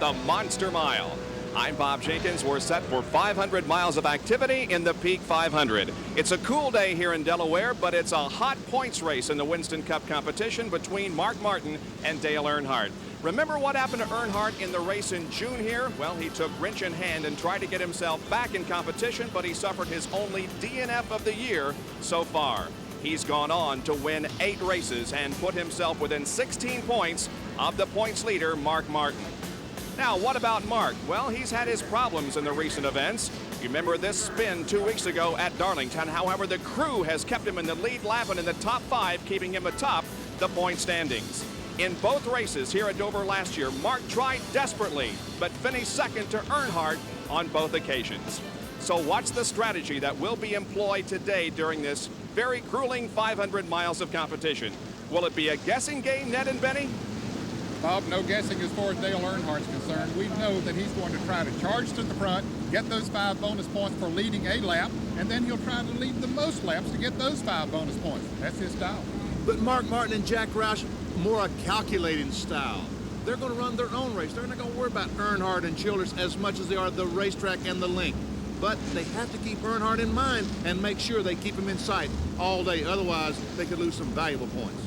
the Monster Mile. I'm Bob Jenkins. We're set for 500 miles of activity in the Peak 500. It's a cool day here in Delaware, but it's a hot points race in the Winston Cup competition between Mark Martin and Dale Earnhardt. Remember what happened to Earnhardt in the race in June here? Well, he took wrench in hand and tried to get himself back in competition, but he suffered his only DNF of the year so far. He's gone on to win 8 races and put himself within 16 points of the points leader, Mark Martin. Now, what about Mark? Well, he's had his problems in the recent events. You remember this spin 2 weeks ago at Darlington. However, the crew has kept him in the lead lap and in the top 5, keeping him atop the point standings. In both races here at Dover last year, Mark tried desperately, but finished second to Earnhardt on both occasions. So what's the strategy that will be employed today during this very grueling 500 miles of competition? Will it be a guessing game, Ned and Benny? Bob, no guessing as far as Dale Earnhardt's concerned. We know that he's going to try to charge to the front, get those 5 bonus points for leading a lap, and then he'll try to lead the most laps to get those 5 bonus points. That's his style. But Mark Martin and Jack Roush, more a calculating style. They're going to run their own race. They're not going to worry about Earnhardt and Childers as much as they are the racetrack and the length. But they have to keep Earnhardt in mind and make sure they keep him in sight all day. Otherwise, they could lose some valuable points.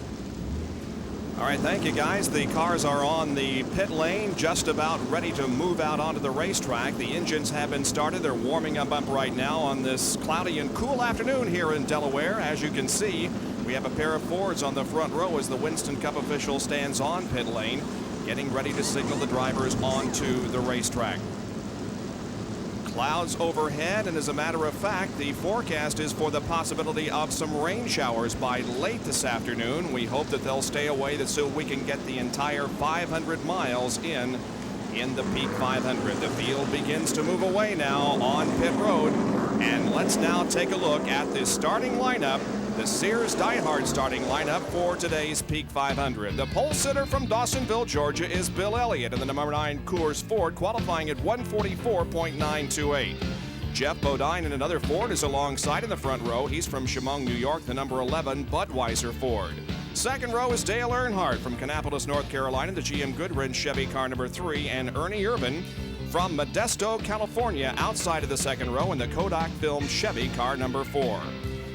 All right, thank you, guys. The cars are on the pit lane, just about ready to move out onto the racetrack. The engines have been started. They're warming up right now on this cloudy and cool afternoon here in Delaware. As you can see, we have a pair of Fords on the front row as the Winston Cup official stands on pit lane, getting ready to signal the drivers onto the racetrack. Clouds overhead, and as a matter of fact, the forecast is for the possibility of some rain showers by late this afternoon. We hope that they'll stay away so we can get the entire 500 miles in the Peak 500. The field begins to move away now on pit road, and let's now take a look at the starting lineup, the Sears Die-Hard starting lineup for today's Peak 500. The pole sitter from Dawsonville, Georgia is Bill Elliott in the number 9 Coors Ford, qualifying at 144.928. Jeff Bodine in another Ford is alongside in the front row. He's from Chemung, New York, the number 11 Budweiser Ford. Second row is Dale Earnhardt from Kannapolis, North Carolina, the GM Goodwrench Chevy car number 3, and Ernie Irvin from Modesto, California, outside of the second row in the Kodak Film Chevy car number 4.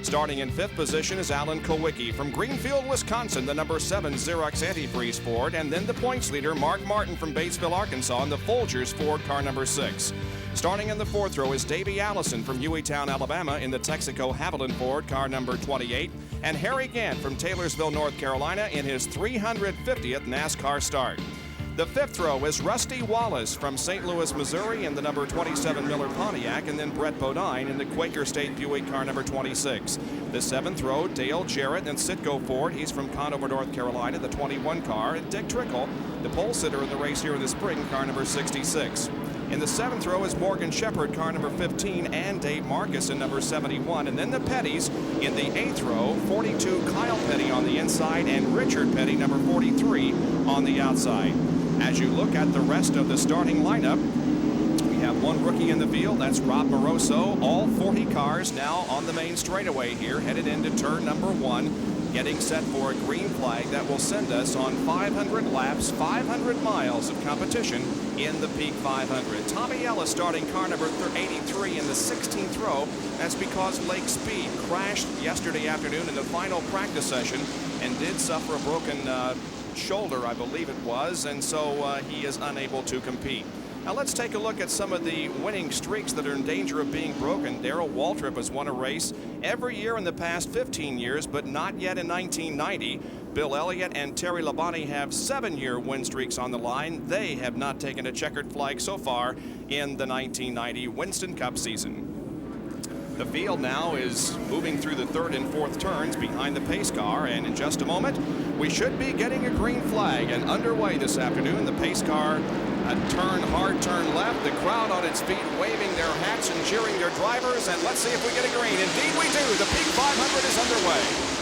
Starting in 5th position is Alan Kowicki from Greenfield, Wisconsin, the number 7 Xerox Antifreeze Ford, and then the points leader, Mark Martin from Batesville, Arkansas, in the Folgers Ford car number 6. Starting in the 4th row is Davey Allison from Hueytown, Alabama, in the Texaco Haviland Ford car number 28, and Harry Gant from Taylorsville, North Carolina, in his 350th NASCAR start. The 5th row is Rusty Wallace from St. Louis, Missouri, in the number 27 Miller Pontiac, and then Brett Bodine in the Quaker State Buick car number 26. The 7th row, Dale Jarrett and Sitco Ford. He's from Conover, North Carolina, the 21 car, and Dick Trickle, the pole sitter in the race here in the spring, car number 66. In the 7th row is Morgan Shepherd, car number 15, and Dave Marcus in number 71. And then the Petties in the 8th row, 42 Kyle Petty on the inside, and Richard Petty, number 43, on the outside. As you look at the rest of the starting lineup, we have one rookie in the field. That's Rob Moroso. All 40 cars now on the main straightaway here, headed into turn number 1, getting set for a green flag that will send us on 500 laps, 500 miles of competition in the Peak 500. Tommy Ellis starting car number 83 in the 16th row. That's because Lake Speed crashed yesterday afternoon in the final practice session and did suffer a broken shoulder, I believe it was, and so he is unable to compete. Now let's take a look at some of the winning streaks that are in danger of being broken. Darrell Waltrip has won a race every year in the past 15 years, but not yet in 1990. Bill Elliott and Terry Labonte have 7-year win streaks on the line. They have not taken a checkered flag so far in the 1990 Winston Cup season. The field now is moving through the 3rd and 4th turns behind the pace car, and in just a moment, we should be getting a green flag. And underway this afternoon, the pace car, a hard turn left, the crowd on its feet waving their hats and cheering their drivers, and let's see if we get a green. Indeed we do. The Peak 500 is underway.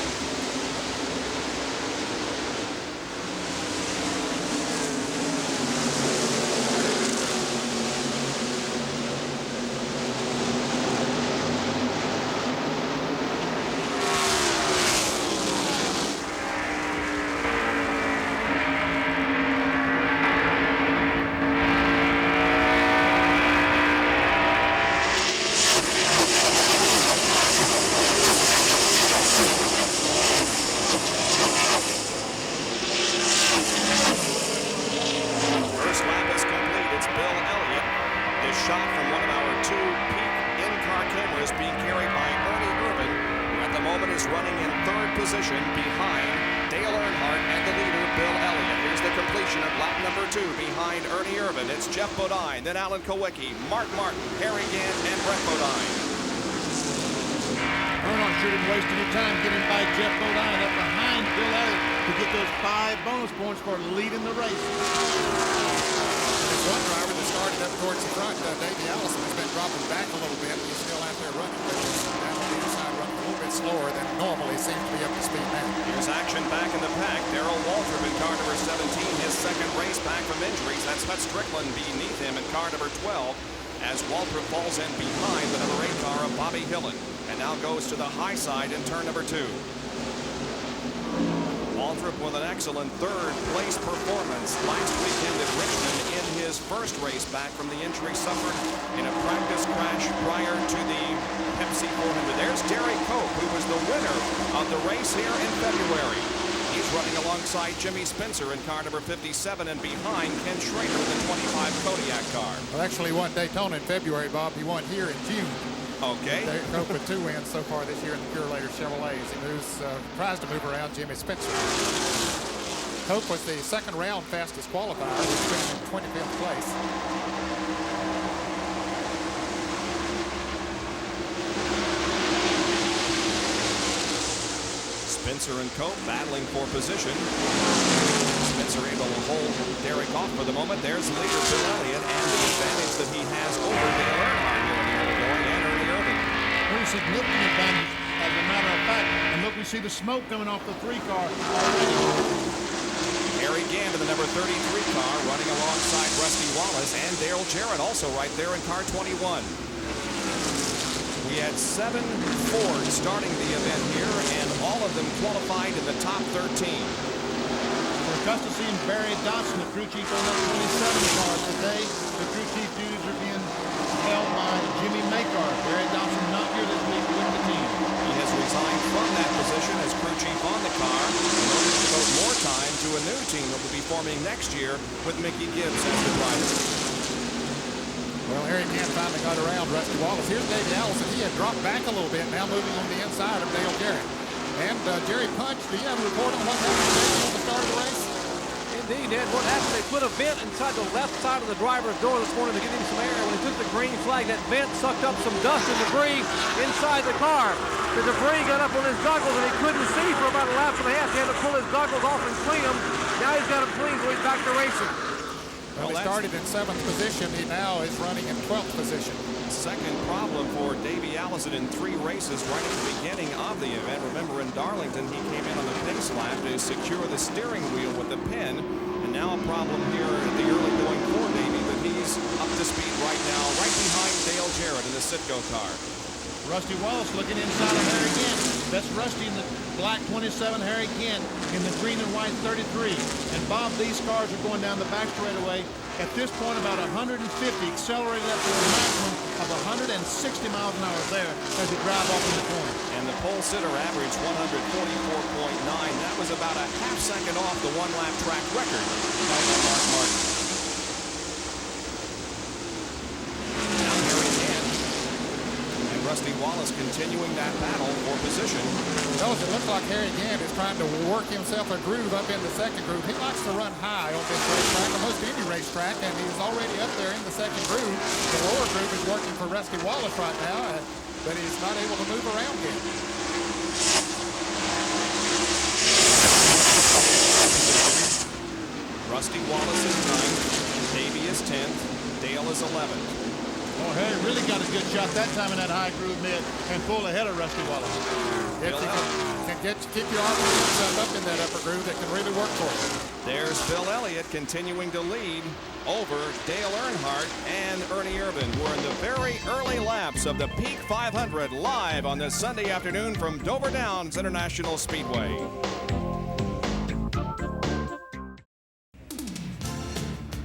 shot from one of our two Peak in-car cameras being carried by Ernie Irvin, who at the moment is running in third position behind Dale Earnhardt and the leader, Bill Elliott. Here's the completion of lap number 2 behind Ernie Irvin. It's Jeff Bodine, then Alan Kowicki, Mark Martin, Harry Gant, and Brett Bodine. Earnhardt shouldn't waste any time getting by Jeff Bodine up behind Bill Elliott to get those 5 bonus points for leading the race. There's one driver that started up towards the front. Davey Allison has been dropping back a little bit. He's still out there running, but he's down on the inside running a little bit slower than normal. He seems to be up to speed now. Here's action back in the pack. Darrell Waltrip in car number 17, his second race back from injuries. That's Hut Strickland beneath him in car number 12 as Waltrip falls in behind the number 8 car of Bobby Hillin and now goes to the high side in turn number 2. Waltrip with an excellent third place performance last weekend at Richmond in his first race back from the injury suffered in a practice crash prior to the Pepsi 400. There's Derek Cope, who was the winner of the race here in February. He's running alongside Jimmy Spencer in car number 57 and behind Ken Schrader in the 25 Kodiak car. Well, actually, he won Daytona in February, Bob. He won here in June. Okay. Derek Cope with 2 wins so far this year in the Purelator Chevrolets. He tries to move around Jimmy Spencer. Cope was the second round fastest qualifier, which put him in 25th place. Spencer and Cope battling for position. Spencer able to hold Derek off for the moment. There's leader Bill Elliott and the advantage that he has over Dale Earnhardt here in the early going and Ernie Irvin. Very significant advantage, as a matter of fact. And look, we see the smoke coming off the 3 car already. Harry Gant in the number 33 car running alongside Rusty Wallace and Dale Jarrett also right there in car 21. We had 7 Fords starting the event here, and all of them qualified in the top 13. We're accustomed to seeing Barry Dodson, the crew chief on that 27 car. Today, the crew chief duties are being held by Jimmy Makar. Barry Dodson not here this week with the team. He has resigned from that position as crew chief on the car in order to devote more time to a new team that will be forming next year with Mickey Gibbs as the driver. Well, Harry Gant finally got around Rusty Wallace. Here's Davey Allison. He had dropped back a little bit, now moving on the inside of Dale Jarrett. And Jerry Punch, do you have a report on what happened today at the start of the race? Indeed, Ed. What happened, they put a vent inside the left side of the driver's door this morning to get him some air. When he took the green flag, that vent sucked up some dust and debris inside the car. The debris got up on his goggles and he couldn't see for about a lap and a half. He had to pull his goggles off and clean them. Now he's got them clean, so he's back to racing. Well, he started in 7th position. He now is running in 12th position. Second problem for Davey Allison in 3 races right at the beginning of the event. Remember, in Darlington, he came in on the pace lap to secure the steering wheel with the pin. And now a problem here at the early going for Davey, but he's up to speed right now, right behind Dale Jarrett in the Citgo car. Rusty Wallace looking inside of Harry Gant. That's Rusty in the black 27, Harry Gant in the green and white 33. And Bob, these cars are going down the back straightaway. At this point, about 150, accelerated up to a maximum of 160 miles an hour there as they drive off in the corner. And the pole sitter averaged 144.9. That was about a half second off the one-lap track record held by Mark Martin. Now Harry Gant and Rusty Wallace continuing that battle for position. Fellas, it looks like Harry Gant is trying to work himself a groove up in the second groove. He likes to run high on this racetrack, almost any racetrack, and he's already up there in the second groove. The lower groove is working for Rusty Wallace right now, but he's not able to move around yet. Rusty Wallace is 9th, Davey is 10th, Dale is 11th. Oh, Harry really got a good shot that time in that high groove mid and pulled ahead of Rusty Wallace. If you can keep your arms up in that upper groove, that can really work for you. There's Bill Elliott continuing to lead over Dale Earnhardt and Ernie Irvin. We're in the very early laps of the Peak 500 live on this Sunday afternoon from Dover International Speedway.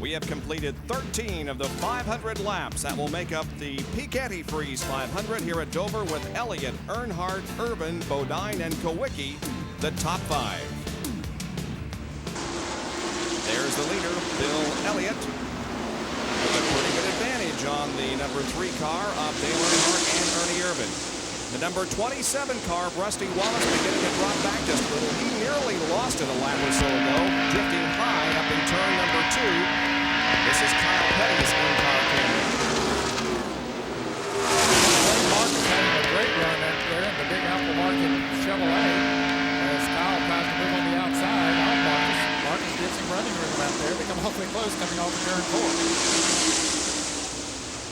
We have completed 13 of the 500 laps that will make up the Peak Antifreeze 500 here at Dover with Elliott, Earnhardt, Irvin, Bodine, and Kowicki, the top 5. There's the leader, Bill Elliott, with a pretty good advantage on the number 3 car of Dale Earnhardt and Ernie Irvan. The number 27 car of Rusty Wallace beginning to drop back just a little. He nearly lost it a lap or so ago, drifting high up in turn number 2. This is Kyle Petty's in-car camera. Mark is having a great run out there in the Big Apple Market Chevrolet as Kyle tries to move on the outside. Marcus gets him running room out there. They come awfully close coming off of turn 4.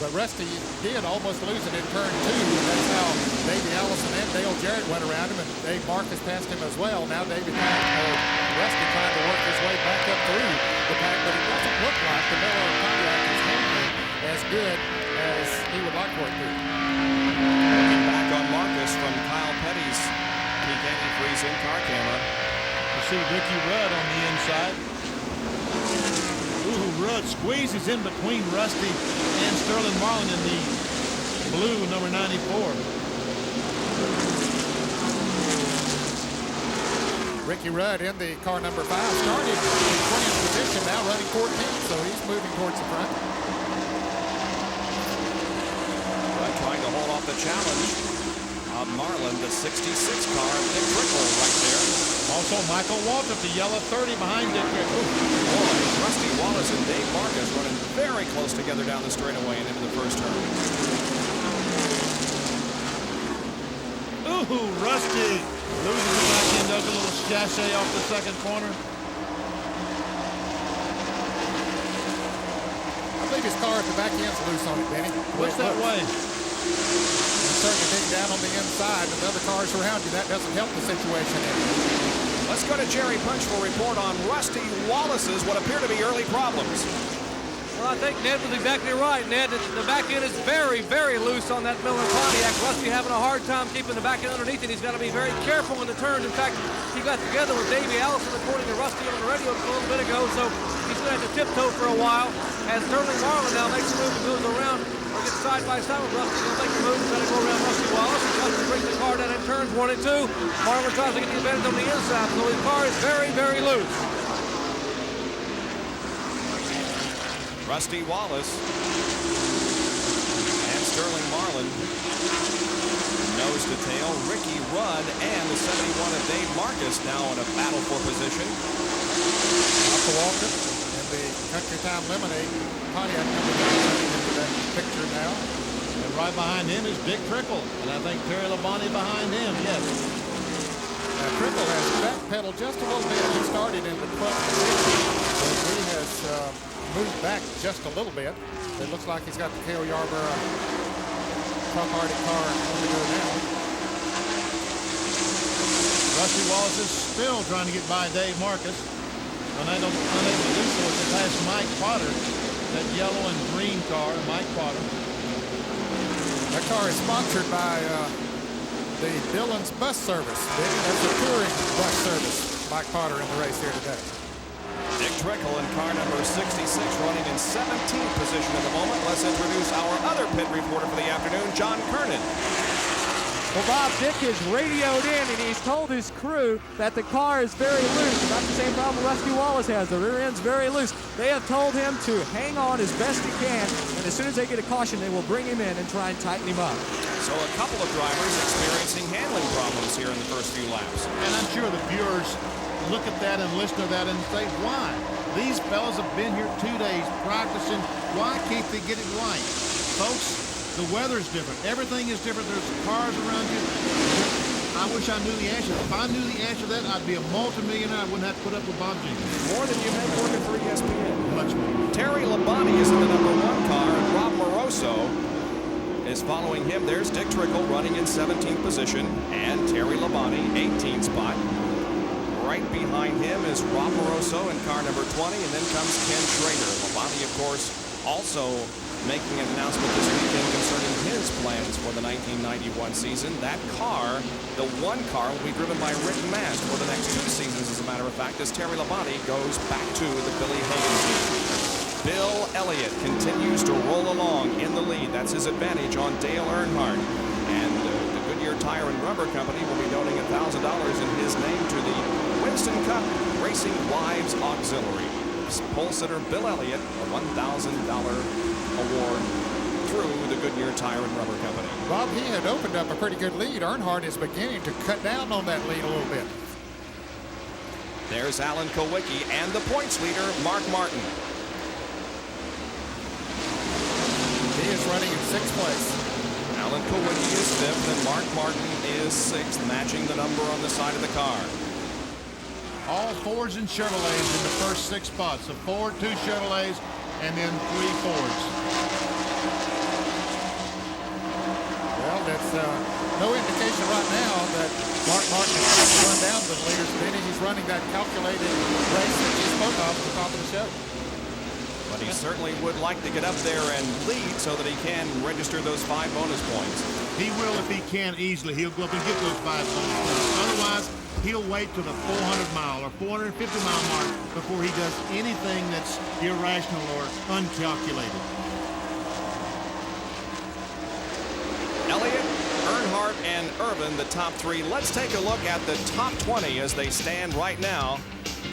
But Rusty did almost lose it in turn 2. And that's how Davey Allison and Dale Jarrett went around him, and Dave Marcus passed him as well. Now Rusty trying to work his way back up through the pack, but it doesn't look like the Miller Pontiac is handling as good as he would like for it to. Looking back on Marcus from Kyle Petty's Peak Antifreeze in-car camera. You see Ricky Rudd on the inside. Ooh, Rudd squeezes in between Rusty and Sterling Marlin in the blue number 94. Ricky Rudd in the car number 5 started in 20th position, now running 14th, so he's moving towards the front. Rudd trying to hold off the challenge of Marlin, the 66 car, Dick Trickle right there. Also Michael Waltrip, the yellow 30 behind Dick Trickle. Boy, Rusty Wallace and Dave Marcus running very close together down the straightaway and into the first turn. Ooh, Rusty loses the back end, does a little chassé off the second corner. I believe his car at the back end's loose on it, Benny. What's that way? Starting to dig down on the inside with other cars around you. That doesn't help the situation. Let's go to Jerry Punch for a report on Rusty Wallace's what appear to be early problems. Well, I think Ned was exactly right, Ned. The back end is very, very loose on that Miller Pontiac. Rusty having a hard time keeping the back end underneath it. He's got to be very careful in the turns. In fact, he got together with Davey Allison, according to Rusty on the radio a little bit ago, so he's going to have to tiptoe for a while. As Sterling Marlin now makes a move and moves around. We'll get side by side with Rusty. He'll make the move, try to go around Rusty Wallace. He tries to bring the car down in turns 1 and 2. Marlin tries to get the advantage on the inside, so his car is very, very loose. Rusty Wallace and Sterling Marlin, nose to tail. Ricky Rudd and the 71 of Dave Marcus now in a battle for position. Michael Walker and the Country Time Lemonade Pontiac number 9 into that picture now. And right behind him is Dick Trickle, and I think Terry Labonte behind him, yes. Now Trickle has backpedaled just a little bit. He started in the 12th position, but he has moved back just a little bit. It looks like he's got the Cale Yarborough Truck Arctic car on the go now. Rusty Wallace is still trying to get by Dave Marcus. Unable to do so as they pass Mike Potter, that yellow and green car, Mike Potter. That car is sponsored by the Dillon's Bus Service. That's a touring bus service. Mike Potter in the race here today. Dick Trickle in car number 66 running in 17th position at the moment. Let's introduce our other pit reporter for the afternoon, John Kernan. Well, Bob, Dick has radioed in and he's told his crew that the car is very loose. Not the same problem Rusty Wallace has. The rear end's very loose. They have told him to hang on as best he can, and as soon as they get a caution, they will bring him in and try and tighten him up. So a couple of drivers experiencing handling problems here in the first few laps. And I'm sure the viewers look at that and listen to that and say, why? These fellas have been here 2 days practicing. Why can't they get it right? Folks, the weather's different. Everything is different. There's cars around you. I wish I knew the answer. If I knew the answer to that, I'd be a multimillionaire. I wouldn't have to put up with Bob Jenkins. More than you make working for ESPN. Much more. Terry Labonte is in the number 1 car, and Rob Moroso is following him. There's Dick Trickle running in 17th position, and Terry Labonte, 18th spot. Right behind him is Rob Moroso in car number 20, and then comes Ken Schrader. Labonte, of course, also making an announcement this weekend concerning his plans for the 1991 season. That car, the 1 car, will be driven by Rick Mast for the next 2 seasons, as a matter of fact, as Terry Labonte goes back to the Billy Hagan team. Bill Elliott continues to roll along in the lead. That's his advantage on Dale Earnhardt. And the Goodyear Tire and Rubber Company will be donating $1,000 in his name to the Winston Cup Racing Wives Auxiliary. Pole sitter Bill Elliott, a $1,000 award through Goodyear Tire and Rubber Company. Bob, he had opened up a pretty good lead. Earnhardt is beginning to cut down on that lead a little bit. There's Alan Kulwicki and the points leader, Mark Martin. He is running in 6th place. Alan Kulwicki is 5th and Mark Martin is 6th, matching the number on the side of the car. All Fords and Chevrolets in the first 6 spots. A Ford, 2 Chevrolets, and then 3 Fords. Well, that's no indication right now that Mark Martin is trying to run down the leaders. Benny, he's running that calculated race that he spoke of at the top of the show. But he certainly would like to get up there and lead so that he can register those 5 bonus points. He will if he can easily. He'll go up and get those 5 bonus points. Otherwise, he'll wait till the 400-mile or 450-mile mark before he does anything that's irrational or uncalculated. Elliott, Earnhardt, and Irvin, the top 3. Let's take a look at the top 20 as they stand right now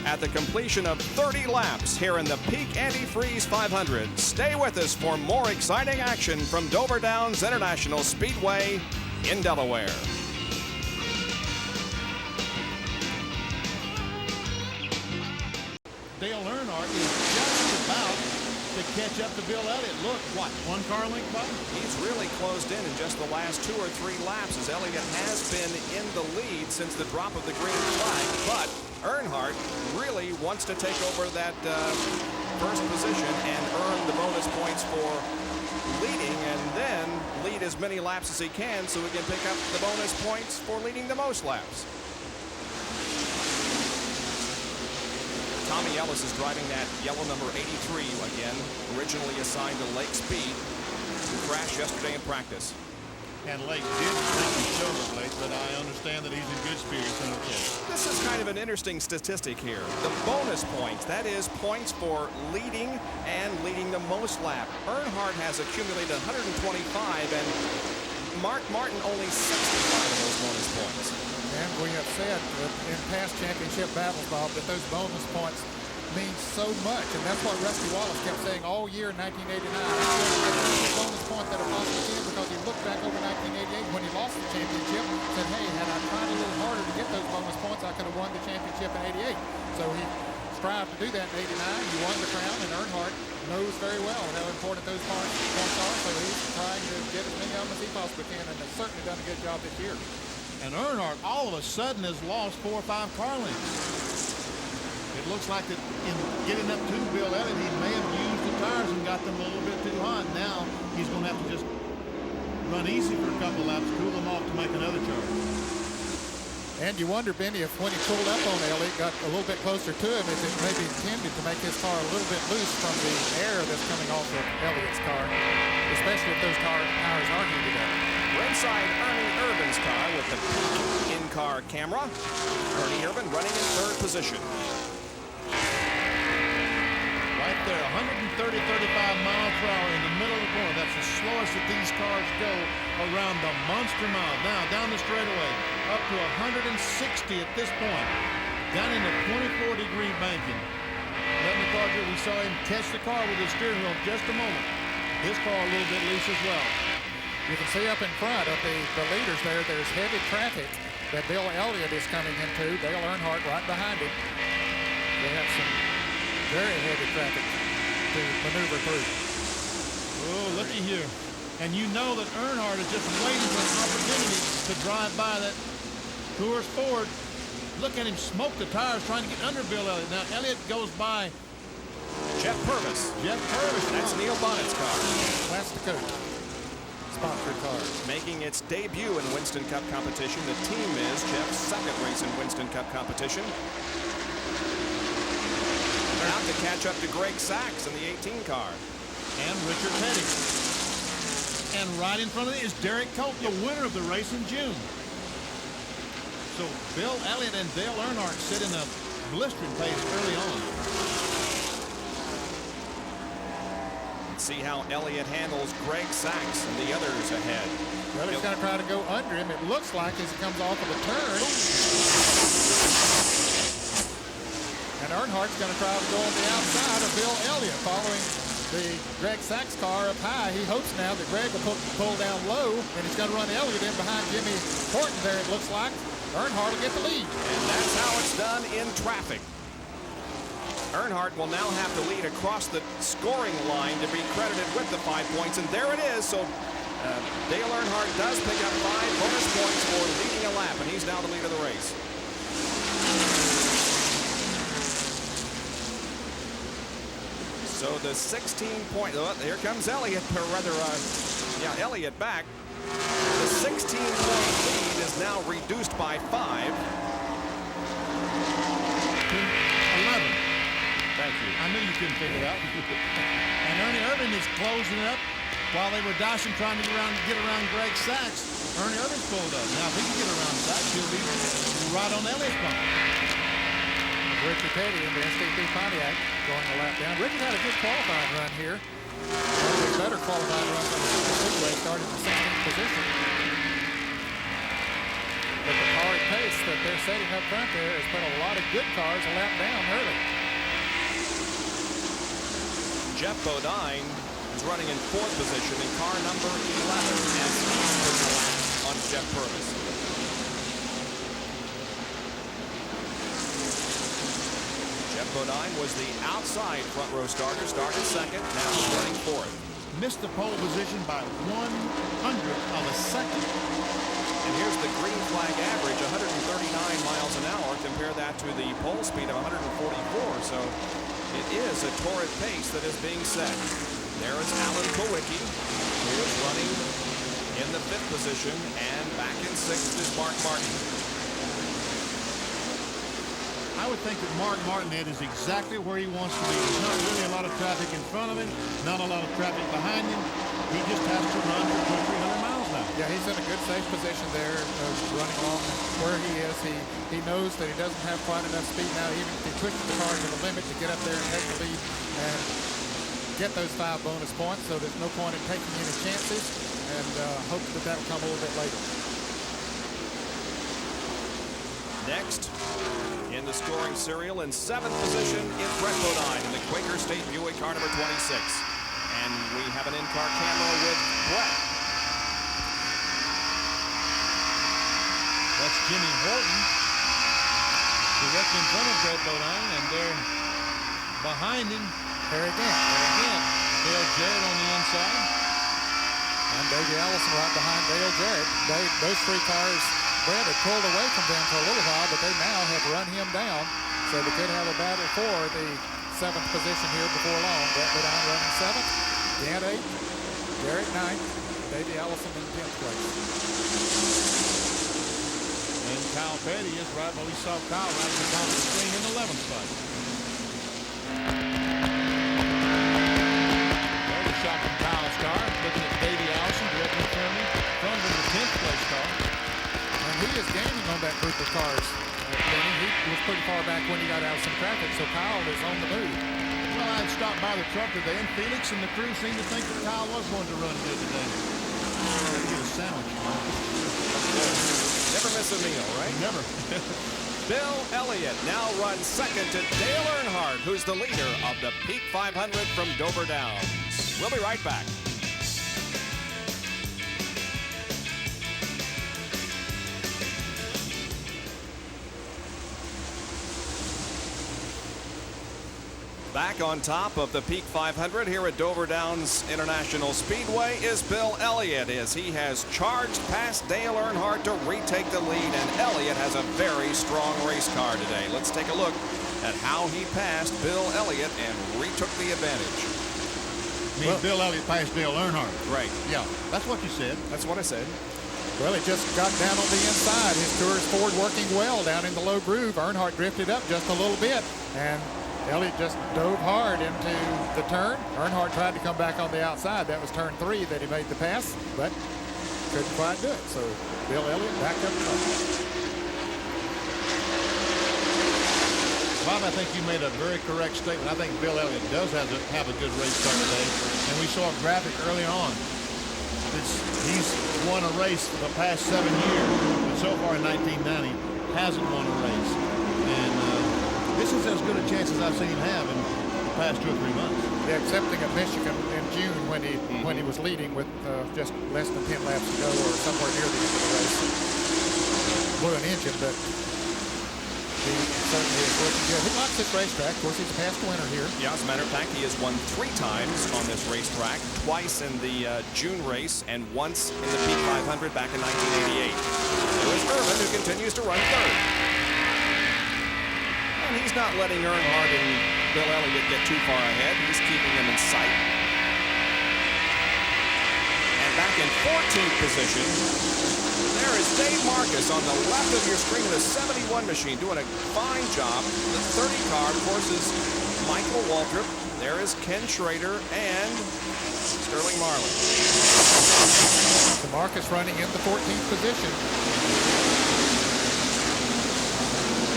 at the completion of 30 laps here in the Peak Antifreeze 500. Stay with us for more exciting action from Dover International Speedway in Delaware. Dale Earnhardt is just about to catch up to Bill Elliott. Look, what, 1 car length, Bob? He's really closed in just the last 2 or 3 laps as Elliott has been in the lead since the drop of the green flag. But Earnhardt really wants to take over that first position and earn the bonus points for leading and then lead as many laps as he can so he can pick up the bonus points for leading the most laps. Tommy Ellis is driving that yellow number 83 again, originally assigned to Lake Speed, who crashed yesterday in practice. And Lake did break his shoulder blade, but I understand that he's in good spirits and okay. This is kind of an interesting statistic here. The bonus points, that is points for leading and leading the most lap. Earnhardt has accumulated 125 and Mark Martin only 65 of those bonus points. And we have said in past championship battles, Bob, that those bonus points mean so much. And that's what Rusty Wallace kept saying all year in 1989. The bonus point that it possibly did because he looked back over 1988 when he lost the championship and said, hey, had I tried a little harder to get those bonus points, I could have won the championship in 88. So he strived to do that in 89. He won the crown, and Earnhardt knows very well how important those points are. So he's trying to get as many of them as he possibly can, and has certainly done a good job this year. And Earnhardt all of a sudden has lost 4 or 5 car lengths. It looks like that in getting up to Bill Elliott, he may have used the tires and got them a little bit too hot. Now he's going to have to just run easy for a couple laps, cool them off to make another charge. And you wonder, Benny, if when he pulled up on Elliott, got a little bit closer to him, if it maybe intended to make his car a little bit loose from the air that's coming off of Elliott's car, especially if those tires are heated up. We're inside Ernie Irvin's car with the Peak in-car camera. Ernie Irvin running in 3rd position. Right there, 130, 35 miles per hour in the middle of the corner. That's the slowest that these cars go around the monster mile. Now down the straightaway, up to 160 at this point. Down in the 24-degree banking. Let McCarthy, we saw him test the car with his steering wheel just a moment. His car a little bit loose as well. You can see up in front of the leaders there's heavy traffic that Bill Elliott is coming into. Dale Earnhardt right behind him. They have some very heavy traffic to maneuver through. Oh, looky here. And you know that Earnhardt is just waiting for an opportunity to drive by that Coors Ford. Look at him smoke the tires trying to get under Bill Elliott. Now Elliott goes by Jeff Purvis. Jeff Purvis. That's Neil Bonnett's car. That's the coach. Sponsored car. Making its debut in Winston Cup competition. The team is Jeff's 2nd race in Winston Cup competition. Out to catch up to Greg Sachs in the 18 car. And Richard Petty. And right in front of it is Derek Cope, the winner of the race in June. So Bill Elliott and Dale Earnhardt sit in a blistering pace early on. Let's see how Elliott handles Greg Sachs and the others ahead. Well, he's going to try to go under him. It looks like as he comes off of the turn. And Earnhardt's going to try to go on the outside of Bill Elliott, following the Greg Sachs car up high. He hopes now that Greg will pull down low, and he's going to run Elliott in behind Jimmy Horton there, it looks like. Earnhardt will get the lead. And that's how it's done in traffic. Earnhardt will now have to lead across the scoring line to be credited with the 5 points, and there it is. So Dale Earnhardt does pick up 5 bonus points for leading a lap, and he's now the lead of the race. So the 16-point, here comes Elliott, or rather, Elliott back. The 16-point lead is now reduced by 5. 11. Thank you. I knew you couldn't figure it out. And Ernie Irvin is closing up while they were dashing trying to get around Greg Sachs. Ernie Irvin's pulled up. Now, if he can get around Sachs, he'll be right on Elliott's bump. Ricky Petty in the STP Pontiac going a lap down. Ricky had a good qualifying run here. A better qualifying run from the Speedway, started in the 16th position. But the hard pace that they're setting up front there has put a lot of good cars a lap down early. Jeff Bodine is running in 4th position in car number 11 as he puts the lap on Jeff Purvis. Jeff Bodine was the outside front row starter, started 2nd, now running 4th. Missed the pole position by 1/100 of a second. And here's the green flag average, 139 miles an hour. Compare that to the pole speed of 144. So it is a torrid pace that is being set. There is Alan Kowicki, who is running in the 5th position, and back in 6th is Mark Martin. I would think that Mark Martinet is exactly where he wants to be. There's not really a lot of traffic in front of him, not a lot of traffic behind him. He just has to run for 200-300 miles now. Yeah, he's in a good safe position there, running along where he is. He knows that he doesn't have quite enough speed now, even if he pushes the car to the limit to get up there and take the lead and get those 5 bonus points. So there's no point in taking any chances, and hope that that'll come a little bit later. Next, in the scoring serial in 7th position is Brett Bodine in the Quaker State Buick car number 26. And we have an in-car camera with Brett. That's Jimmy Horton, directly in front of Brett Bodine, and they're behind him. There again. Dale Jarrett on the inside. And Davey Allison right behind Dale Jarrett. Those 3 cars, Brett had pulled away from them for a little while, but they now have run him down. So they could have a battle for the 7th position here before long. Brett Bodine running 7th, Dan 8th, Jarrett 9th, Davey Allison in 10th place. And Kyle Petty is right where we saw Kyle right at the top of the screen in 11th spot. There's a shot from Kyle's car, looking at Davey Allison directly in front of the 10th place car. And he is gaining on that group of cars. He was pretty far back when he got out of some traffic, so Kyle is on the move. Well, I had stopped by the truck today, and Felix and the crew seemed to think that Kyle was going to run good today. Get a sandwich. Never miss a meal, right? Never. Bill Elliott now runs 2nd to Dale Earnhardt, who's the leader of the Peak 500 from Dover Downs. We'll be right back. Back on top of the Peak 500 here at Dover Downs International Speedway is Bill Elliott, as he has charged past Dale Earnhardt to retake the lead, and Elliott has a very strong race car today. Let's take a look at how he passed Bill Elliott and retook the advantage. Bill Elliott passed Dale Earnhardt. Right. Yeah, that's what you said. That's what I said. Well, he just got down on the inside. His Tourist Ford working well down in the low groove. Earnhardt drifted up just a little bit, and Elliott just dove hard into the turn. Earnhardt tried to come back on the outside. That was turn 3 that he made the pass, but couldn't quite do it. So Bill Elliott back up front. Bob, I think you made a very correct statement. I think Bill Elliott does have a good race car today, and we saw a graphic early on. He's won a race for the past 7 years, but so far in 1990 hasn't won a race. And this is as good a chance as I've seen him have. And the past 2 or 3 months. Yeah, excepting at Michigan in June when he was leading with just less than 10 laps to go or somewhere near the end of the race. Blew an engine, but he certainly is looking good. He likes this racetrack. Of course, he's a past winner here. Yeah, as a matter of fact, he has won 3 times on this racetrack, twice in the June race and once in the Peak 500 back in 1988. There's Irvin, who continues to run third. And he's not letting Earnhardt and Bill Elliott get too far ahead. He's keeping them in sight. And back in 14th position, there is Dave Marcus on the left of your screen in the 71 machine, doing a fine job. The 30 car, of course, is Michael Waltrip. There is Ken Schrader and Sterling Marlin. So Marcus running in the 14th position.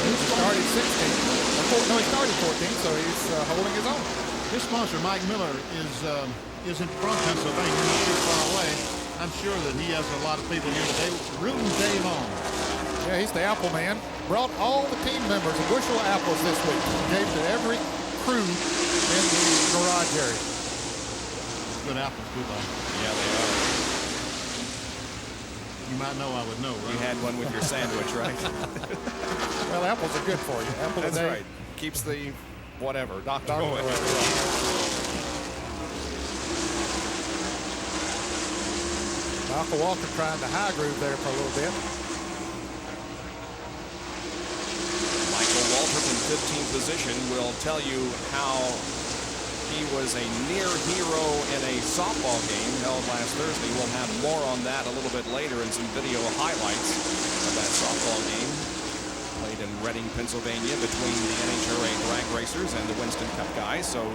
He started 16th. No, he started 14th, so he's holding his own. His sponsor, Mike Miller, isn't from Pennsylvania, not too far away. I'm sure that he has a lot of people here today rooting Dave on. Yeah, he's the apple man. Brought all the team members a bushel of apples this week. Gave to every crew in the garage area. Good apples, too, Bob. Yeah, they are. You might know I would know, right? You had one with your sandwich, right? Well, apples are good for you. Apple That's a day. right. Keeps the whatever, doctor Dr. going. Michael Walker trying to high groove there for a little bit. Michael Waltrip in 15th position will tell you how he was a near hero in a softball game held last Thursday. We'll have more on that a little bit later in some video highlights of that softball game played in Reading, Pennsylvania between the NHRA drag racers and the Winston Cup guys. So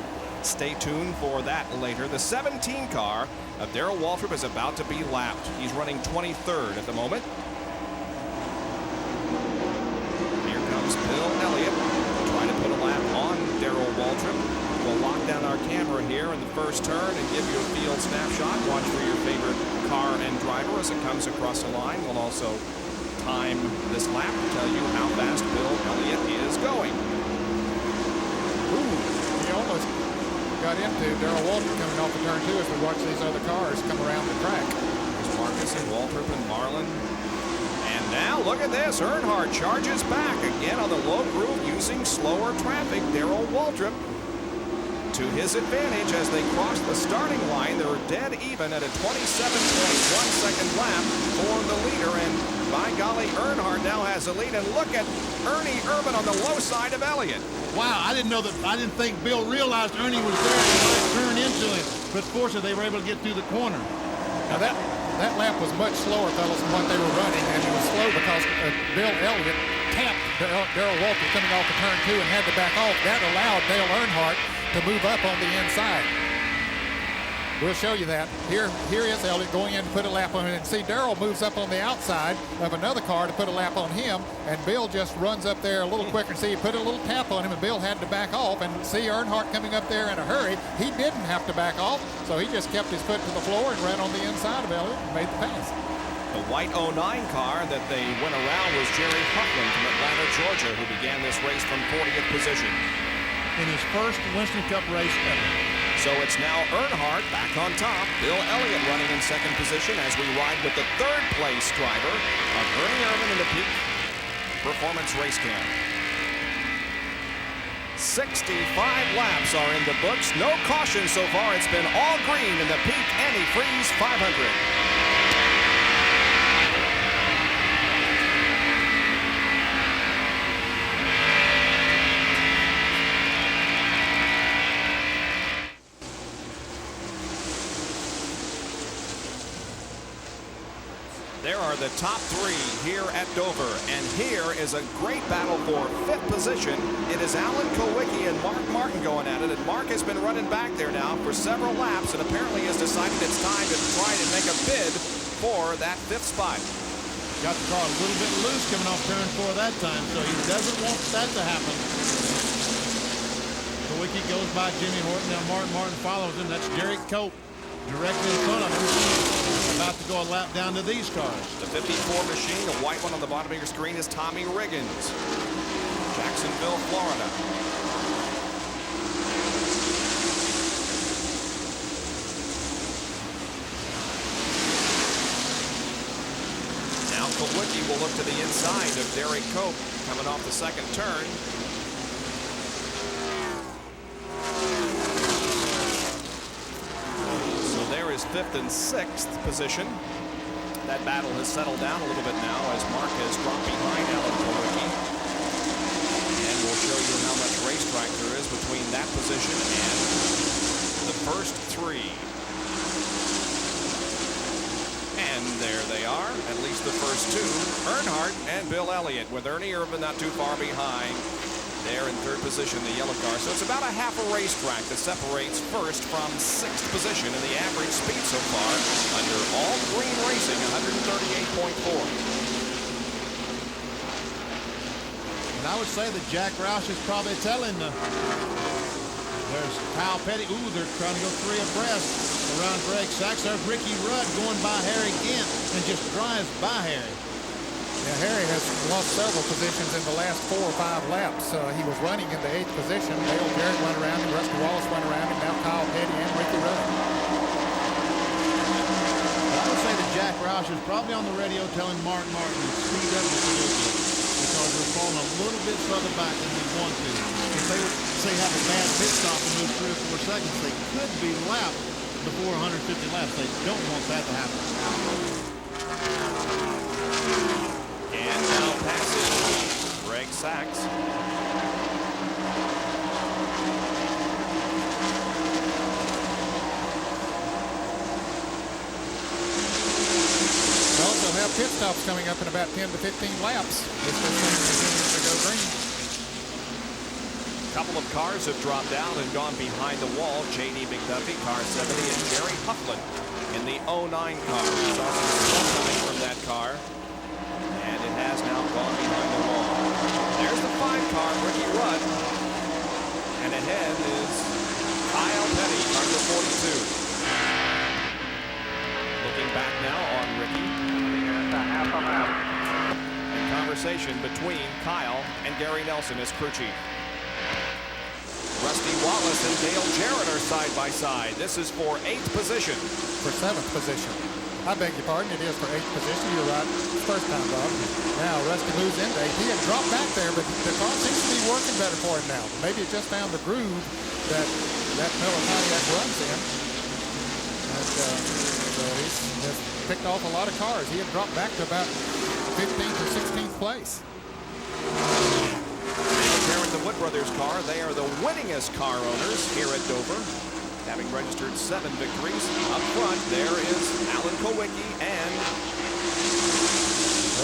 stay tuned for that later. The 17 car of Darrell Waltrip is about to be lapped. He's running 23rd at the moment. Here comes Bill Elliott trying to put a lap on Darrell Waltrip. We'll lock down our camera here in the first turn and give you a field snapshot. Watch for your favorite car and driver as it comes across the line. We'll also time this lap to tell you how fast Bill Elliott is going. Ooh, he almost got into Darrell Waltrip coming off the turn 2 as we watch these other cars come around the track. There's Marcus and Waltrip and Marlin. And now look at this. Earnhardt charges back again on the low groove using slower traffic. Darrell Waltrip to his advantage as they cross the starting line. They're dead even at a 27.1-second lap for the leader. And by golly, Earnhardt now has the lead. And look at Ernie Irvin on the low side of Elliott. Wow, I didn't think Bill realized Ernie was there and might turn into him. But fortunately, they were able to get through the corner. Now that lap was much slower, fellas, than what they were running, and it was slow because Bill Elliott tapped Darrell Waltrip coming off the turn 2 and had to back off. That allowed Dale Earnhardt to move up on the inside. We'll show you that. Here is Elliott going in to put a lap on him. And see, Darrell moves up on the outside of another car to put a lap on him, and Bill just runs up there a little quicker. See, he put a little tap on him, and Bill had to back off. And see Earnhardt coming up there in a hurry. He didn't have to back off, so he just kept his foot to the floor and ran on the inside of Elliott and made the pass. The white 09 car that they went around was Jerry Huffman from Atlanta, Georgia, who began this race from 40th position. In his first Winston Cup race ever. So it's now Earnhardt back on top. Bill Elliott running in second position as we ride with the third place driver of Ernie Irvin in the Peak Performance Race Cam. 65 laps are in the books. No caution so far. It's been all green in the Peak Antifreeze 500. There are the top 3 here at Dover, and here is a great battle for 5th position. It is Alan Kowicki and Mark Martin going at it, and Mark has been running back there now for several laps and apparently has decided it's time to try to make a bid for that 5th spot. Got the car a little bit loose coming off turn 4 that time, so he doesn't want that to happen. Kowicki goes by Jimmy Horton. Now Martin follows him. That's Derek Cope directly in front of him. About to go a lap down to these cars. The 54 machine, the white one on the bottom of your screen, is Tommy Riggins, Jacksonville, Florida. Wicki will look to the inside of Derek Cope coming off the second turn. So there is 5th and 6th position. That battle has settled down a little bit now as Mark has dropped behind Alan Wicki. And we'll show you how much racetrack there is between that position and the first 3. And there they are, at least the first 2, Earnhardt and Bill Elliott, with Ernie Irvin not too far behind. There in 3rd position, the yellow car. So it's about a half a racetrack that separates 1st from 6th position in the average speed so far under all green racing, 138.4. And I would say that Jack Roush is probably telling there's Kyle Petty. Ooh, they're trying to go 3 abreast around Greg Sachs. There's Ricky Rudd going by Harry Gant and just drives by Harry. Yeah, Harry has lost several positions in the last 4 or 5 laps. He was running in the 8th position. Dale Jarrett went around him, Rusty Wallace went around him, now Kyle Petty and Ricky Rudd. I would say that Jack Roush is probably on the radio telling Martin to speed up just a little bit because we're falling a little bit further back than we want to. If they would, say, have a bad pit stop and lose 3 or 4 seconds, they could be lapped before 150 laps. They don't want that to happen. And now passes Greg Sachs. We also have pit stops coming up in about 10 to 15 laps. This is continuing to go green. A couple of cars have dropped out and gone behind the wall. J.D. McDuffie, car 70, and Jerry Hufflin in the 09 car. We saw some smoke coming from that car. And it has now gone behind the wall. There's the 5 car, Ricky Rudd. And ahead is Kyle Petty, car number 42. Looking back now on Ricky. And conversation between Kyle and Gary Nelson as crew chief. Rusty Wallace and Dale Jarrett are side by side. This is for 8th position. For 7th position. I beg your pardon, it is for 8th position. You're right. First time, Bob. Now, Rusty moves into 8th. He had dropped back there, but the car seems to be working better for him now. Maybe it just found the groove that Miller Pontiac runs in. And, so he's picked off a lot of cars. He had dropped back to about 15th or 16th place. Jarrett, the Wood Brothers car, they are the winningest car owners here at Dover, having registered 7 victories. Up front, there is Alan Kowicki and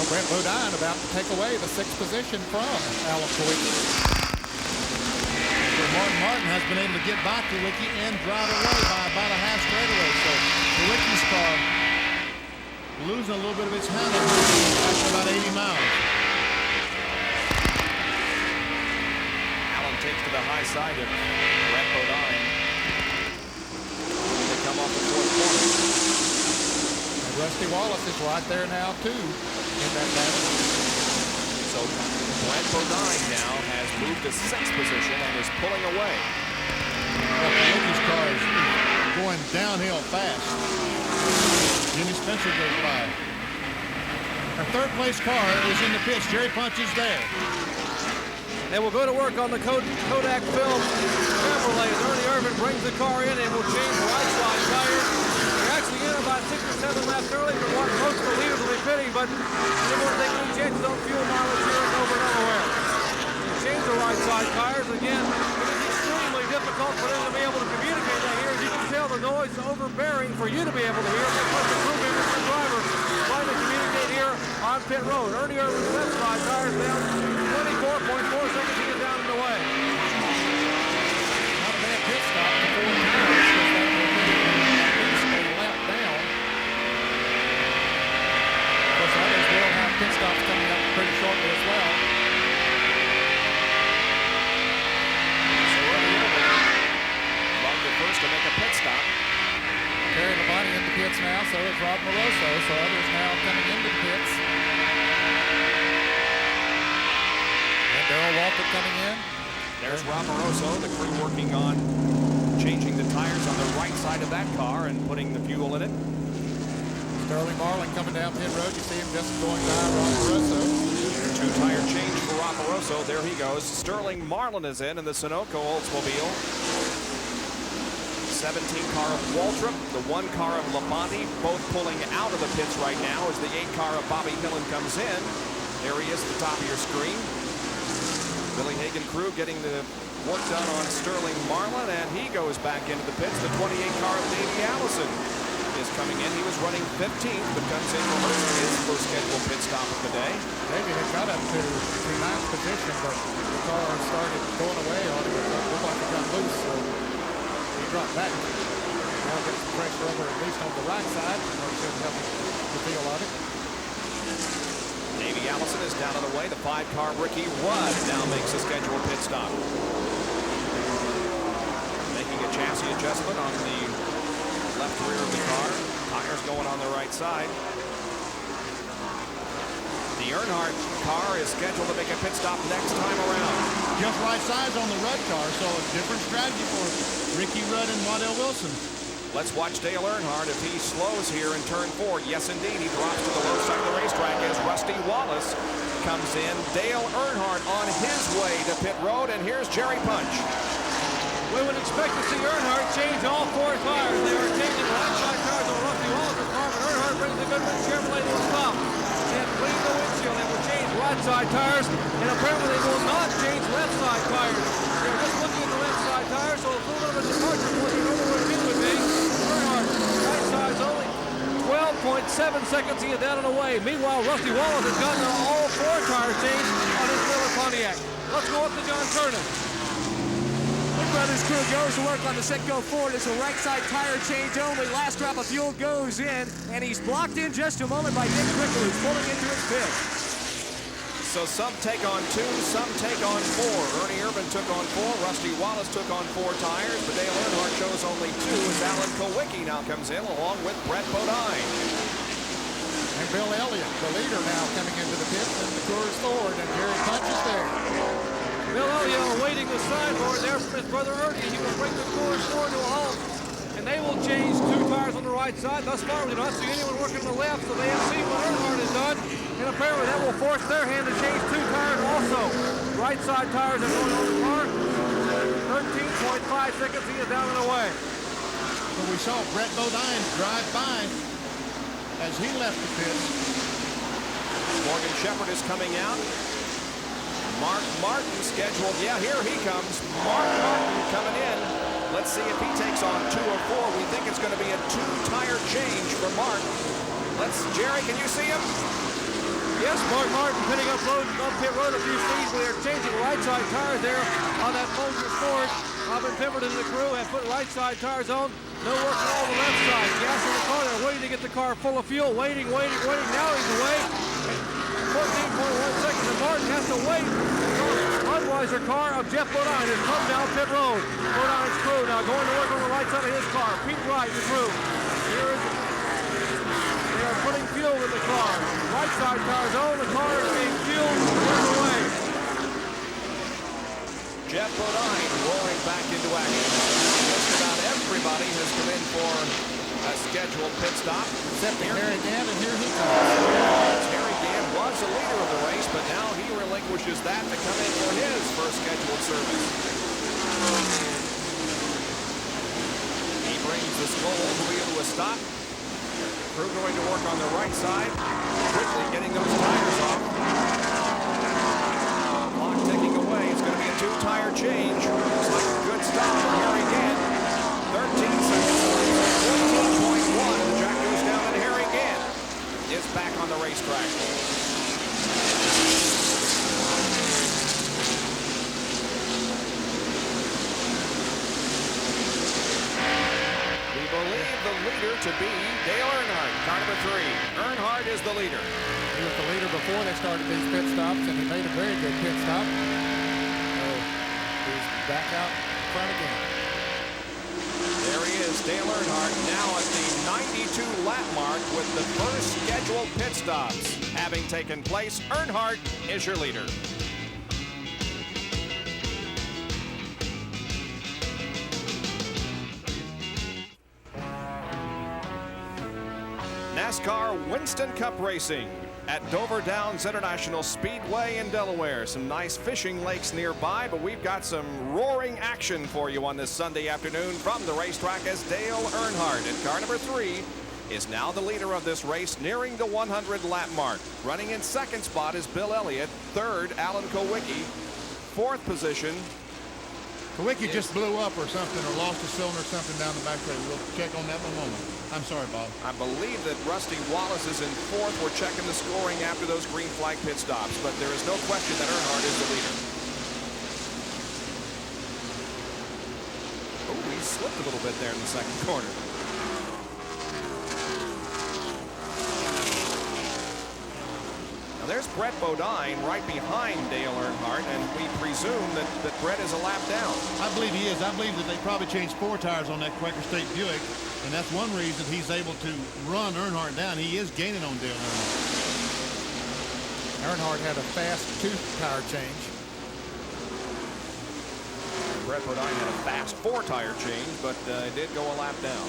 Brent Bodine about to take away the 6th position from Alan Kowicki. So Martin has been able to get by Kowicki and drive away by about a half straightaway. So Kowicki's car losing a little bit of its handling after about 80 miles. Allen takes to the high side of Brent Bodine. They come off the 4th corner. And Rusty Wallace is right there now, too, in that battle. So Brent Bodine now has moved to 6th position and is pulling away. Kowicki's car is going downhill fast. Jimmy Spencer goes by. Our 3rd place car is in the pits. Jerry Punch is there. And we'll go to work on the Kodak film Chevrolet as Ernie Irvin brings the car in and will change the right side tires. We're actually in about 6 or 7 laps early from what most of the leaders will be pitting, but they want to take any chances on fuel mileage here and over and nowhere. Change the right side tires again. It is extremely difficult for them to be able to communicate that here. As you can tell, the noise is overbearing for you to be able to hear. But the crew members and the driver trying to communicate here on pit road. Ernie Irvin's left side tires down 24.4 seconds to get down and away. Not a bad pit stop before the tires, because that will be at least a lap down. Of course, others will have pit stops coming up pretty shortly as well. So Ernie Irvin among the first to make a pit stop. Terry Labonte in the pits now, so is Rob Moroso, so others now coming into the pits. And Darrell Walker coming in. There's Rob Moroso, the crew working on changing the tires on the right side of that car and putting the fuel in it. Sterling Marlin coming down pit road. You see him just going by Rosso. Two-tire change for Rosso. There he goes. Sterling Marlin is in the Sunoco Oldsmobile. 17 car of Waltrip, the 1 car of Labonte, both pulling out of the pits right now as the 8 car of Bobby Hillin comes in. There he is at the top of your screen. Billy Hagan crew getting the work done on Sterling Marlin, and he goes back into the pits. The 28 car of Davey Allison is coming in. He was running 15th, but comes in for his first scheduled pit stop of the day. Davey had got up to 9th position, but the car started going away on him. It looked like it got loose, so he dropped back. Now gets some pressure over at least on the right side. That should help the feel of it. Davey Allison is down on the way. The 5 car Ricky Rudd now makes a scheduled pit stop. Making a chassis adjustment on the left rear of the car. Tires going on the right side. The Earnhardt car is scheduled to make a pit stop next time around. Just right sides on the Rudd car, so a different strategy for Ricky Rudd and Waddell Wilson. Let's watch Dale Earnhardt if he slows here in turn 4. Yes, indeed, he drops to the low side of the racetrack as Rusty Wallace comes in. Dale Earnhardt on his way to pit road, and here's Jerry Punch. We would expect to see Earnhardt change all 4 tires. They are changing right side tires on Rusty Wallace's car, but Earnhardt brings the Goodman Chevrolet to a stop. They have cleaned the windshield. They will change right side tires, and apparently they will not change left side tires. They're just looking at the left side tires, so it's a little bit of a departure from what the normal routine would be. Earnhardt, right side's only 12.7 seconds he is down and away. Meanwhile, Rusty Wallace has gotten all 4 tires changed on his Miller Pontiac. Let's go up to John Turner. Brothers crew goes to work on the Citgo Ford. It's a right side tire change only. Last drop of fuel goes in, and he's blocked in just a moment by Dick Crickle, who's pulling into his pit. So some take on 2, some take on 4. Ernie Irvin took on 4. Rusty Wallace took on 4 tires, but Dale Earnhardt chose only 2 as Alan Kowicki now comes in along with Brett Bodine. And Bill Elliott, the leader now coming into the pit, and the Coors Ford, and Jerry Punch is there. Bill Elliott awaiting the sideboard there from his brother Ernie. He will bring the Coors Ford to a halt, and they will change 2 tires on the right side. Thus far, we do not see anyone working on the left, so they have seen what Earnhardt has done, and apparently that will force their hand to change 2 tires also. Right side tires are going on the car. 13.5 seconds, he is down and away. So we saw Brett Bodine drive by as he left the pit. Morgan Shepherd is coming out. Mark Martin scheduled. Yeah, here he comes. Mark Martin coming in. Let's see if he takes on 2 or 4. We think it's going to be a 2-tire change for Mark. Jerry, can you see him? Yes, Mark Martin pitting up pit road a few feet. We are changing right side tires there on that Folgers Ford. Robin Pemberton and the crew have put right side tires on. No work at all the left side. Gas in the car. They're waiting to get the car full of fuel. Waiting. Now he's away. 14.1 seconds, and Martin has to wait until the Budweiser car of Jeff Bodine has come down pit road. Bodine's crew now going to work on the right side of his car. Pete Wright, the crew. They are putting fuel in the car. Right side tires on. The car is being fueled away. Jeff Bodine roaring back into action. Just about everybody has come in for a scheduled pit stop. Except Harry Gann, and here he comes. Harry Gann was the leader of the race, but now he relinquishes that to come in for his first scheduled service. He brings the Skoll Oldsmobile to a stop. Crew going to work on the right side, quickly getting those tires off. Clock ticking away. It's going to be a 2-tire change. Looks like a good stop for Harry Gann. 13 seconds. 14.1. The track goes down, and Harry Gann is back on the racetrack. We believe the leader to be Dale Earnhardt, car number 3. Earnhardt is the leader. He was the leader before they started these pit stops, and he made a very good pit stop. So he's back out front again. There he is, Dale Earnhardt, now at the 92 lap mark with the first scheduled pit stops having taken place. Earnhardt is your leader. NASCAR Winston Cup Racing at Dover International Speedway in Delaware. Some nice fishing lakes nearby, but we've got some roaring action for you on this Sunday afternoon from the racetrack as Dale Earnhardt in car number 3 is now the leader of this race, nearing the 100 lap mark. Running in second spot is Bill Elliott, third Alan Kowicki, fourth position. Kowicki just blew up or something, or lost a cylinder or something down the back straight. We'll check on that in a moment. I'm sorry, Bob. I believe that Rusty Wallace is in fourth. We're checking the scoring after those green flag pit stops, but there is no question that Earnhardt is the leader. Oh, he slipped a little bit there in the second corner. Now there's Brett Bodine right behind Dale Earnhardt, and we presume that Brett is a lap down. I believe he is. I believe that they probably changed 4 tires on that Quaker State Buick, and that's one reason he's able to run Earnhardt down. He is gaining on Dale Earnhardt. Earnhardt had a fast 2-tire change. Brett Bodine had a fast 4-tire change, but it did go a lap down.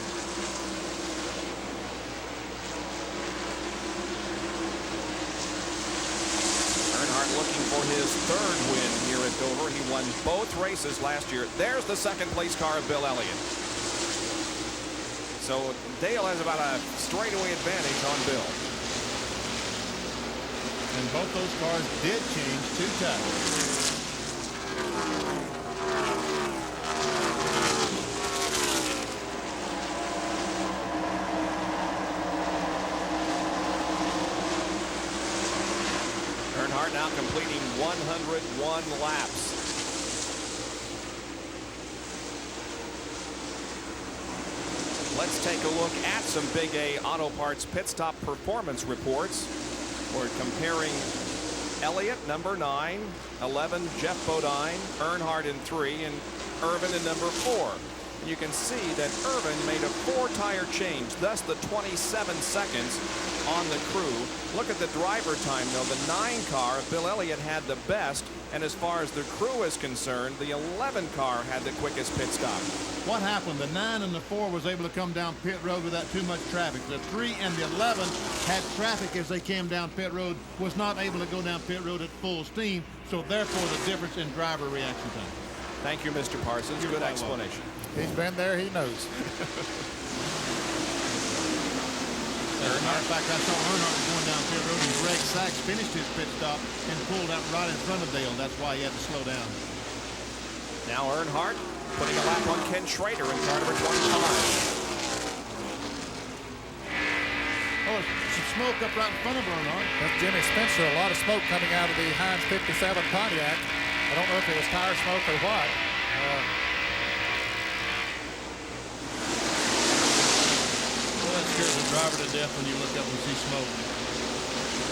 Earnhardt looking for his 3rd win here at Dover. He won both races last year. There's the second place car of Bill Elliott. So Dale has about a straightaway advantage on Bill. And both those cars did change 2 tires. Earnhardt now completing 101 laps. Let's take a look at some Big A Auto Parts pit stop performance reports. We're comparing Elliott, number 9, 11, Jeff Bodine, Earnhardt in 3, and Irvin in number 4. You can see that Irvin made a 4-tire change, thus the 27 seconds on the crew. Look at the driver time, though. The 9 car, Bill Elliott, had the best, and as far as the crew is concerned, the 11 car had the quickest pit stop. What happened? The 9 and the 4 was able to come down pit road without too much traffic. The 3 and the 11 had traffic as they came down pit road, was not able to go down pit road at full steam, so therefore the difference in driver reaction time. Thank you, Mr. Parsons. You're Good quite explanation. He's been there, he knows. As a matter of fact, I saw Earnhardt going down pit road, and Greg Sachs finished his pit stop and pulled out right in front of Dale. That's why he had to slow down. Now Earnhardt putting a lap on Ken Schrader in car number 25. Oh, some smoke up right in front of Earnhardt. That's Jimmy Spencer. A lot of smoke coming out of the Heinz 57 Pontiac. I don't know if it was tire smoke or what. That scares the driver to death when you look up and see smoke.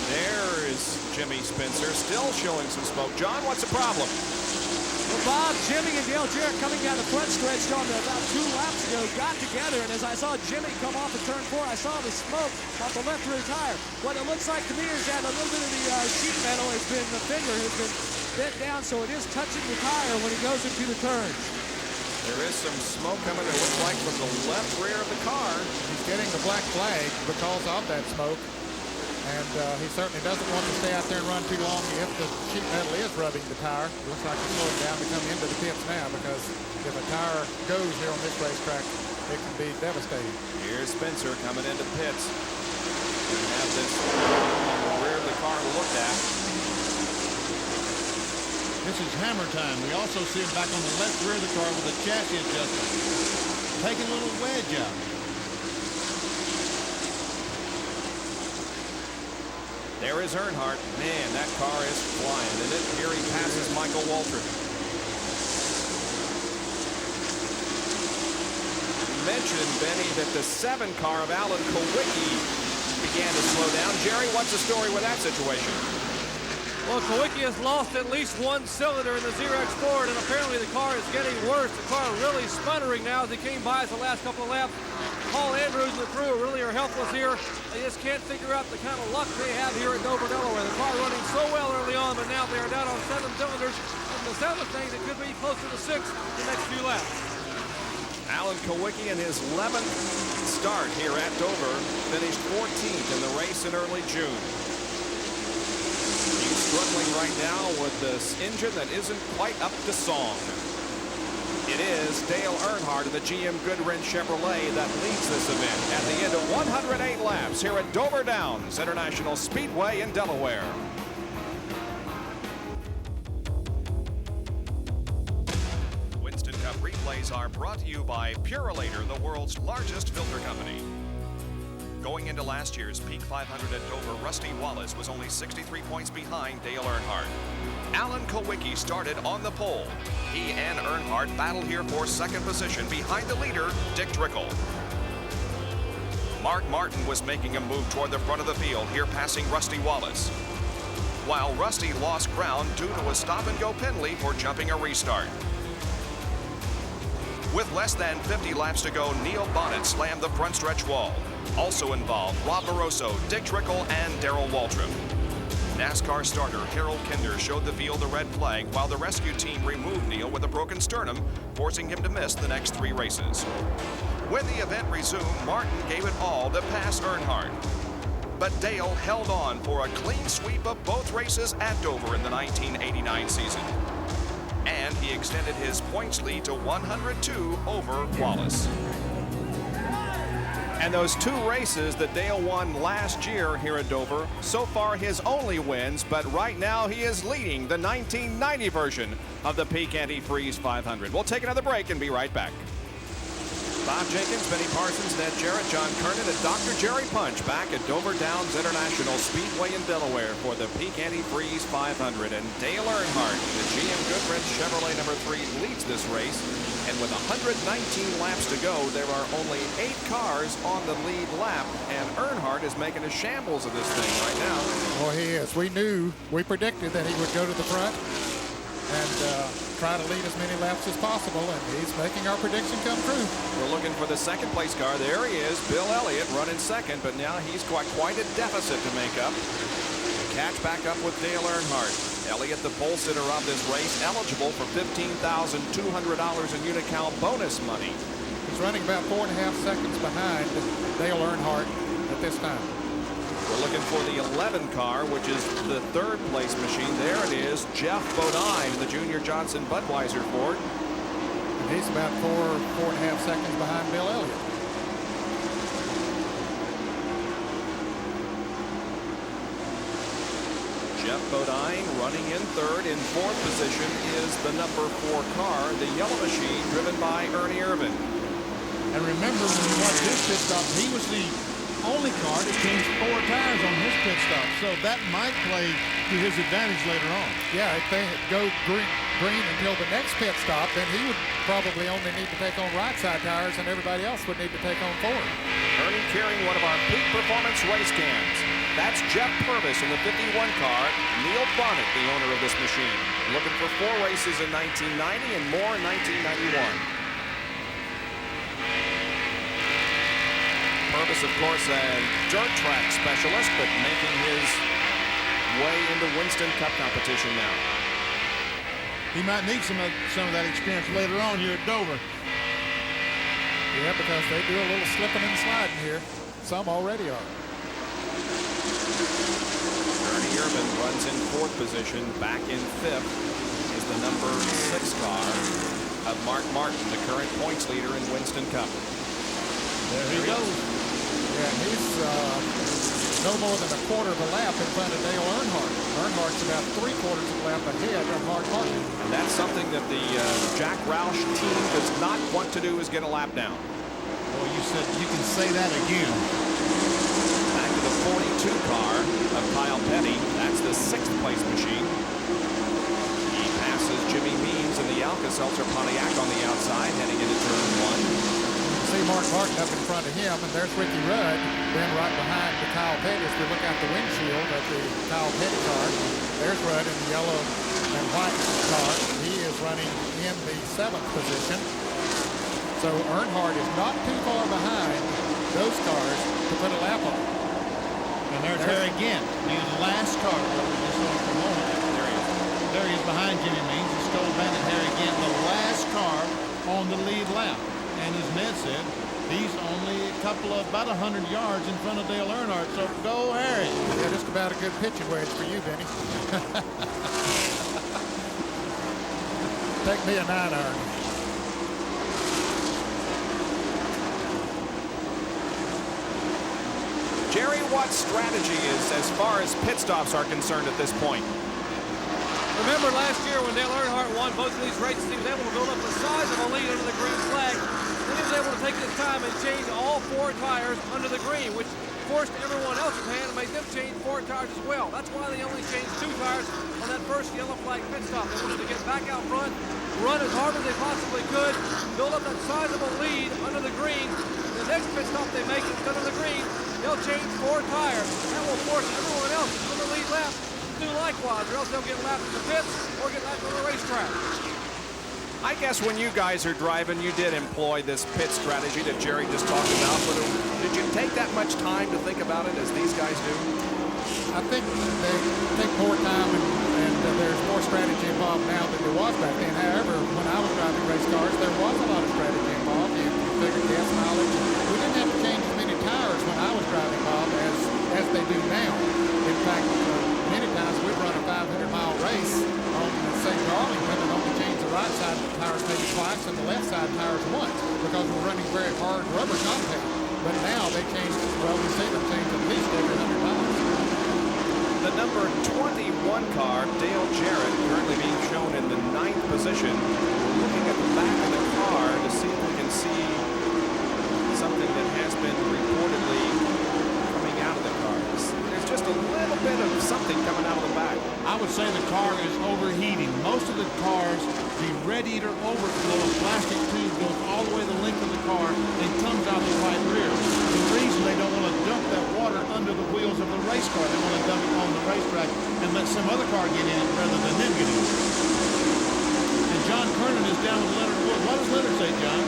There is Jimmy Spencer still showing some smoke. John, what's the problem? Well, Bob, Jimmy and Dale Jarrett coming down the front stretch on about 2 laps ago got together, and as I saw Jimmy come off of turn 4, I saw the smoke off the left rear tire. What it looks like to me is that a little bit of the sheet metal has been, the fender has been bent down, so it is touching the tire when it goes into the turn. There is some smoke coming, it looks like, from the left rear of the car. He's getting the black flag because of that smoke. And he certainly doesn't want to stay out there and run too long if the sheet metal is rubbing the tire. Looks like he's slowing down to come into the pits now, because if a tire goes here on this racetrack, it can be devastating. Here's Spencer coming into the pits. We have this on the rear of the car looked at. This is hammer time. We also see him back on the left rear of the car with a chassis adjustment. Taking a little wedge out. There is Earnhardt. Man, that car is flying, isn't it? Here he passes Michael Waltrip. You mentioned, Benny, that the 7 car of Alan Kowicki began to slow down. Jerry, what's the story with that situation? Well, Kowicki has lost at least 1 cylinder in the ZRX Ford, and apparently the car is getting worse. The car really sputtering now as he came by us the last couple of laps. Paul Andrews and the crew really are helpless here. They just can't figure out the kind of luck they have here at Dover, Delaware. The car running so well early on, but now they are down on 7 cylinders. And the 7th thing that could be closer to 6 the next few laps. Alan Kowicki in his 11th start here at Dover finished 14th in the race in early June. He's struggling right now with this engine that isn't quite up to song. It is Dale Earnhardt of the GM Goodwrench Chevrolet that leads this event at the end of 108 laps here at Dover Downs International Speedway in Delaware. Winston Cup replays are brought to you by Purolator, the world's largest filter company. Going into last year's Peak 500 at Dover, Rusty Wallace was only 63 points behind Dale Earnhardt. Alan Kowicki started on the pole. He and Earnhardt battled here for second position behind the leader, Dick Trickle. Mark Martin was making a move toward the front of the field, here passing Rusty Wallace, while Rusty lost ground due to a stop-and-go penalty for jumping a restart. With less than 50 laps to go, Neil Bonnet slammed the front stretch wall. Also involved, Rob Moroso, Dick Trickle, and Darrell Waltrip. NASCAR starter Harold Kinder showed the field a red flag while the rescue team removed Neil with a broken sternum, forcing him to miss the next 3 races. When the event resumed, Martin gave it all to pass Earnhardt. But Dale held on for a clean sweep of both races at Dover in the 1989 season. And he extended his points lead to 102 over Wallace. And those 2 races that Dale won last year here at Dover, so far his only wins, but right now he is leading the 1990 version of the Peak Antifreeze 500. We'll take another break and be right back. Bob Jenkins, Benny Parsons, Ned Jarrett, John Kernan, and Dr. Jerry Punch back at Dover Downs International Speedway in Delaware for the Peak Antifreeze 500. And Dale Earnhardt, the GM Goodwrench Chevrolet number 3, leads this race. And with 119 laps to go, there are only 8 cars on the lead lap, and Earnhardt is making a shambles of this thing right now. Well, he is. We predicted that he would go to the front and try to lead as many laps as possible, and he's making our prediction come true. We're looking for the second place car. There he is, Bill Elliott, running second, but now he's got quite a deficit to make up. Catch back up with Dale Earnhardt. Elliott, the pole sitter of this race, eligible for $15,200 in Unocal bonus money. He's running about 4.5 seconds behind Dale Earnhardt at this time. We're looking for the 11 car, which is the 3rd place machine. There it is, Jeff Bodine, the Junior Johnson Budweiser Ford. And he's about 4.5 seconds behind Bill Elliott. Jeff Bodine running in 3rd. In 4th position is the number 4 car, the yellow machine, driven by Ernie Irvin. And remember, when you watch this pit stop, he was the only car that changed 4 tires on his pit stop, so that might play to his advantage later on. Yeah, if they go green until the next pit stop, then he would probably only need to take on right side tires, and everybody else would need to take on forward. Ernie carrying one of our Peak Performance race cams. That's Jeff Purvis in the 51 car, Neil Bonnet, the owner of this machine. Looking for 4 races in 1990 and more in 1991. Purvis, of course, a dirt track specialist, but making his way into Winston Cup competition now. He might need some of that experience later on here at Dover. Yeah, because they do a little slipping and sliding here. Some already are. Ernie Irvin runs in 4th position. Back in 5th is the number 6 car of Mark Martin, the current points leader in Winston Cup. There he goes. Yeah, and he's no more than a quarter of a lap in front of Dale Earnhardt. Earnhardt's about 3/4 of a lap ahead of Mark Martin. And that's something that the Jack Roush team does not want to do, is get a lap down. Well, you can say that again. Back to the 42 car of Kyle Petty. That's the 6th place machine. He passes Jimmy Means in the Alka-Seltzer Pontiac on the outside, heading into turn 1. See Mark Martin up in front of him, and there's Ricky Rudd, then right behind the Kyle Petty. As we look out the windshield of the Kyle Petty car, there's Rudd in the yellow and white car. He is running in the 7th position. So Earnhardt is not too far behind those cars to put a lap on. And there's Harry again. He's the last car that we just saw for a moment. There he is behind Jimmy Means. It's Stoll Bandit Harry again, the last car on the lead lap. and as Ned said, he's only a couple of about 100 yards in front of Dale Earnhardt. So go, Harry. Yeah, just about a good pitching wedge for you, Benny. Take me a 9-iron. Jerry, what strategy is as far as pit stops are concerned at this point? Remember last year when Dale Earnhardt won both of these races, he was able to build up the size of a lead under the green flag. Then he was able to take his time and change all 4 tires under the green, which forced everyone else's hand and made them change 4 tires as well. That's why they only changed 2 tires on that first yellow flag pit stop. They wanted to get back out front, run as hard as they possibly could, build up that sizable lead under the green. The next pit stop they make instead of the green, they'll change 4 tires. That will force everyone else on the lead lap to do likewise, or else they'll get lapped in the pits or get lapped on the racetrack. I guess when you guys are driving, you did employ this pit strategy that Jerry just talked about, but did you take that much time to think about it as these guys do? I think they take more time and there's more strategy involved now than there was back then. However, when I was driving race cars, there was a lot of strategy involved. You figured gas mileage. We didn't have to change as many tires when I was driving, Bob, as they do now. In fact, many times we've run a 500-mile race on St. Arlington and only changed the right side tires maybe twice and the left side tires once because we're running very hard rubber compound. But now they change, well, we see them change at least every 100 miles. The number 21 car, Dale Jarrett, currently being shown in the 9th position. We're looking at the back of the car to see if we can see something that has been reportedly coming out of the car. There's just a little bit of something coming out of the back. I would say the car is overheating. Most of the cars, the radiator overflow plastic tube goes all the way the length of the car and comes out the right rear. The reason they don't want to dump that water under the wheels of the race car, they want to dump it on the racetrack and let some other car get in it rather than them get in it. And John Kernan is down with Leonard Wood. What does Leonard say, John?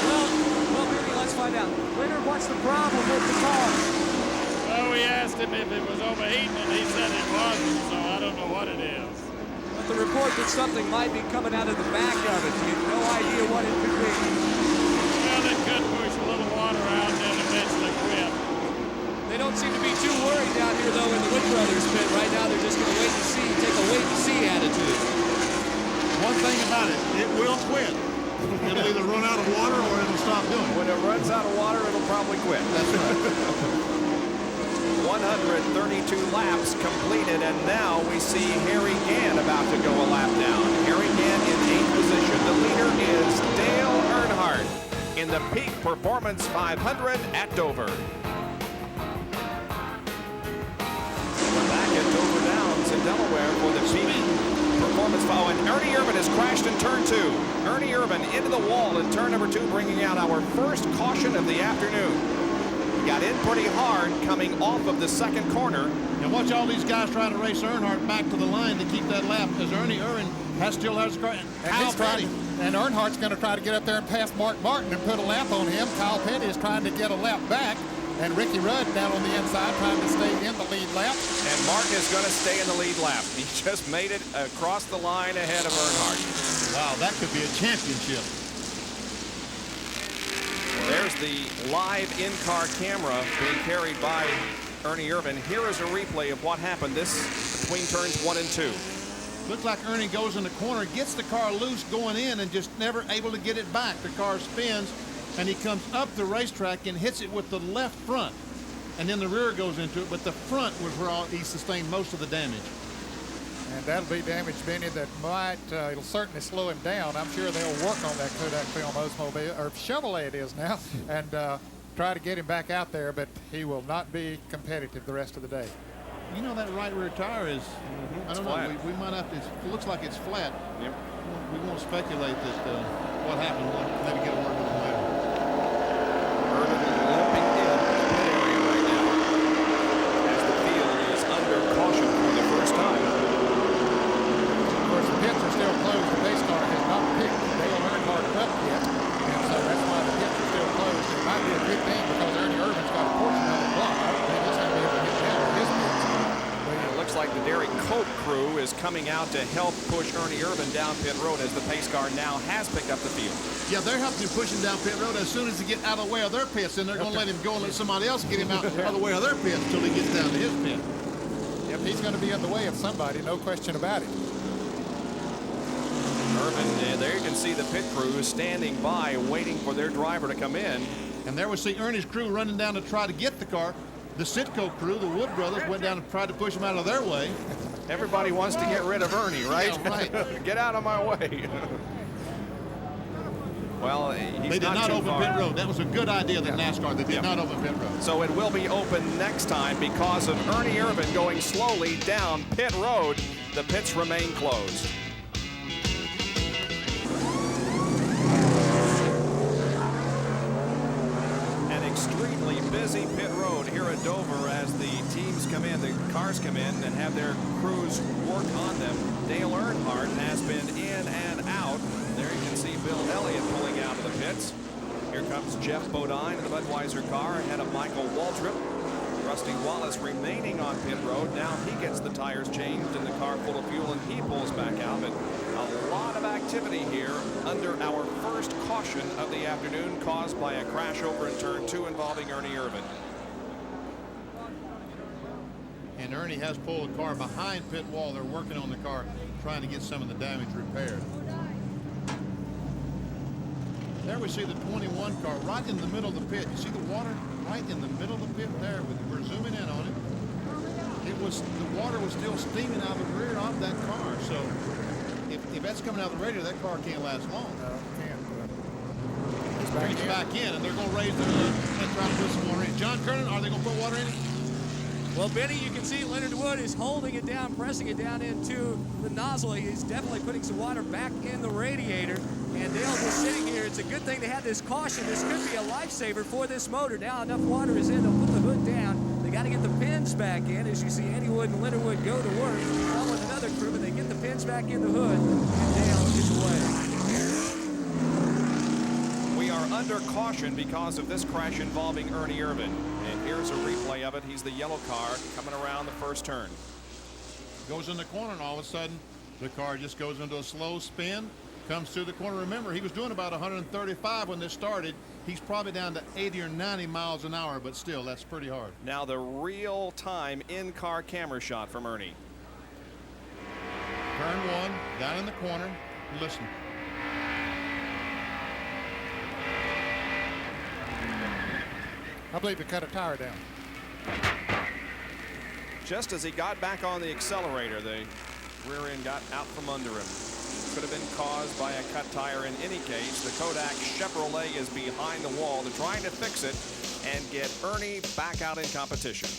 Well, maybe let's find out. Leonard, what's the problem with the car? Well, we asked him if it was overheating, and he said it wasn't, so I don't know what it is. But the report that something might be coming out of the back of it. You have no idea what it could be. Well, it could push a little water out and then eventually quit. They don't seem to be too worried down here, though, in the Wood Brothers pit. Right now, they're just going to wait and see, take a wait-and-see attitude. One thing about it, it will quit. It'll either run out of water or it'll stop doing it. When it runs out of water, it'll probably quit. That's right. 132 laps completed, and now we see Harry Gann about to go a lap down. Harry Gann in 8th position. The leader is Dale Earnhardt in the Peak Performance 500 at Dover. We're back at Dover Downs in Delaware for the Peak Performance. Oh, and Ernie Irvan has crashed in turn 2. Ernie Irvan into the wall in turn number 2, bringing out our first caution of the afternoon. Got in pretty hard coming off of the second corner. And watch all these guys try to race Earnhardt back to the line to keep that lap, as Ernie Irvan still has a car. And Earnhardt's going to try to get up there and pass Mark Martin and put a lap on him. Kyle Petty is trying to get a lap back. And Ricky Rudd down on the inside trying to stay in the lead lap. And Martin is going to stay in the lead lap. He just made it across the line ahead of Earnhardt. Wow, that could be a championship. There's the live in-car camera being carried by Ernie Irvan. Here is a replay of what happened between turns 1 and 2. Looks like Ernie goes in the corner, gets the car loose going in and just never able to get it back. The car spins and he comes up the racetrack and hits it with the left front. And then the rear goes into it, but the front was where he sustained most of the damage. And that'll be damage, Benny, that might, it'll certainly slow him down. I'm sure they'll work on that Kodak film Oldsmobile, or Chevrolet it is now, and try to get him back out there, but he will not be competitive the rest of the day. You know, that right rear tire is, I don't know, we might have to, it looks like it's flat. Yep. We won't speculate that what happened. We'll maybe get a word with him later. Irvan limping in the pit area right now as the field is under caution for the first time. Of course, the pits are still closed. The pace car has not picked Dale Earnhardt up yet, and so that's why the pits are still closed. It might be a good thing because Ernie Irvan's got a portion of it blocked. I don't think he's going to be able to get down to his pits. It looks like The Derek Cope crew is coming out to help push Ernie Irvan down pit road as the pace car now has picked up the field. Yeah, they're helping him push him down pit road. As soon as he get out of the way of their pits, then they're going to let him go and let somebody else get him out of the way of their pits until he gets down to his pit. Yep, he's going to be in the way of somebody, no question about it. Irvan, there you can see the pit crew standing by, waiting for their driver to come in. And there we see Ernie's crew running down to try to get the car. The Sitco crew, the Wood brothers, went down and tried to push him out of their way. Everybody wants to get rid of Ernie, right? Yeah, right. Get out of my way. Well, he's They did not open far. pit road. That was a good idea that NASCAR. They did not open pit road. So it will be open next time because of Ernie Irvan going slowly down pit road. The pits remain closed. An extremely busy pit road here at Dover as the teams come in, the cars come in and have their crews work on them. Dale Earnhardt has been in and out. There you can see Bill Elliott pulling out of the pits. Here comes Jeff Bodine in the Budweiser car ahead of Michael Waltrip. Rusty Wallace remaining on pit road. Now he gets the tires changed in the car full of fuel and he pulls back out. But a lot of activity here under our first caution of the afternoon caused by a crash over in turn 2 involving Ernie Irvan. And Ernie has pulled the car behind pit wall. They're working on the car, trying to get some of the damage repaired. There we see the 21 car right in the middle of the pit. You see the water right in the middle of the pit there. We're zooming in on it. The water was still steaming out of the rear of that car. So if that's coming out of the radiator, that car can't last long. He's back in, and they're going to raise the hood and try to put some water in. John Kernan, are they going to put water in it? Well, Benny, you can see Leonard Wood is holding it down, pressing it down into the nozzle. He's definitely putting some water back in the radiator. And Dale just sitting here. It's a good thing to have this caution. This could be a lifesaver for this motor. Now enough water is in to put the hood down. They got to get the pins back in. As you see Andy Wood and Leonard Wood go to work, along with another crew, but they get the pins back in the hood, and Dale is away. We are under caution because of this crash involving Ernie Irvan. And here's a replay of it. He's the yellow car coming around the first turn. Goes in the corner, and all of a sudden, the car just goes into a slow spin, comes through the corner. Remember, he was doing about 135 when this started. He's probably down to 80 or 90 miles an hour, but still, that's pretty hard. Now the real-time in-car camera shot from Ernie. Turn 1, down in the corner. Listen. I believe he cut a tire down. Just as he got back on the accelerator, the rear end got out from under him. Could have been caused by a cut tire in any case. The Kodak Chevrolet is behind the wall. They're trying to fix it and get Ernie back out in competition.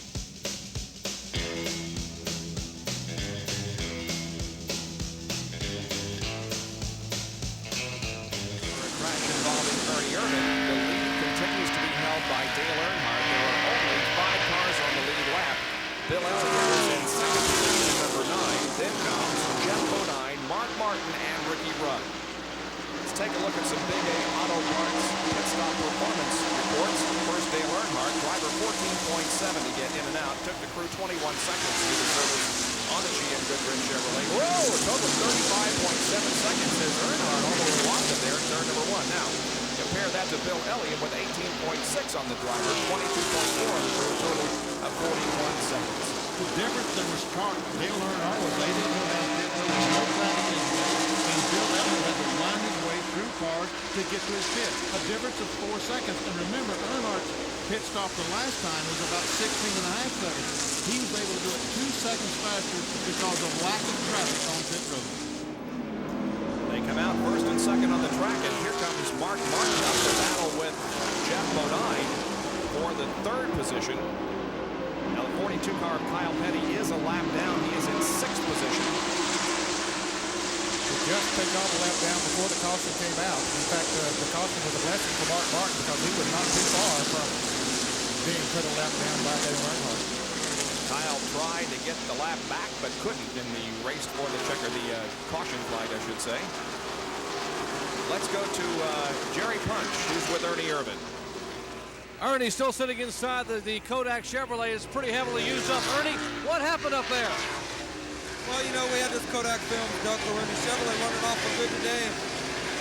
Crash involving Ernie Irvan. The lead continues to be held by Dale Earnhardt. There are only 5 cars on the lead lap. Bill Elliott is in second position, number 9. Then comes Jeff Bodine, Mark Martin, and Ricky Rudd. Let's take a look at some Big A Auto Parts pit stop performance reports. First, Dale Earnhardt, driver 14.7 to get in and out. Took the crew 21 seconds to do the service on the GM Goodrich Chevrolet. Whoa, a total of 35.7 seconds as Earnhardt almost lost it there in turn number 1. Now, compare that to Bill Elliott with 18.6 on the driver, 22.4 on the crew, total of 41 seconds. The difference there was Dale Earnhardt was they didn't go down pit road, no traffic anyway, and Bill Elliott had to wind his way through cars to get to his pit. A difference of 4 seconds. And remember, Earnhardt's pit stop the last time was about 16.5 seconds. He was able to do it 2 seconds faster because of lack of traffic on pit road. They come out first and second on the track, and here comes Mark Martin up to battle with Jeff Bodine for the 3rd position. Now the 42 car of Kyle Petty is a lap down. He is in 6th position. He just picked off a lap down before the caution came out. In fact, the caution was a blessing for Mark Martin because he was not too far from being put a lap down by Dale Earnhardt. Kyle tried to get the lap back, but couldn't in the race for the caution flag, I should say. Let's go to Jerry Punch, who's with Ernie Irvan. Ernie still sitting inside the Kodak Chevrolet. Is pretty heavily used up. Ernie, what happened up there? Well, you know, we had this Kodak film Duckler when the Chevrolet running off a good today.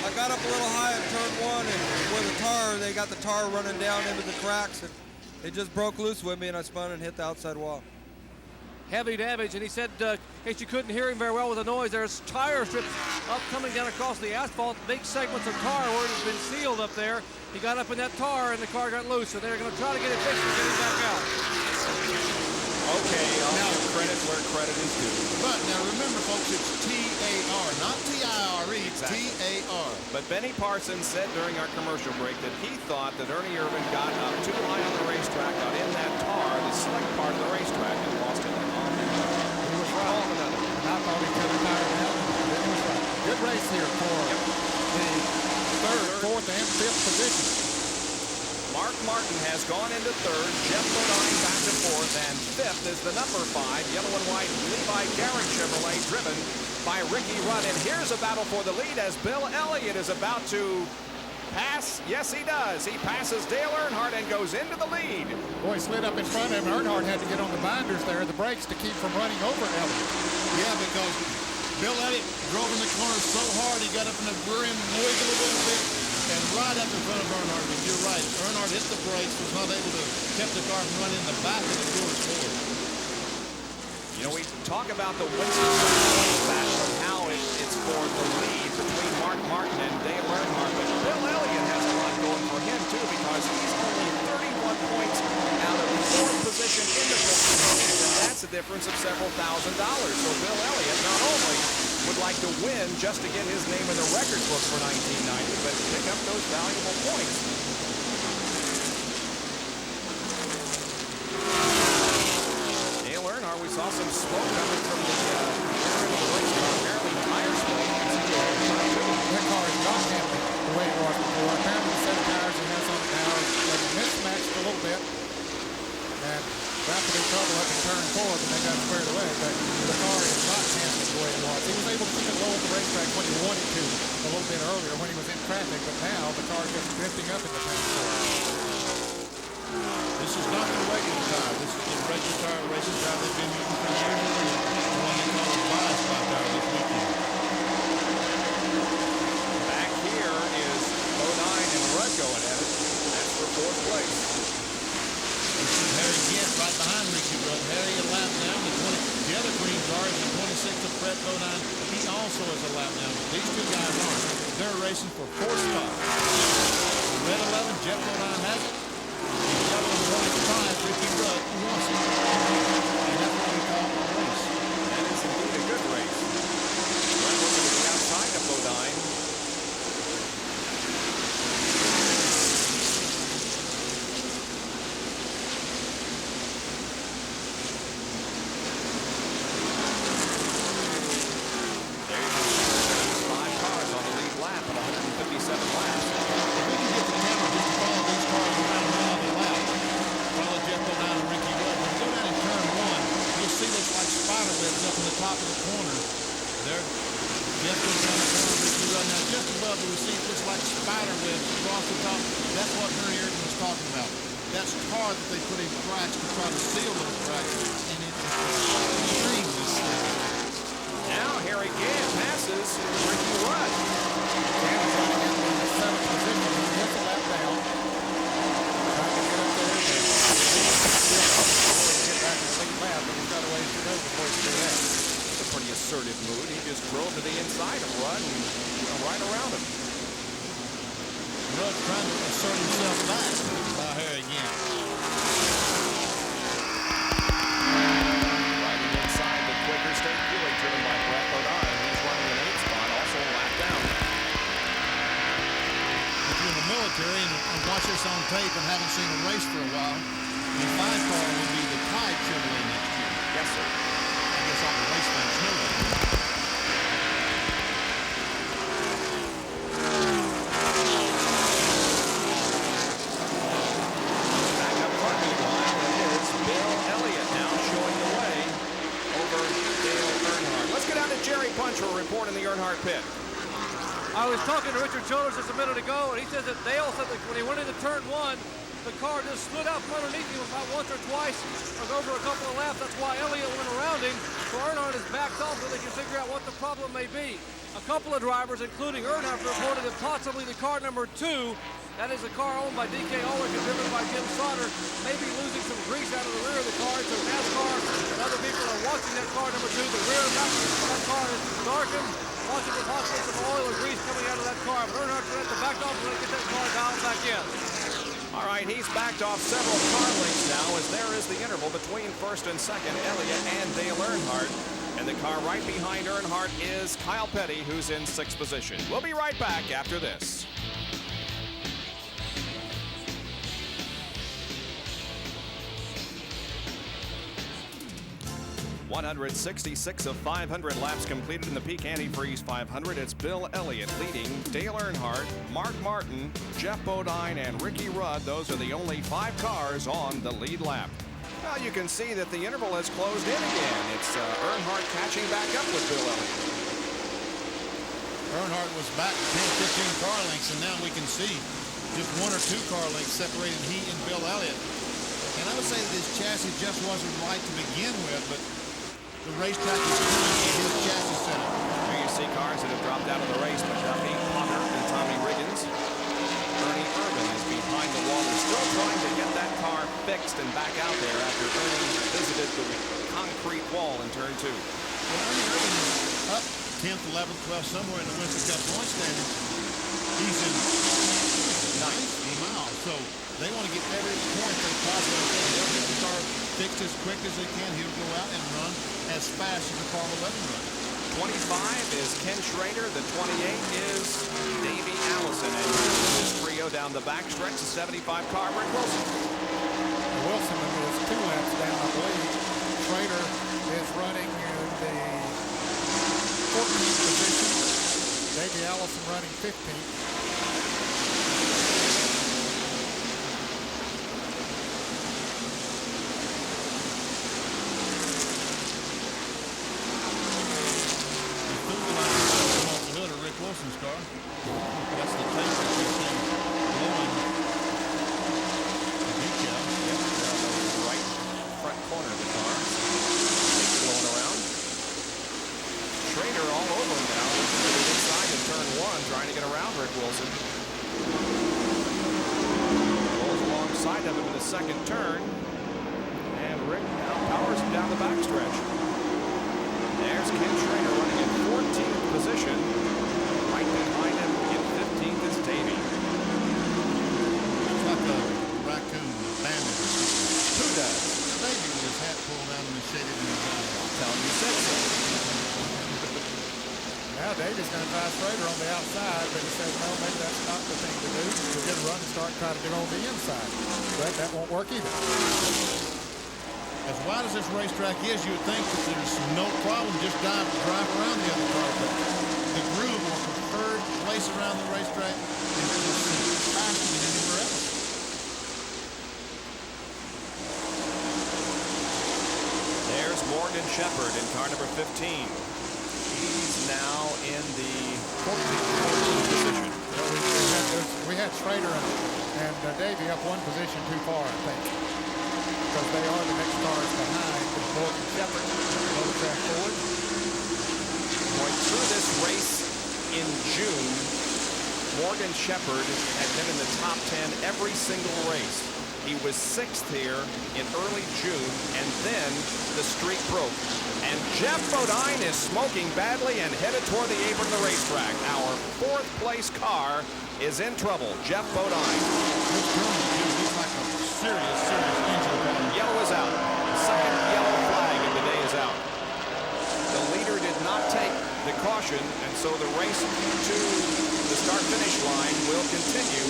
I got up a little high in turn 1, and where the tar, they got the tar running down into the cracks, and it just broke loose with me, and I spun and hit the outside wall. Heavy damage, and he said, in case you couldn't hear him very well with the noise, there's tire strips up coming down across the asphalt, big segments of tar where it has been sealed up there. He got up in that tar and the car got loose, so they're going to try to get it fixed and get him back out. Okay, I'll give credit where credit is due. But now remember, folks, it's T-A-R, not T-I-R-E, Exactly. T-A-R. But Benny Parsons said during our commercial break that he thought that Ernie Irvin got up too high on the racetrack, got in that tar, the slick part of the racetrack, and lost it. He was right. I thought he could have tired out. He was right. Good race here for the third, fourth, and fifth position. Mark Martin has gone into third, Jeff Bodine back to fourth, and fifth is the number 5, yellow and white Levi Garrett Chevrolet, driven by Ricky Rudd. And here's a battle for the lead as Bill Elliott is about to pass. Yes, he does. He passes Dale Earnhardt and goes into the lead. Boy, slid up in front of him. Earnhardt had to get on the binders there, the brakes, to keep from running over Elliott. Yeah, because Bill Elliott drove in the corner so hard, he got up in the rear end, wiggled a little bit, and right up in front of Earnhardt. But you're right, Earnhardt hit the brakes, was not able to keep the car from running in the back of the doors forward. You know, we talk about the Winston battle and how it's for the lead between Mark Martin and Dale Earnhardt, but Bill Elliott has a lot going for him too, because he's only 31 points out of the 4th position in the points, and that's a difference of several $1,000s. So Bill Elliott not only would like to win just to get his name in the record book for 1990, but pick up those valuable points. Dale Earnhardt, we saw some smoke coming from the apparently tire smoke. That car is not handling the way it was before. Apparently the set of tires he has on it now is mismatched a little bit. And rapidly trouble up in turn 4, but they got squared away. But the car is not handling the way it was. He was able to keep it low at the racetrack when he wanted to a little bit earlier when he was in traffic, but now the car is just drifting up in the turn 4. This is not the regular tire. This is the regular tire, racing tire they've been using for years and years. The one they call the bias spot tire this weekend. Back here is Bodine and Rudd going at it. That's for 4th place. This is Harry Gant right behind Ricky Rudd. Harry a lap down. The other green car is the 26th of Brett Bodine. He also is a lap down. But these two guys aren't. They're racing for 4th spot. The red 11, Jeff Bodine has it. The yellow and white 5, Ricky Rudd wants it. And that's what we call a race. That is indeed a good race. Rudd looking to the outside of Bodine. I was talking to Richard Childers just a minute ago, and he says that Dale said that when he went into turn 1, the car just slid out from underneath him about once or twice, or over a couple of laps. That's why Elliott went around him. So Earnhardt is backed off so they can figure out what the problem may be. A couple of drivers, including Earnhardt, reported that possibly the car number 2, that is a car owned by D.K. Ulrich and driven by Jim Sauter, may be losing some grease out of the rear of the car. So NASCAR and other people are watching that car number 2. The rear of that car is darkened, watching for possibly some oil or grease coming out of that car. But Earnhardt's going to have to back off and get that car dialed back in. All right, he's backed off several car lengths now as there is the interval between first and second, Elliott and Dale Earnhardt. And the car right behind Earnhardt is Kyle Petty, who's in 6th position. We'll be right back after this. 166 of 500 laps completed in the Peak Antifreeze 500. It's Bill Elliott leading, Dale Earnhardt, Mark Martin, Jeff Bodine, and Ricky Rudd. Those are the only 5 cars on the lead lap. Now you can see that the interval has closed in again. It's Earnhardt catching back up with Bill Elliott. Earnhardt was back 10, 15 car lengths, and now we can see just 1 or 2 car lengths separating he and Bill Elliott. And I would say that his chassis just wasn't right to begin with, but the racetrack is turning in his chassis setup. Here you see cars that have dropped out of the race. McDuffie, Potter, and Tommy Riggins. Ernie Irvin is behind the wall. They're still trying to get that car fixed and back out there after Ernie visited the concrete wall in turn 2. Well, Ernie Irvin is up 10th, 11th, 12th, somewhere in the Winston Cup point standing. He's in 9th mile, so they want to get every point they possibly can. They'll get the car fixed as quick as they can. He'll go out and run as fast as the car will let him run. 25 is Ken Schrader. The 28 is Davey Allison. And this trio down the backstretch, the 75 car, Rick Wilson. Wilson is 2 laps down, I believe. Schrader is running in the 14th position. Davey Allison running 15th. Wilson's car. That's the tank that you see blowing the decal. Yep, down the right front corner of the car. It's blowing around. Schrader all over him now. To the inside in turn 1, trying to get around Rick Wilson. Rolls alongside of him in the second turn. And Rick now powers him down the backstretch. There's Ken Schrader running in 14th position. Right behind him in 15th is Davey. Looks like a raccoon bandit. Who does? Davey with his hat pulled down and the shaded in his eyes. Tell him you said so. Now Davey's going to try Schrader on the outside, but he says, no, maybe that's not the thing to do. We'll get a run and start trying to get on the inside. But that won't work either. As wide as this racetrack is, you would think that there's no problem just drive around the other car. But the groove or preferred place around the racetrack is just faster than anywhere else. There's Morgan Shepherd in car number 15. He's now in the 14th position. We had Schrader and Davey up 1 position too far, I think. Because they are the next cars behind Morgan Shepherd, motortrack forward. Going through this race in June, Morgan Shepherd had been in the top 10 every single race. He was 6th here in early June, and then the streak broke. And Jeff Bodine is smoking badly and headed toward the apron of the racetrack. Our 4th place car is in trouble. Jeff Bodine. Looks like a serious engine problem. Yellow is out. Second yellow flag of the day is out. The leader did not take the caution, and so the race to the start-finish line will continue.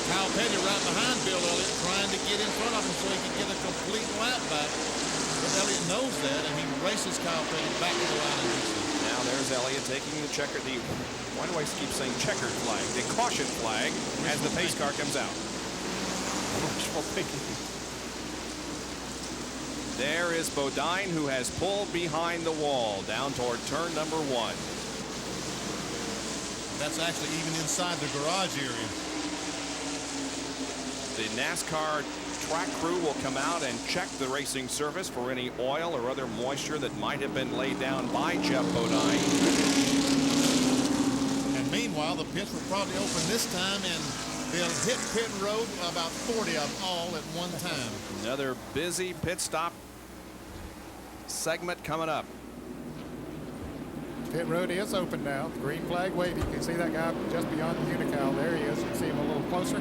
Kyle Petty right behind Bill Elliott, trying to get in front of him so he can get a complete lap back. But Elliott knows that, and he races Kyle Petty back to the line. Now there's Elliott taking the why do I keep saying checkered flag? The caution flag as the pace car comes out. Wishful thinking. There is Bodine, who has pulled behind the wall down toward turn number 1. That's actually even inside the garage area. The NASCAR track crew will come out and check the racing surface for any oil or other moisture that might have been laid down by Jeff Bodine. And meanwhile, the pits will probably open this time, and they'll hit pit road about 40 of all at one time. Another busy pit stop segment coming up. Pit road is open now. Green flag waving. You can see that guy just beyond the unical. There he is. You can see him a little closer.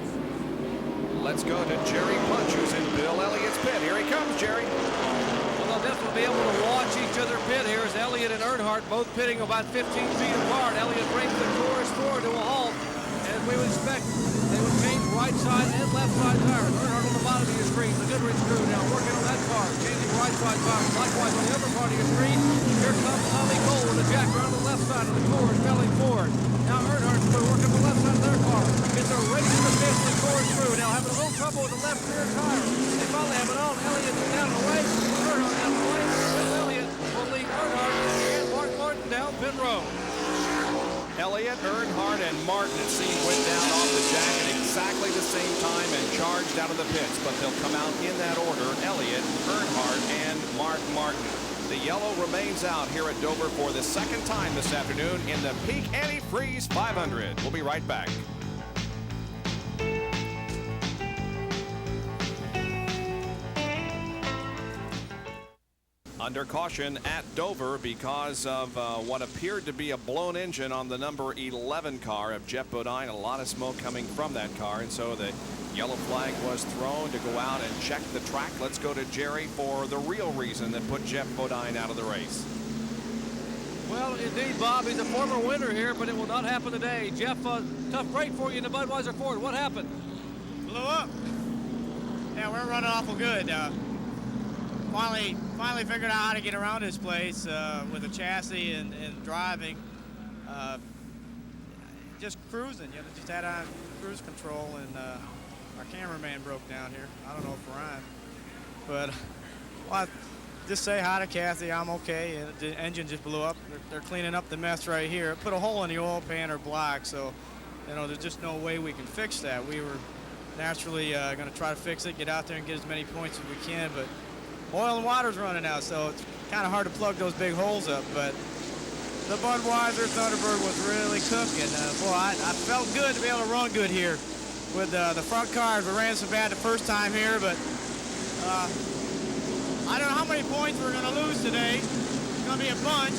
Let's go to Jerry Punch, who's in Bill Elliott's pit. Here he comes, Jerry. Well, they'll definitely be able to watch each other pit here as Elliott and Earnhardt both pitting about 15 feet apart. Elliott brings the Taurus forward to a halt. As we would expect, they would change right side and left side tires. Earnhardt on the bottom of your screen. The Goodrich crew now working on that car, changing right side tires. Likewise on the other part of your screen, here comes Tommy Cole with a jack around the left side of the Taurus belly forward. Now Earnhardt's crew working on the left side of their car. It's a race to the fifth with Taurus crew. Now having a little trouble with the left rear tire. They finally have it on. Elliott is down the way. Earnhardt down the way. Bill Elliott will lead Earnhardt and Mark Martin down pit road. Elliott, Earnhardt, and Martin, it seemed, went down off the jack at exactly the same time and charged out of the pits, but they'll come out in that order: Elliott, Earnhardt, and Mark Martin. The yellow remains out here at Dover for the second time this afternoon in the Peak Antifreeze 500. We'll be right back. Under caution at Dover because of what appeared to be a blown engine on the number 11 car of Jeff Bodine. A lot of smoke coming from that car, and so the yellow flag was thrown to go out and check the track. Let's go to Jerry for the real reason that put Jeff Bodine out of the race. Well, indeed, Bob, he's a former winner here, but it will not happen today. Jeff, tough break for you in the Budweiser Ford. What happened? Blew up. Yeah, we're running awful good. Finally figured out how to get around this place with the chassis and driving. Just cruising, you know, just had on cruise control, and our cameraman broke down here. I don't know if we're on, but well, just say hi to Kathy. I'm okay. And the engine just blew up. They're cleaning up the mess right here. It put a hole in the oil pan or block, so you know there's just no way we can fix that. We were naturally going to try to fix it, get out there and get as many points as we can, but oil and water's running out, so it's kind of hard to plug those big holes up. But the Budweiser Thunderbird was really cooking. Boy, I felt good to be able to run good here with the front cars. We ran so bad the first time here, but I don't know how many points we're going to lose today. It's going to be a bunch.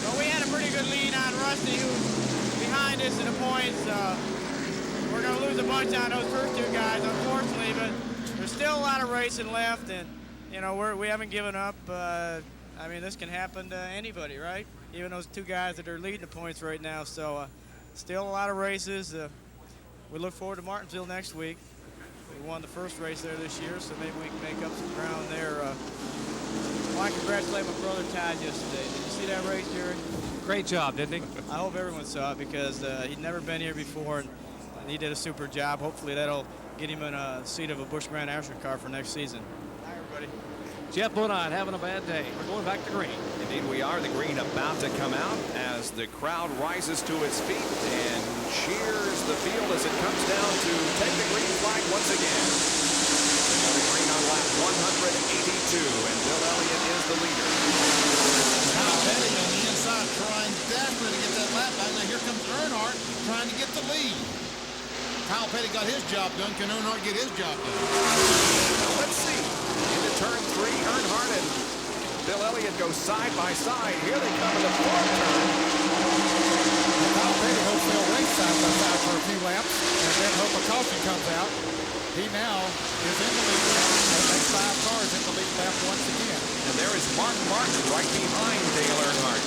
But we had a pretty good lead on Rusty, who's behind us in the points. We're going to lose a bunch on those first two guys, unfortunately, but there's still a lot of racing left, and you know, we haven't given up. I mean, this can happen to anybody, right? Even those two guys that are leading the points right now. So still a lot of races. We look forward to Martinsville next week. We won the first race there this year, so maybe we can make up some ground there. Well, I congratulate my brother Todd yesterday. Did you see that race, Jerry? Great job, didn't he? I hope everyone saw it because he'd never been here before, and he did a super job. Hopefully that'll get him in a seat of a Busch Grand National car for next season. Hi, everybody. Jeff Bodine having a bad day. We're going back to green. Indeed, we are. The green about to come out as the crowd rises to its feet and cheers the field as it comes down to take the green flag once again. The green on lap 182, and Bill Elliott is the leader. Kyle Petty on the inside trying desperately to get that lap back. Now here comes Earnhardt trying to get the lead. Kyle Petty got his job done. Can Earnhardt get his job done? Now let's see. Into turn 3, Earnhardt and Bill Elliott go side by side. Here they come in the fourth turn. Kyle Petty hopes they'll race side by side for a few laps, and then hope a caution comes out. He now is in the lead lap. The next 5 cars in the lead lap once again. And there is Mark Martin right behind Dale Earnhardt.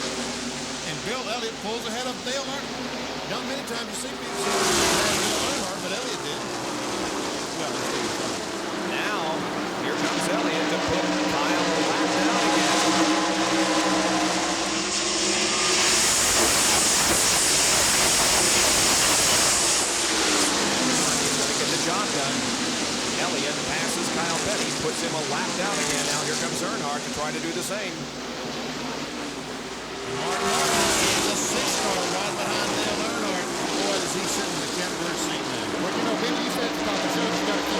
And Bill Elliott pulls ahead of Dale Earnhardt. Not many times you see people say Dale Earnhardt, but Elliott did. Well, now, here comes Elliott to put Kyle lap down again. Job done. Elliott passes Kyle Petty, puts him a lap down again. Now here comes Earnhardt to try to do the same. Mark Martin is a 6-car right behind Dale Earnhardt. Boy, does he sit in the catbird seat now. Well, you know, Benny, you said at the top of the show, you got to keep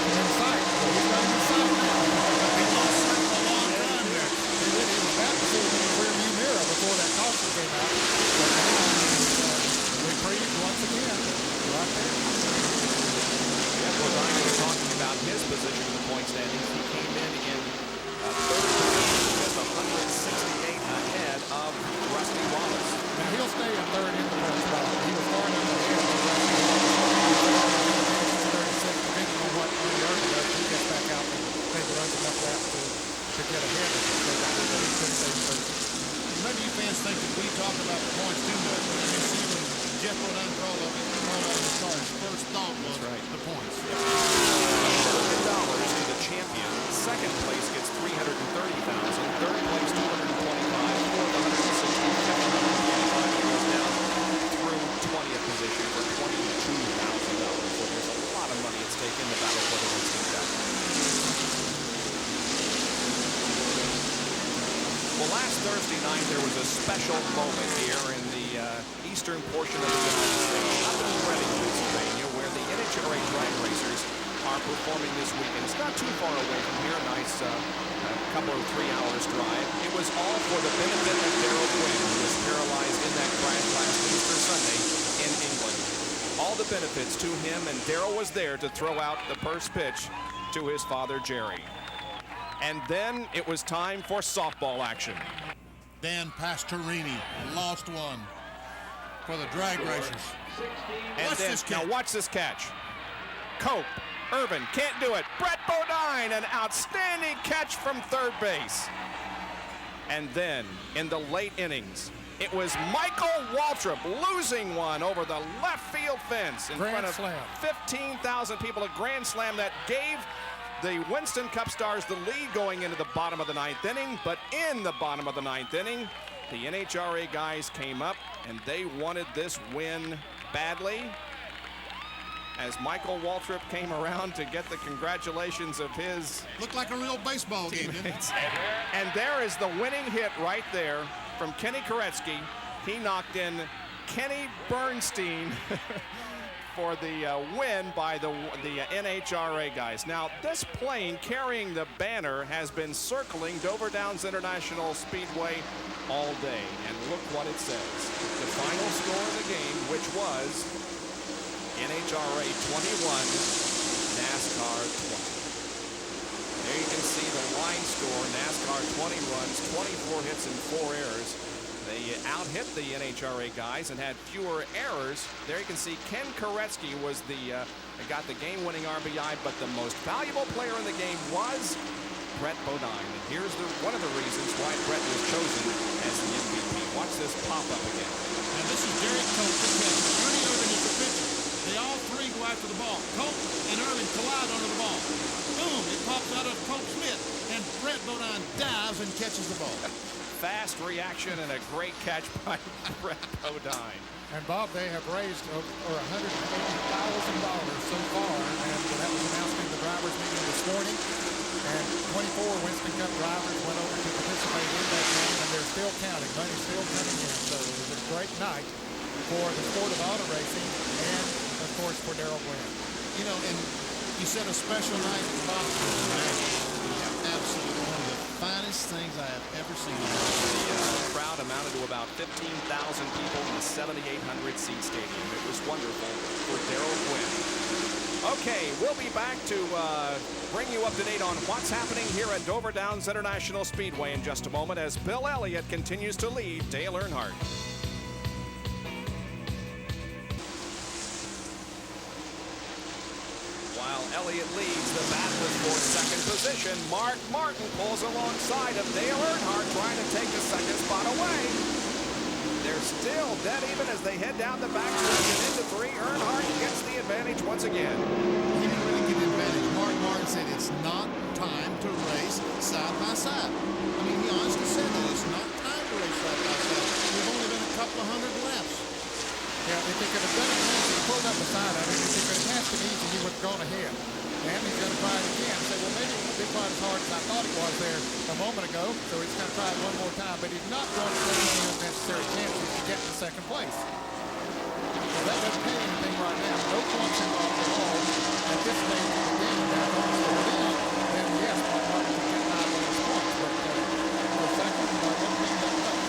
get ahead of us. Maybe you fans think that we talk about the points too much, but you see when Jeff Bodine called up his car, his first thought was the points. $1 to the champion. Second place gets $330,000. Third place $225,000. Fourth $160,000. Goes down through 20th position for $22,000. So there's a lot of money at stake in the battle for the Winston Cup. Well, last Thursday night there was a special moment here in the eastern portion of the United States, up in Reading, Pennsylvania, where the NHRA drag racers are performing this weekend. It's not too far away from here, a nice couple of 3 hours drive. It was all for the benefit of Darrell Gwynn, who was paralyzed in that crash last Easter Sunday in England. All the benefits to him, and Darrell was there to throw out the first pitch to his father, Jerry. And then it was time for softball action. Dan Pastorini lost one for the drag racers. Now watch this catch. Cope, Irvin can't do it. Brett Bodine, an outstanding catch from third base. And then in the late innings, it was Michael Waltrip losing one over the left field fence in front of 15,000 people. A grand slam that gave the Winston Cup Stars the lead going into the bottom of the ninth inning, but in the bottom of the ninth inning, the NHRA guys came up and they wanted this win badly. As Michael Waltrip came around to get the congratulations of his Looked like a real baseball game, didn't it? And there is the winning hit right there from Kenny Koretsky. He knocked in Kenny Bernstein for the win by the NHRA guys. Now, this plane carrying the banner has been circling Dover International Speedway all day. And look what it says. The final score of the game, which was NHRA 21, NASCAR 20. There you can see the line score. NASCAR 20 runs, 24 hits and 4 errors. They out-hit the NHRA guys and had fewer errors. There you can see Ken Koretsky was got the game-winning RBI, but the most valuable player in the game was Brett Bodine. And here's one of the reasons why Brett was chosen as the MVP. Watch this pop up again. And this is Derek Cope, the catcher. Ernie Irvin is the pitcher. They all three go after the ball. Cope and Irvin collide onto the ball. Boom! It pops out of Cope's mitt, and Brett Bodine dives and catches the ball. Fast reaction and a great catch by Brett Bodine. And Bob, they have raised over $180,000 so far, and that was announced in the drivers' meeting this morning. And 24 Winston Cup drivers went over to participate in that game, and they're still counting. Money's still coming in. So it was a great night for the sport of auto racing and, of course, for Darrell Gwynn. You know, and you said a special night, Bob. Absolutely one of the finest things I have ever seen. The crowd amounted to about 15,000 people in the 7,800-seat stadium. It was wonderful for Darrell Gwynn. Okay, we'll be back to bring you up to date on what's happening here at Dover Downs International Speedway in just a moment as Bill Elliott continues to lead Dale Earnhardt. While Elliott leads, the battle is for second position. Mark Martin pulls alongside of Dale Earnhardt, trying to take the second spot away. They're still dead even as they head down the backstretch and into 3. Earnhardt gets the advantage once again. He didn't really get the advantage. Mark Martin said it's not time to race side by side. I mean, he honestly said that it's not time to race side by side. We've only been a couple of hundred laps. Yeah, if they could have done it easy, he pulled up beside him. If they could have passed him easy, he would have gone ahead. And he's going to try it again. Say, well, maybe it won't be quite as hard as I thought it was there a moment ago. So he's going to try it one more time. But he's not going to take any unnecessary chances to get to second place. So that doesn't pay anything right now. No points involved at all at this stage of the game. Now, if it's the lead, then yes, Mark Martin can get 9 bonus points. But for second, I don't think that's enough.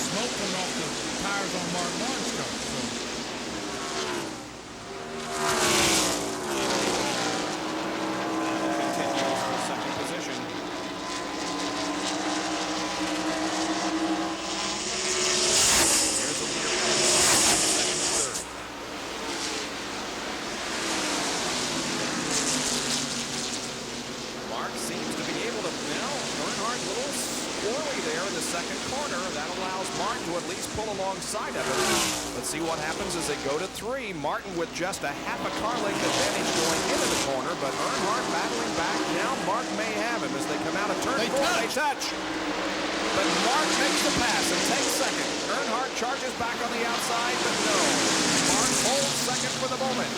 Smoke coming off the tires on Mark Martin's car. Continues for second position. Here's the leader. the second corner. That allows Martin to at least pull alongside of it. Let's see what happens as they go to 3. Martin with just a half a car length advantage going into the corner, but Earnhardt battling back. Now Martin may have him as they come out of turn 4. They touch. But Martin makes the pass and takes second. Earnhardt charges back on the outside, but no. Martin holds second for the moment.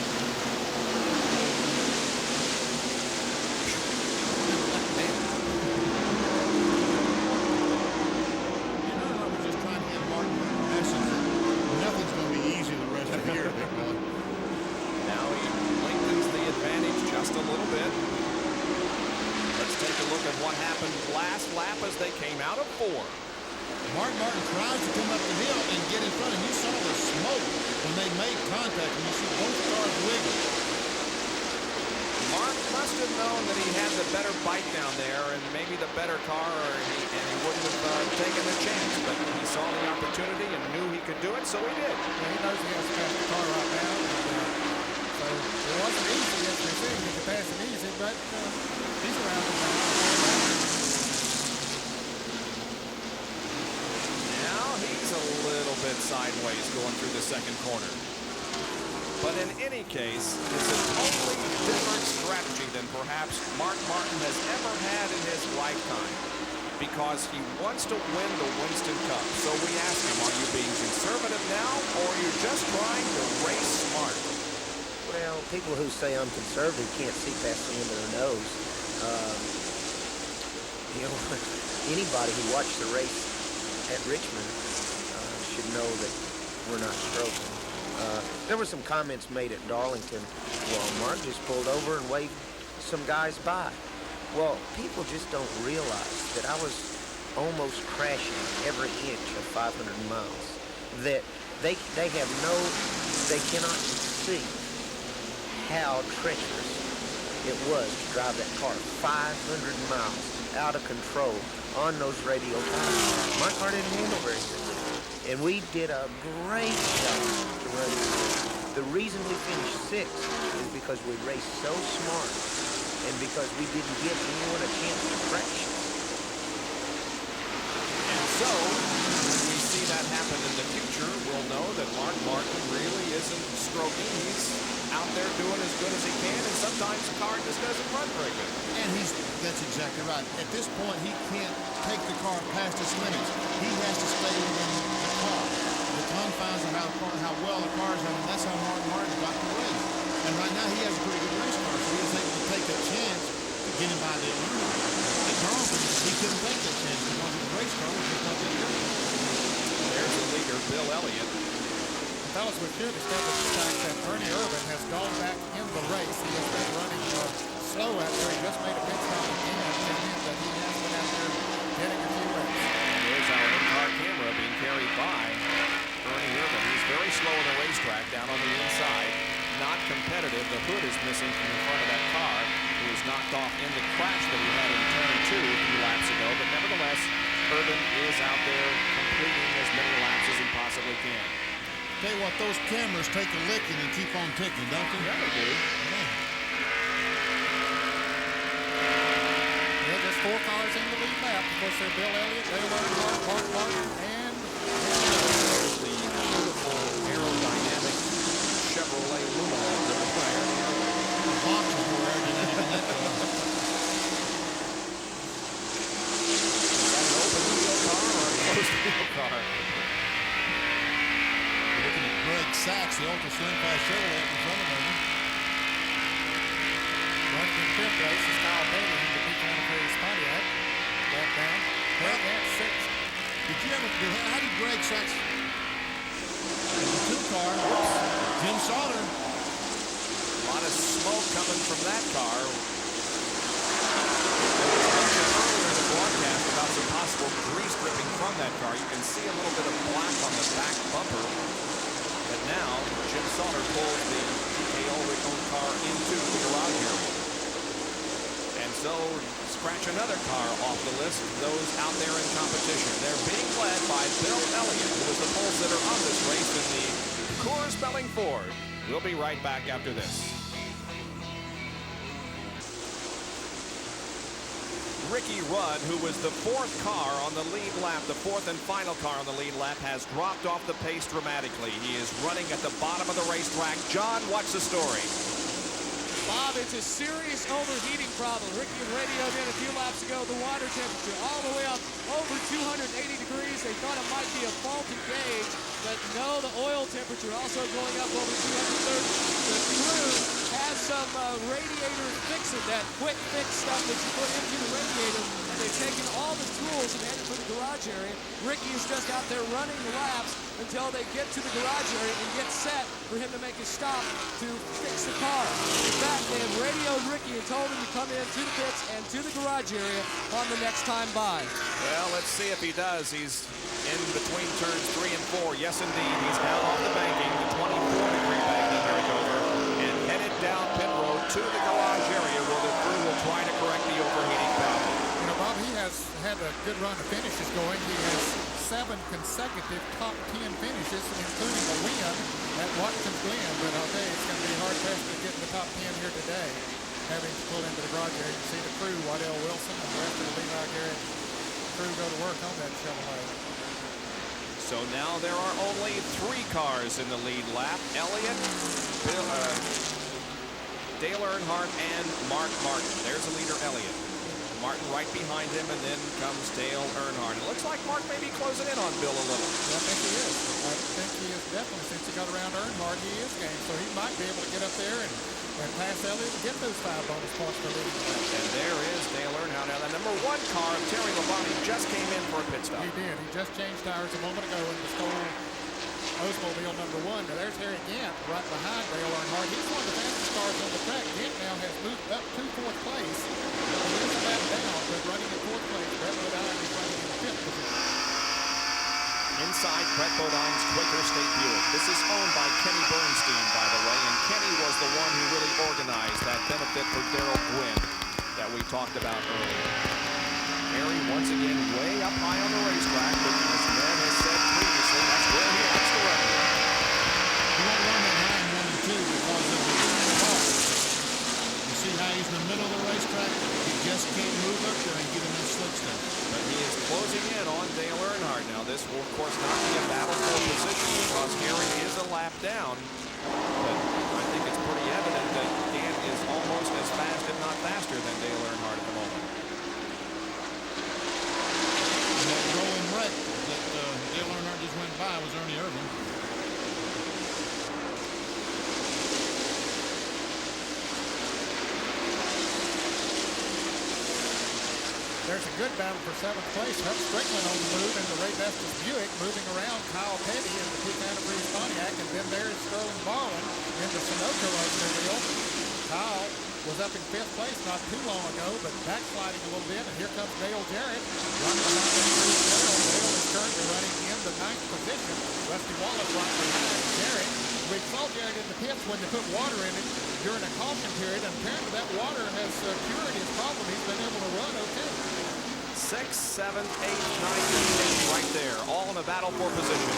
As they came out of 4. Martin tries to come up the hill and get in front, and you saw the smoke when they made contact, and you see both cars wiggle. Mark must have known that he had the better bite down there and maybe the better car, and he wouldn't have taken the chance, but he saw the opportunity and knew he could do it, so he did. Yeah, he knows he has to pass the car right now. So it wasn't easy, as we said, he could pass it easy, but he's around the back. A little bit sideways going through the second corner. But in any case, it's a totally different strategy than perhaps Mark Martin has ever had in his lifetime, because he wants to win the Winston Cup. So we ask him, are you being conservative now, or are you just trying to race smart? Well, people who say I'm conservative can't see past the end of their nose. You know, anybody who watched the race at Richmond should know that we're not stroking. There were some comments made at Darlington. Well, Mark just pulled over and waved some guys by. Well, people just don't realize that I was almost crashing every inch of 500 miles. That they cannot see how treacherous it was to drive that car 500 miles out of control on those radial tires. My car didn't handle very good. And we did a great job to race. The reason we finished 6th is because we raced so smart and because we didn't give anyone a chance to crash. And so, when we see that happen in the future, we'll know that Mark Martin really isn't stroking. He's out there doing as good as he can, and sometimes the car just doesn't run very good. And that's exactly right. At this point, he can't take the car past its limits. He has to stay within the car, the confines of how well the car is running. That's how Martin got the race. And right now, he has a pretty good race car, so he was able to take a chance to get him by the Earnhardt. At Darlington, he couldn't take that chance because his race car was just not that good. There's the leader, Bill Elliott. Fellas, we should establish the fact that Ernie Irvan has gone back in the race. He has been running slow out there. He just made a pit stop again, and meant that he has been out there getting a few laps. There's our in-car camera being carried by Ernie Irvan. He's very slow on the racetrack down on the inside. Not competitive. The hood is missing from the front of that car. He was knocked off in the crash that he had in turn 2 a few laps ago. But nevertheless, Irvan is out there completing as many laps as he possibly can. Tell you what, those cameras take a licking and keep on ticking, don't they? Yeah, they do. Yeah, there's 4 cars in the lead lap. Of course, they're Bill Elliott, Dale Earnhardt, Mark Martin, and the beautiful aerodynamic Chevrolet Lumina driven by Ernie Irvan. The box is more aerodynamic than that car. Is that an open wheel car or a closed wheel car? Greg Sachs, the Ultra Slim Fast Chevrolet in front of him. running in fifth race is Kyle Bailey in the Peak Antifreeze Pontiac. Lap down. Greg at 6th. How did Greg Sachs? The 2 car. Jim Sauter. A lot of smoke coming from that car. Earlier in the broadcast about some possible grease dripping from that car. You can see a little bit of black on the back bumper. But now, Jim Sauter pulls the TKO owned car into the garage area. And so, scratch another car off the list, those out there in competition. They're being led by Bill Elliott, who is the pole sitter on this race in the Coors Spelling Ford. We'll be right back after this. Ricky Rudd, who was the fourth car on the lead lap, the fourth and final car on the lead lap, has dropped off the pace dramatically. He is running at the bottom of the racetrack. John, what's the story? Bob, it's a serious overheating problem. Ricky radioed in a few laps ago the water temperature all the way up over 280 degrees. They thought it might be a faulty gauge, but no, the oil temperature also going up over 230. The crew has some radiator fixing, that quick fix stuff that you put into the radiator, and they've taken all the tools and headed for the garage area. Ricky is just out there running the laps until they get to the garage area and get set for him to make a stop to fix the car. In fact, they have radioed Ricky and told him to come in to the pits and to the garage area on the next time by. Well, let's see if he does. He's in between turns 3 and 4. Yes, indeed. He's now off the banking, the 24-degree banking here at Dover, and headed down pit road to the garage area where the crew will try to correct the overheating problem. You know, Bob, he has had a good run of finishes going. He has 7 consecutive top 10 finishes, including a win at Watkins Glen. But I'll tell you, it's going to be hard pressed to get in the top 10 here today, having to pull into the garage area and see the crew, Waddell Wilson and the rest of the Levi Garrett crew go to work on that Chevrolet. So now there are only 3 cars in the lead lap. Elliott, Dale Earnhardt, and Mark Martin. There's the leader, Elliott. Martin right behind him, and then comes Dale Earnhardt. It looks like Mark may be closing in on Bill a little. I think he is. I think he is definitely. Since he got around Earnhardt, he is game. So he might be able to get up there and pass Elliott and get those 5 bonus points for leading. And there is Dale Earnhardt. Now, the number 1 car, Terry Labonte, just came in for a pit stop. He did. He just changed tires a moment ago in the Stoll Oldsmobile number 1. Now there's Harry Gant right behind Dale Earnhardt. He's one of the fastest cars on the track. Gant now has moved up to 4th place. He is a lap down, but running in 4th place. Brett Bodine is running in 5th position. Inside Brett Bodine's Quaker State Buick. This is owned by Kenny Bernstein, by the way, and Kenny was the one who really organized that benefit for Darrell Gwynn that we talked about earlier. Harry, once again, way up high on the racetrack, but as Ned has said previously, that's where he likes to run. He won't run that high in 1 and 2 because of the car. You see how he's in the middle of the racetrack? He just can't move up there and get in that slick stuff. But he is closing in on Dale Earnhardt. Now, this will, of course, not be a battle for position because Harry is a lap down. But I think it's pretty evident that Gant is almost as fast, if not faster, than Dale Earnhardt at the moment. And that rolling wreck that Dale Earnhardt just went by was Ernie Irvin. There's a good battle for 7th place. Huck Strickland on the move in the Ray Vestas Buick, moving around Kyle Petty in the Peak Antifreeze Pontiac, and then there's Sterling Barwin in the Sunoco automobile. Kyle was up in 5th place not too long ago, but backsliding a little bit, and here comes Dale Jarrett running behind Dale. Dale is currently running in the 9th position. Rusty Wallace right behind Jarrett. We saw Jarrett in the pits when they put water in it during a caution period, and apparently that water has cured his problem. He's been able to run okay. 6, 7, 8, 9, 10 right there, all in a battle for position.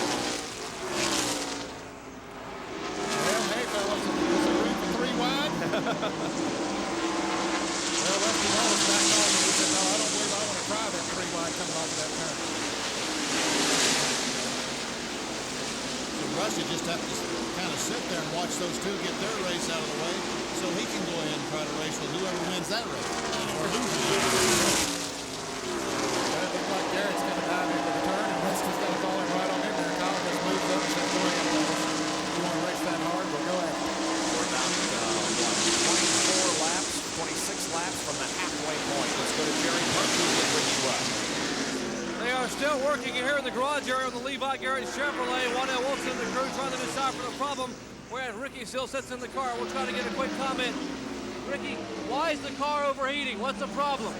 Well, hey, fellas, is there room for 3 wide? Well, Rusty Wallace backed off and he said, no, I don't believe I want to try that 3 wide coming off of that turn. So Rusty just has to kind of sit there and watch those 2 get their race out of the way so he can go ahead and try to race with whoever wins that race or loses it. It looks like Garrett's going to dive into the turn, and Rusty's going to fall in right on in there. Kyle just moves up and says, go ahead, fellas. You want to race that hard, well, go ahead. We're about 24 laps, 26 laps from the halfway point. Let's go to Jerry Perkins and Ricky Rudd. They are still working here in the garage area on the Levi Garrett Chevrolet. Waddell Wilson and the crew trying to decipher the problem, whereas Ricky still sits in the car. We'll try to get a quick comment. Ricky, why is the car overheating? What's the problem?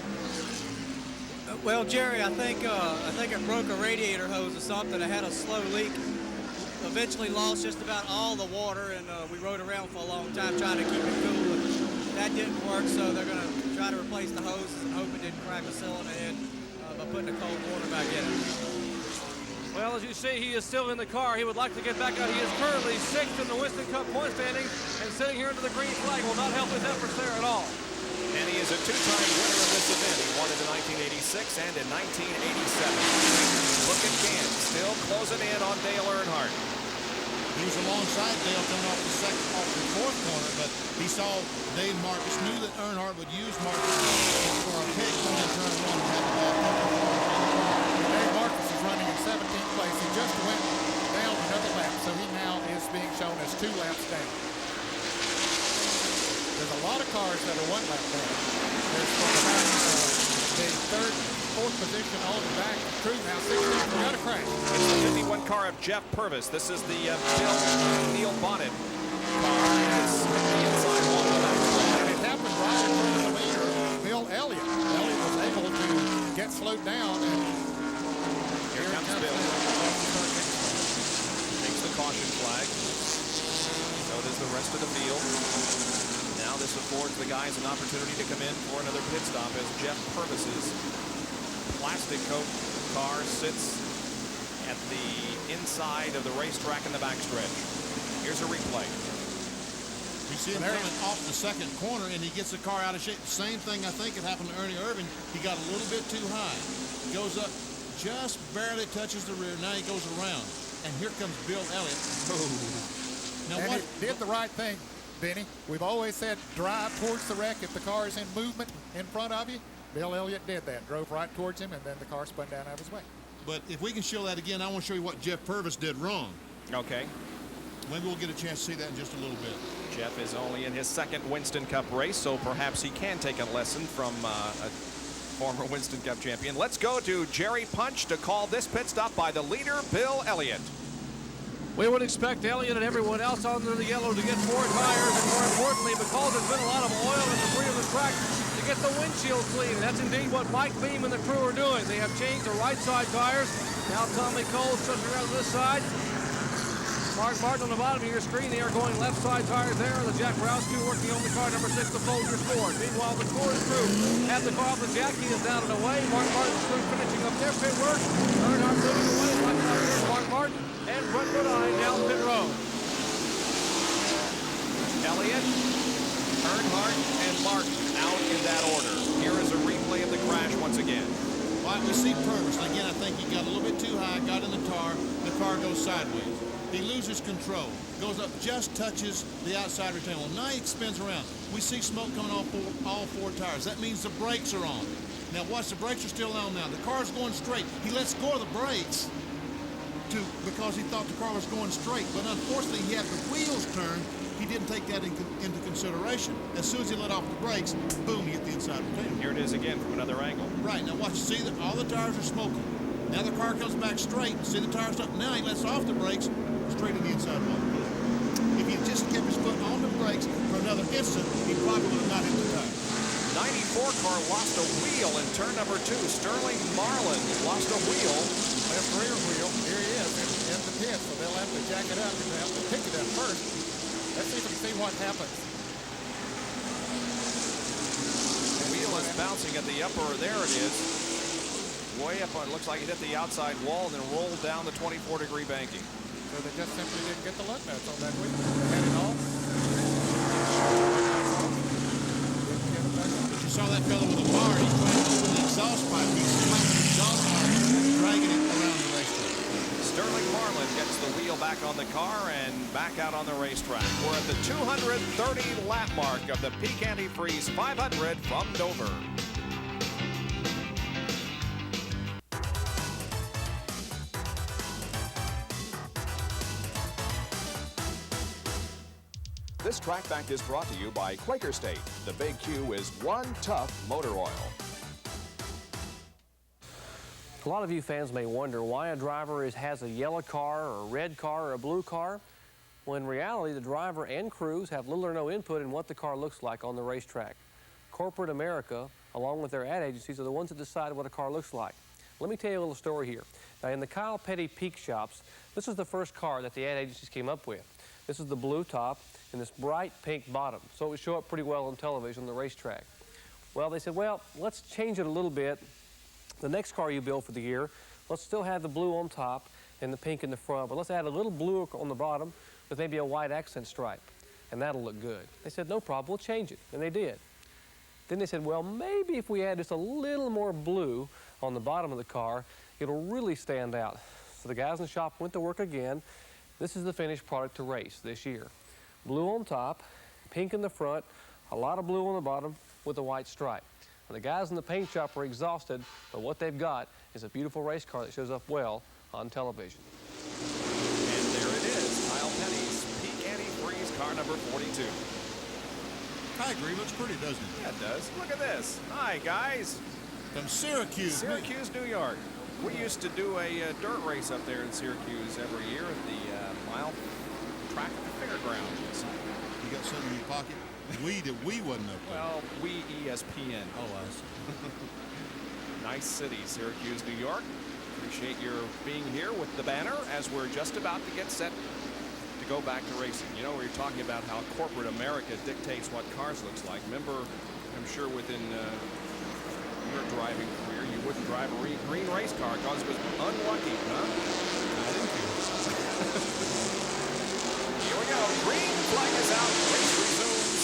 Well, Jerry, I think it broke a radiator hose or something. It had a slow leak. Eventually lost just about all the water, and we rode around for a long time trying to keep it cool. And that didn't work, so they're going to try to replace the hoses and hope it didn't crack a cylinder head by putting the cold water back in it. Well, as you see, he is still in the car. He would like to get back out. He is currently 6th in the Winston Cup point standings, and sitting here under the green flag will not help his efforts there at all. And he is a 2-time winner of this event. He won in in 1986 and in 1987. Look at Gant still closing in on Dale Earnhardt. He was alongside Dale coming off the fourth corner, but he saw Dave Marcus, knew that Earnhardt would use Marcus for a pick going in turn one and had the ball coming. Dave Marcus is running in 17th place. He just went down another lap, so he now is being shown as 2 laps down. There's a lot of cars that are 1 lap down. There's from about the third, fourth position on the back. Crew now 16th. We got a crash. It's the 51 car of Jeff Purvis. This is the Bill Neil Bonnet car. It's the inside wall of the back. And it happened right in front of the leader, Bill Elliott. Elliott was able to get slowed down. And here comes Bill. Takes the caution flag. So does the rest of the field. Now this affords the guys an opportunity to come in for another pit stop as Jeff Purvis's plastic coat car sits at the inside of the racetrack in the backstretch. Here's a replay. You see him coming off the second corner, and he gets the car out of shape. The same thing I think had happened to Ernie Irvin. He got a little bit too high. Goes up, just barely touches the rear. Now he goes around, and here comes Bill Elliott. Now and what? He did the right thing, Benny. We've always said drive towards the wreck if the car is in movement in front of you. Bill Elliott did that, drove right towards him, and then the car spun down out of his way. But if we can show that again, I want to show you what Jeff Purvis did wrong. Okay. Maybe we'll get a chance to see that in just a little bit. Jeff is only in his second Winston Cup race, so perhaps he can take a lesson from a former Winston Cup champion. Let's go to Jerry Punch to call this pit stop by the leader, Bill Elliott. We would expect Elliott and everyone else under the yellow to get 4 tires, and more importantly, because there's been a lot of oil and debris on the track, to get the windshield clean. And that's indeed what Mike Beam and the crew are doing. They have changed the right side tires. Now Tommy Cole's just around this side. Mark Martin on the bottom of your screen. They are going left side tires there. The Jack Rouse crew working on the car number 6, the Folgers Ford. Meanwhile, the Ford crew have the car off the Jack. He is down and away. Mark Martin's crew finishing up their pit work. Earnhardt moving away. Like here's Mark Martin and Brett Woodine down pit road. Elliott, Earnhardt, and Martin out in that order. Here is a replay of the crash once again. Well, we see Purvis. Again, I think he got a little bit too high, got in the car goes sideways. He loses control, goes up, just touches the outside retain wall. Now he spins around. We see smoke coming off all 4 tires. That means the brakes are on. Now watch, the brakes are still on now. The car's going straight. He lets go of the brakes because he thought the car was going straight. But unfortunately, he had the wheels turned. He didn't take that into consideration. As soon as he let off the brakes, boom, he hit the inside retain wall. Here it is again from another angle. Right, now watch, see that all the tires are smoking. Now the car comes back straight. See the tires up. Now he lets off the brakes, straight in the inside wall. If he just kept his foot on the brakes for another instant, he probably would have not hit the tire. 94 car lost a wheel in turn number 2. Sterling Marlin lost a wheel. Left rear wheel, here he is in the pit, so they'll have to jack it up and they'll have to pick it up first. Let's see if we can see what happens. The wheel is bouncing at the upper, there it is. Way up on, looks like it hit the outside wall and then rolled down the 24-degree banking. So they just simply didn't get the lug nuts on that wheel. Had it all. But you saw that fellow with the bar, he went over the exhaust pipe. He's slapping the exhaust pipe, dragging it around the racetrack. Sterling Marlin gets the wheel back on the car and back out on the racetrack. We're at the 230 lap mark of the Peak Antifreeze 500 from Dover. This track back is brought to you by Quaker State. The Big Q is one tough motor oil. A lot of you fans may wonder why a driver has a yellow car or a red car or a blue car. Well, in reality, the driver and crews have little or no input in what the car looks like on the racetrack. Corporate America, along with their ad agencies, are the ones that decide what a car looks like. Let me tell you a little story here. Now, in the Kyle Petty Peak shops, this is the first car that the ad agencies came up with. This is the blue top and this bright pink bottom, so it would show up pretty well on television on the racetrack. Well, they said, well, let's change it a little bit. The next car you build for the year, let's still have the blue on top and the pink in the front, but let's add a little blue on the bottom with maybe a white accent stripe, and that'll look good. They said, no problem, we'll change it, and they did. Then they said, well, maybe if we add just a little more blue on the bottom of the car, it'll really stand out. So the guys in the shop went to work again. This is the finished product to race this year. Blue on top, pink in the front, a lot of blue on the bottom with a white stripe. And the guys in the paint shop are exhausted, but what they've got is a beautiful race car that shows up well on television. And there it is, Kyle Petty's Peak Antifreeze car number 42. I agree. Looks pretty, doesn't it? Yeah, it does. Look at this. Hi, guys. From Syracuse. New York. We used to do a dirt race up there in Syracuse every year at the mile track at the fairgrounds. You got something in your pocket? We wasn't up there. Well, we ESPN. Oh, I see. Nice city, Syracuse, New York. Appreciate your being here with the banner as we're just about to get set to go back to racing. You know, we were talking about how corporate America dictates what cars looks like. Remember, I'm sure within your driving career, you wouldn't drive a green race car because it was unlucky, huh? I didn't care. Here we go. Green flag is out. Race resumes.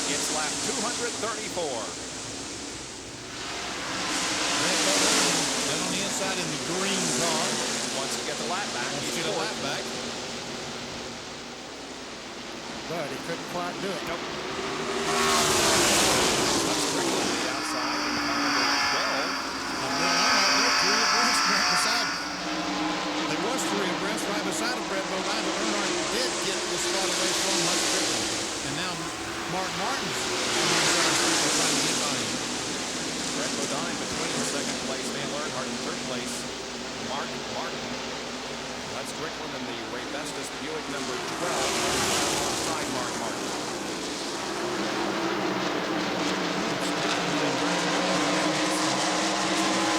It's lap 234. Then on the inside in the green car. Once you get the lap back, Get a lap back. But he couldn't quite do it. Nope. That's strictly to the outside. There was three abreast right beside of Brett Bodine, but Earnhardt did get the start of race one much quicker. And now Mark Martin's trying to get by him. Brett Bodine between second place, Dale Earnhardt in third place. Mark Martin. That's Strickland in the Ray Bestis Buick number 12 alongside Mark Martin.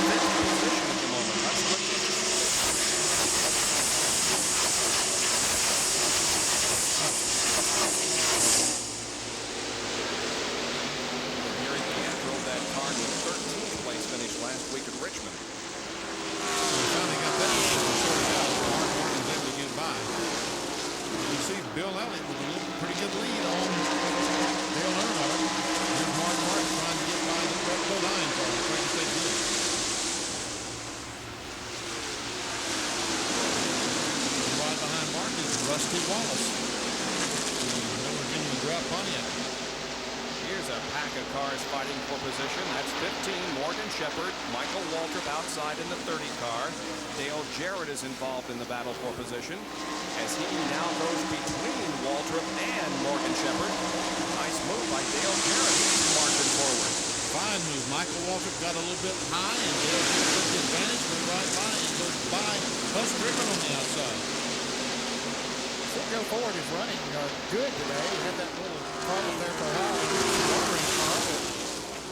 Fifth position at the moment. That's Strickland. Here again, drove that car to 13th place finish last week at Richmond. We finally got that sorted out. Mark Martin's able to get by. You see Bill Elliott with a pretty good lead on Dale Earnhardt. Here's Mark Martin trying to get by the Brett Bodine car. Trying to stay good. Right behind Mark is Rusty Wallace. The Virginia Drought Pontiac. Here's a pack of cars fighting for position. That's 15, Morgan Shepherd, Michael Waltrip outside in the 30 car. Dale Jarrett is involved in the battle for position as he now goes between Waltrip and Morgan Shepherd. Nice move by Dale Jarrett. He's marching forward. Fine move. Michael Waltrip got a little bit high and Dale Jarrett took the advantage, went right by and goes by Buzz Strickland on the outside. Go forward is running good today. He had that little problem there for a while.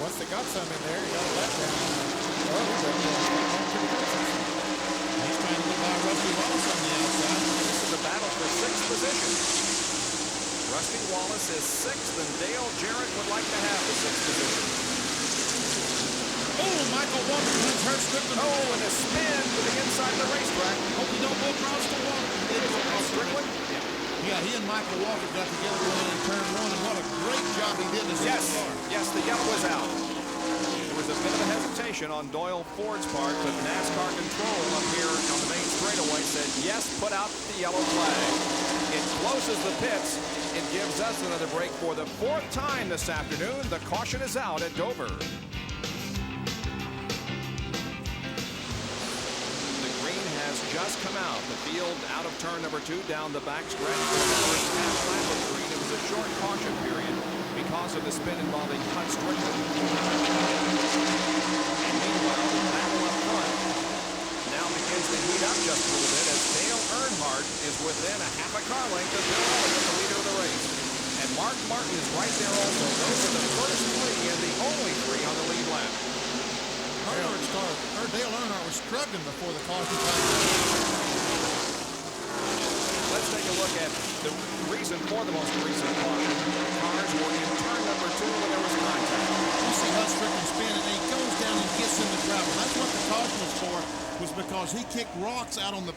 Once they got some in there, he got a let down. He's trying to get by Rusty Wallace on the outside. This is a battle for sixth position. Rusty Wallace is sixth, and Dale Jarrett would like to have the sixth position. Oh, Michael Waltrip has hurt Strickland. Oh, and a spin to the inside of the racetrack. Hope he don't go across the water. He did go across Strickland? Yeah, he and Michael Waltrip got together going in turn one, and what a great job he did to save the car. Yes, the yellow was out. There was a bit of a hesitation on Doyle Ford's part, but NASCAR control up here on the main straightaway said, yes, put out the yellow flag. It closes the pits. It gives us another break for the fourth time this afternoon. The caution is out at Dover. Just come out. The field out of turn number 2 down the back stretch. For the first half lap of green, it was a short caution period because of the spin involving Hut Strickland. And meanwhile, the battle up front now begins to heat up just a little bit as Dale Earnhardt is within a half a car length of Bill Elliott, the leader of the race. And Mark Martin is right there also. Those are the first 3 and the only 3 on the lead lap. Dale Earnhardt was struggling before the caution flag. Let's take a look at the reason for the most recent caution. Cars were in turn number 2 when there was contact. You see Hut Strickland spin, and he goes down and gets in the gravel. That's what the caution was for, was because he kicked rocks out on the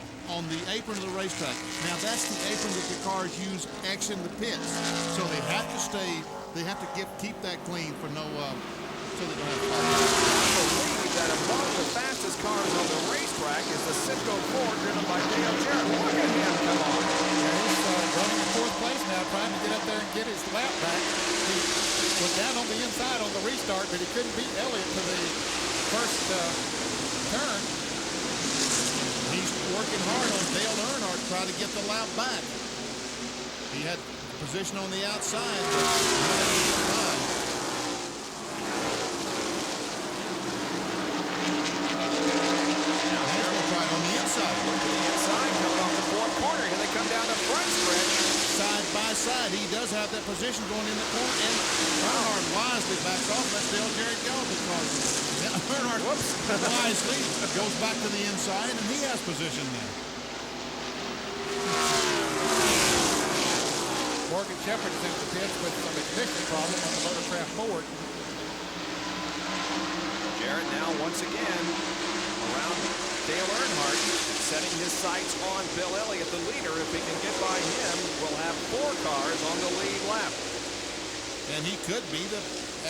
apron of the racetrack. Now that's the apron that the cars use exiting the pits. So they have to stay They have to keep that clean for no, so they don't have to I believe that among the fastest cars on the racetrack is the Citgo Ford driven by Dale Jarrett. Look at him, come on. Yeah, he's running in fourth place now, trying to get up there and get his lap back. He was down on the inside on the restart, but he couldn't beat Elliott to the first turn. He's working hard on Dale Earnhardt to try to get the lap back. He had position on the outside, but not able to get by. Now he's going to try it on the inside. Look to the inside, coming off the fourth corner. Here they come down the front stretch. Side by side, he does have that position going in the corner, and Earnhardt wisely backs off. Let's Dale Jarrett go, because Earnhardt wisely goes back to the inside, and he has position there. Morgan Shepherd's in the pits with some ignition problem on the Motorcraft Ford. Jarrett now once again around Dale Earnhardt, setting his sights on Bill Elliott, the leader. If he can get by him, we'll have 4 cars on the lead lap. And he could be,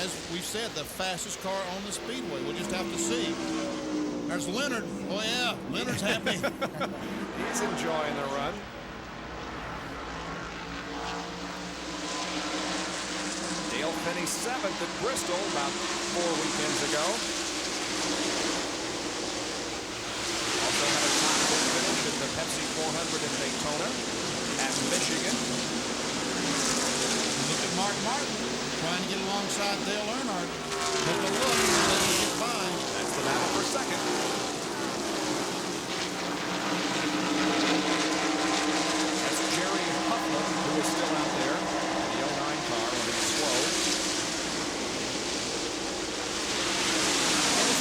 as we've said, the fastest car on the speedway. We'll just have to see. There's Leonard. Oh, yeah, Leonard's happy. He's enjoying the run. Dale finished 7th at Bristol about 4 weekends ago. Also had a top 10 finish at the Pepsi 400 in Daytona at Michigan. Look at Mark Martin trying to get alongside Dale Earnhardt. Took a look and let him get by. That's the battle for second. That's Jerry Huffman, who is still out there in the 09 car when he's slow.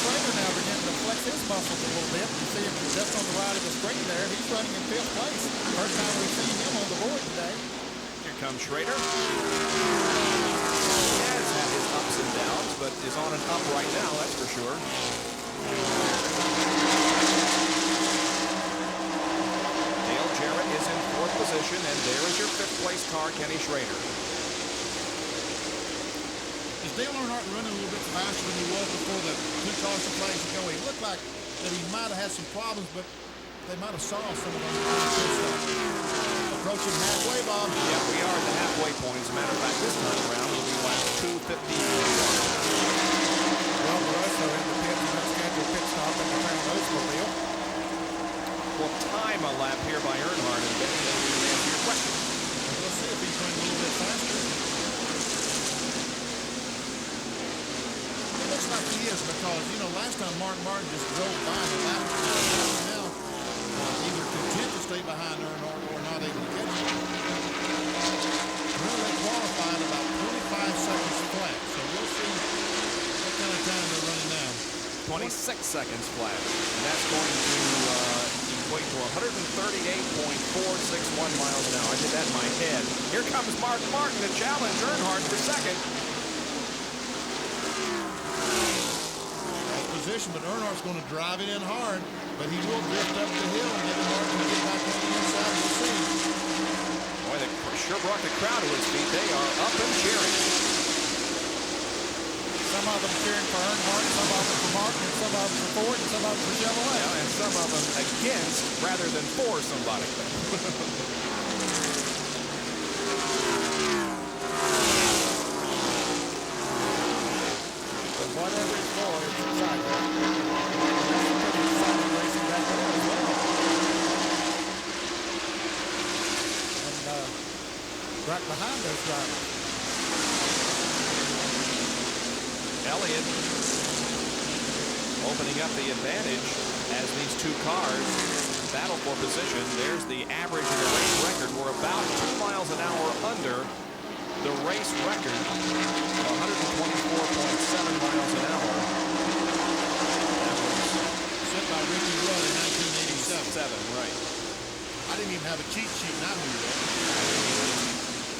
Schrader now beginning to flex his muscles a little bit. You see him just on the right of the screen there. He's running in 5th place. First time we've seen him on the board today. Here comes Schrader. He has had his ups and downs, but is on an up right now, that's for sure. Dale Jarrett is in 4th position, and there is your 5th place car, Kenny Schrader. Is Dale Earnhardt running a little bit faster than he was before the 2 caution flags ago? He looked like that he might have had some problems, but they might have solved some of them. Approaching halfway, Bob. Yeah, we are at the halfway point. As a matter of fact, this time around will be lap 2:50. Well, we're also in the pit, and scheduled pit stop in the Crown Oldsmobile. We'll time a lap here by Earnhardt, and then we'll answer your question. We'll see if he's going a little bit faster. It looks like he is, because, you know, last time Mark Martin just drove by the lap. Now, either content to stay behind Earnhardt or not able to catch him. Well, they qualified about 25 seconds flat, so we'll see what kind of time they're running now. 26 seconds flat, and that's going to equate to 138.461 miles an hour. I did that in my head. Here comes Mark Martin to challenge Earnhardt for second. Position, but Earnhardt's going to drive it in hard, but he will drift up the hill and get Martin to get back on the inside. We'll see. Boy, they sure brought the crowd to his feet. They are up and cheering. Some of them cheering for Earnhardt, some of them for Martin, and some of them for Ford, and some of them for Chevrolet. Yeah, and some of them against rather than for somebody. Whatever it's for, it's exciting. Pretty exciting racing back there as well. And right behind those drivers. Elliott opening up the advantage as these 2 cars battle for position. There's the average in the race record. We're about 2 miles an hour under the race record, 124.7 miles an hour. That was Set by Ricky Rudd in 1987. Right. I didn't even have a cheat sheet, and I knew that.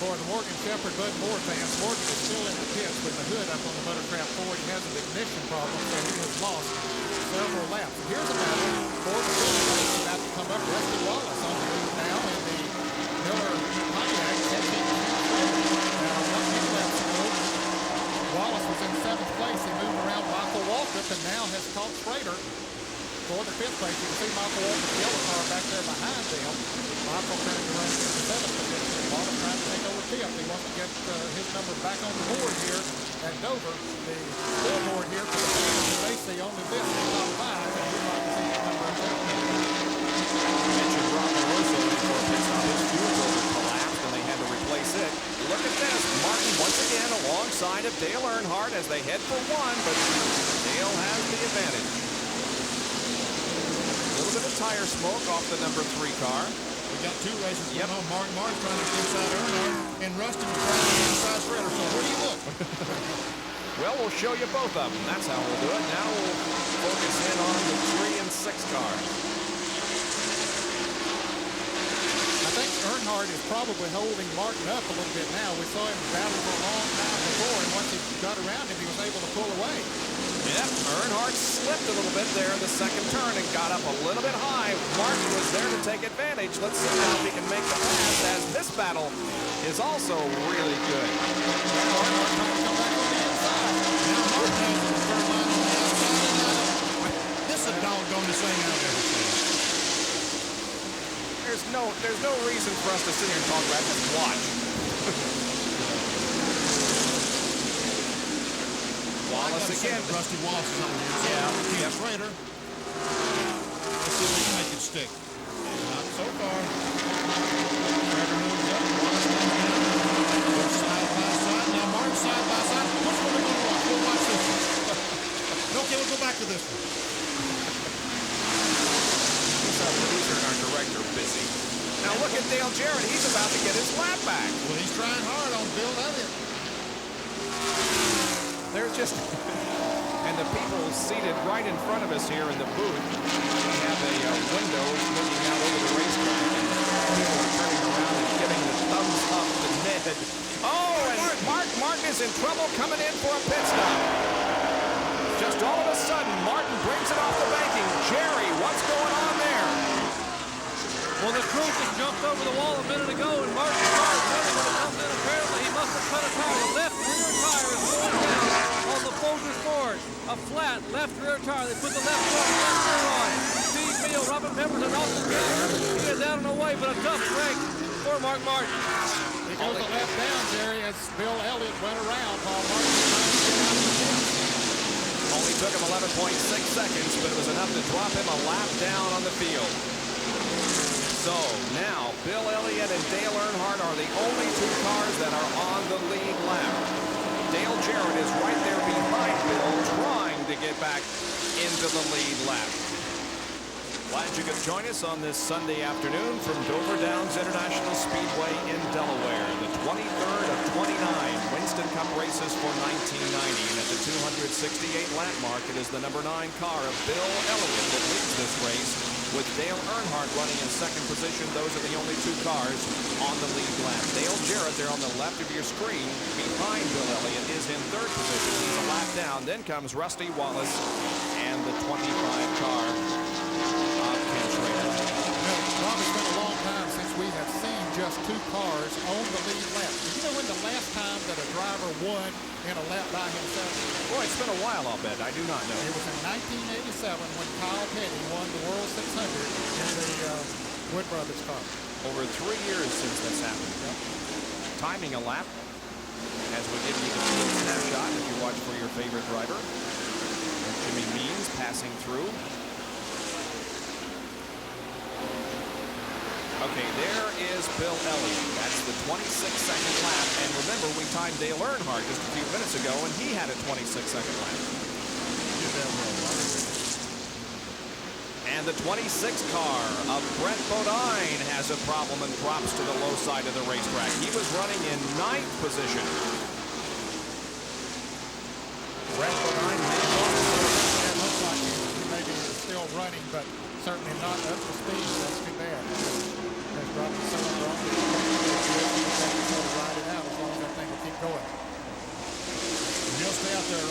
For the Morgan Shepherd Bud Moore fans, Morgan is still in the pits with the hood up on the Motorcraft Ford. He has an ignition problem, so he has lost several laps. Here's a battle for the fifth place about to come up. Rusty Wallace on the lead now in the Miller Pontiac. Now, 1 few laps ago, was in 7th place. He moved around Michael Waltrip and now has caught Schrader for the 5th place. You can see Michael Waltrip's yellow car back there behind them. Michael trying to run in the 7th position. Waltrip trying to take over 5th. He wants to get his number back on the board here at Dover. The scoreboard here for the fans, they see only this in the top 5, and we'd like to see his number in 7th. Mentioned Robert Russo for a pit stop. His fuel filter collapsed and they had to replace it. Look at this. Martin once again alongside of Dale Earnhardt as they head for 1, but Dale has the advantage. A little bit of tire smoke off the number 3 car. We got 2 races going on. Martin's trying to get inside Earnhardt, and Rustin trying to get inside Schrader. So where do you look? Well, we'll show you both of them. That's how we'll do it. Now we'll focus in on the 3 and 6 cars. I think Earnhardt is probably holding Martin up a little bit now. We saw him battle for a long time before, and once he got around him, he was able to pull away. Yep, Earnhardt slipped a little bit there in the second turn and got up a little bit high. Martin was there to take advantage. Let's see now if he can make the pass, as this battle is also really good. Earnhardt trying to come back on the inside. Now Martin has the third line on the outside. This is a doggone the same I've ever seen. There's no reason for us to sit here and talk about it. Just watch. Wallace again. Rusty Wallace is on the inside. Yeah. Schrader. Let's see if we can make it stick. Not so far. Schrader moves up. Wallace comes down. They're side by side. Now Martin side by side. Which one are we going to watch? We'll watch this one. Okay, we'll go back to this one. Our producer and our director busy. Now look at Dale Jarrett. He's about to get his lap back. Well, he's trying hard on Bill Elliott. There's just... and the people seated right in front of us here in the booth, we have a window looking out over the racetrack. And people are turning around and giving the thumbs up to Ned. Oh, and Martin is in trouble coming in for a pit stop. Just all of a sudden, Martin brings it off the banking. Jerry, what's going on there? Well, the crew just jumped over the wall a minute ago, and Martin's car is running when it comes in. Apparently, he must have cut a tire. The left rear tire is going down on the Folgers Ford. A flat left rear tire. They put the left rear on. Steve Beal, Robin Peppers, and Austin Taylor. He is out and away, but a tough break for Mark Martin. He goes the left down, Jerry, as Bill Elliott went around while Martin was trying to get out of the pit. Only took him 11.6 seconds, but it was enough to drop him a lap down on the field. So now, Bill Elliott and Dale Earnhardt are the only 2 cars that are on the lead lap. Dale Jarrett is right there behind Bill, trying to get back into the lead lap. Glad you could join us on this Sunday afternoon from Dover International Speedway in Delaware. The 23rd of 29 Winston Cup races for 1990. And at the 268 lap mark, it is the number 9 car of Bill Elliott that leads this race, with Dale Earnhardt running in second position. Those are the only 2 cars on the lead lap. Dale Jarrett there on the left of your screen behind Bill Elliott is in 3rd position. He's a lap down. Then comes Rusty Wallace and the 25 car. Rob, it's been a long time since we have seen just 2 cars on the lead lap. Do you know when the last time that a driver won in a lap by himself? Boy, it's been a while, I'll bet. I do not know. It was in 1987 when Kyle Petty won the World 600 in the Wood Brothers car. Over 3 years since that's happened. Yep. Timing a lap, as we give you the field snapshot if you watch for your favorite driver. And Jimmy Means passing through. Okay, there is Bill Elliott. That's the 26-second lap. And remember, we timed Dale Earnhardt just a few minutes ago, and he had a 26-second lap. And the 26 car of Brett Bodine has a problem and drops to the low side of the racetrack. He was running in 9th position. Brett Bodine may have lost the It looks like he maybe is still running, but certainly not up to speed. That's too bad. There's dropping so wrong. He'll ride it out as long as that thing will keep going. He'll stay out there,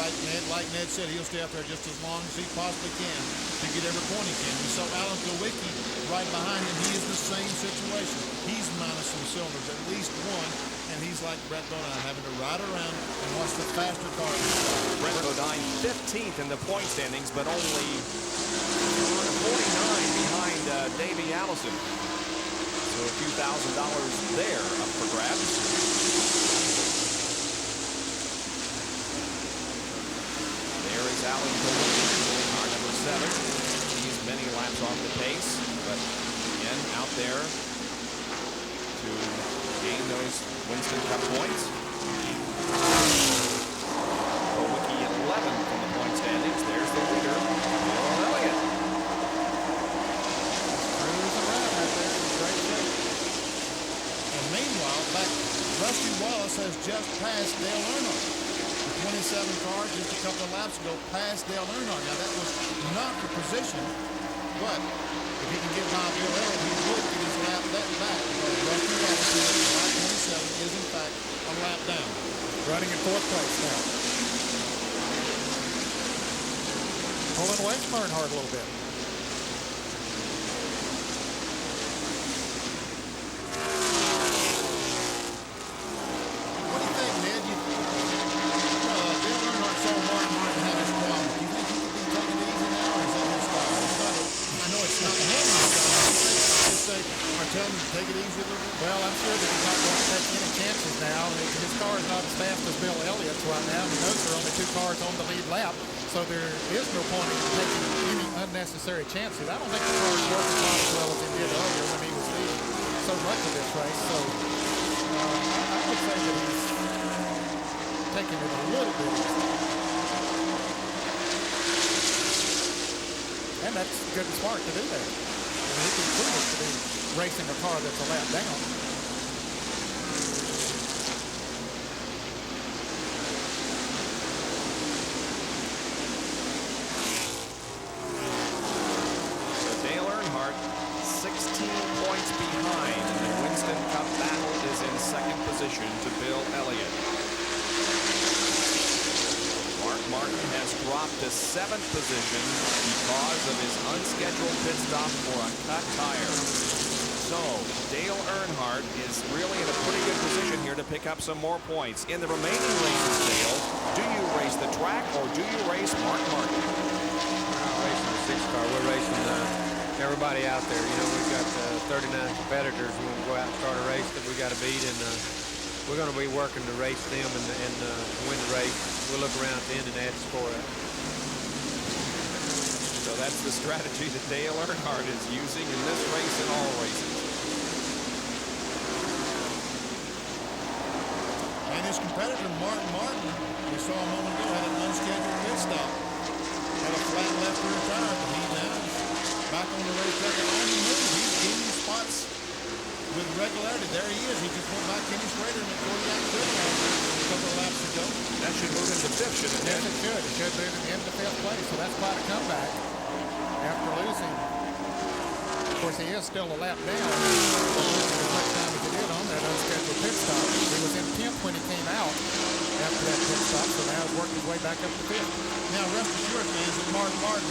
like Ned said, he'll stay out there just as long as he possibly can to get every point he can. We saw Alan Kulwicki right behind him. He is the same situation. He's minus some cylinders, at least one, and he's like Brett Bodine, having to ride around and watch the faster cars. Brett Bodine 15th in the point standings, but only 49 behind Davey Allison. So a few $1,000 there up for grabs. There is Alan Cole, our number 7. He's many laps off the pace, but again out there to gain those Winston Cup points. Wiki 11 from the point standings. There's the leader, Bill Elliott. Cruising around right there in great shape. And meanwhile, back Rusty Wallace has just passed Dale Earnhardt. The 27 car just a couple of laps ago passed Dale Earnhardt. Now that was not the position, but if he can get by Bill Elliott, he would get his lap back because Rusty Wallace at 27 is in fact a lap down. Running in 4th place now. Pulling away from Earnhardt a little bit. What do you think, Ned? Dale Earnhardt saw Martin have his problem. Do you think he could be taking it easy now, or is that his style? I know it's not him. Just say, or tell him to take it easy a little bit. Well, I'm sure that he's not going to take any chances now. His car is not as fast as Bill Elliott's right now. And those are only 2 cars on the lead lap. So there is no point in taking any unnecessary chances. I don't think the car is working quite as well as it did earlier when he was leading so much of this race. So I would say that he's taking it a little bit easy. And that's good and smart to do that. I mean, he'd be foolish to be racing a car that's a lap down. So Dale Earnhardt 16 points behind, and the Winston Cup battle is in 2nd position to Bill Elliott. Mark Martin has dropped to 7th position because of his unscheduled pit stop for a cut tire. So Dale Earnhardt is really in a pretty good position here to pick up some more points. In the remaining races, Dale, do you race the track or do you race Mark Martin? We're not racing the 6 car. We're racing everybody out there. You know, we've got 39 competitors. We want to go out and start a race that we got to beat, and we're going to be working to race them and win the race. We'll look around at the end and add the score up. So that's the strategy that Dale Earnhardt is using in this race and all races. And his competitor, Martin, we saw a moment ago, had an unscheduled pit stop. Had a flat left rear tire, but he now is back on the racetrack and on the move. He's gaining spots with regularity. There he is. He just went by Kenny Schrader and before he got criticized a couple of laps ago. That should move into 5th, shouldn't it? Yes, it should. It should move into 5th place. So that's quite a comeback after losing. Of course, he is still a lap down. Losing as much time as he did on that unscheduled pit stop. He was in 10th when he came out after that pit stop. So now he's working his way back up to 5th. Now, rest assured, fans, that Mark Martin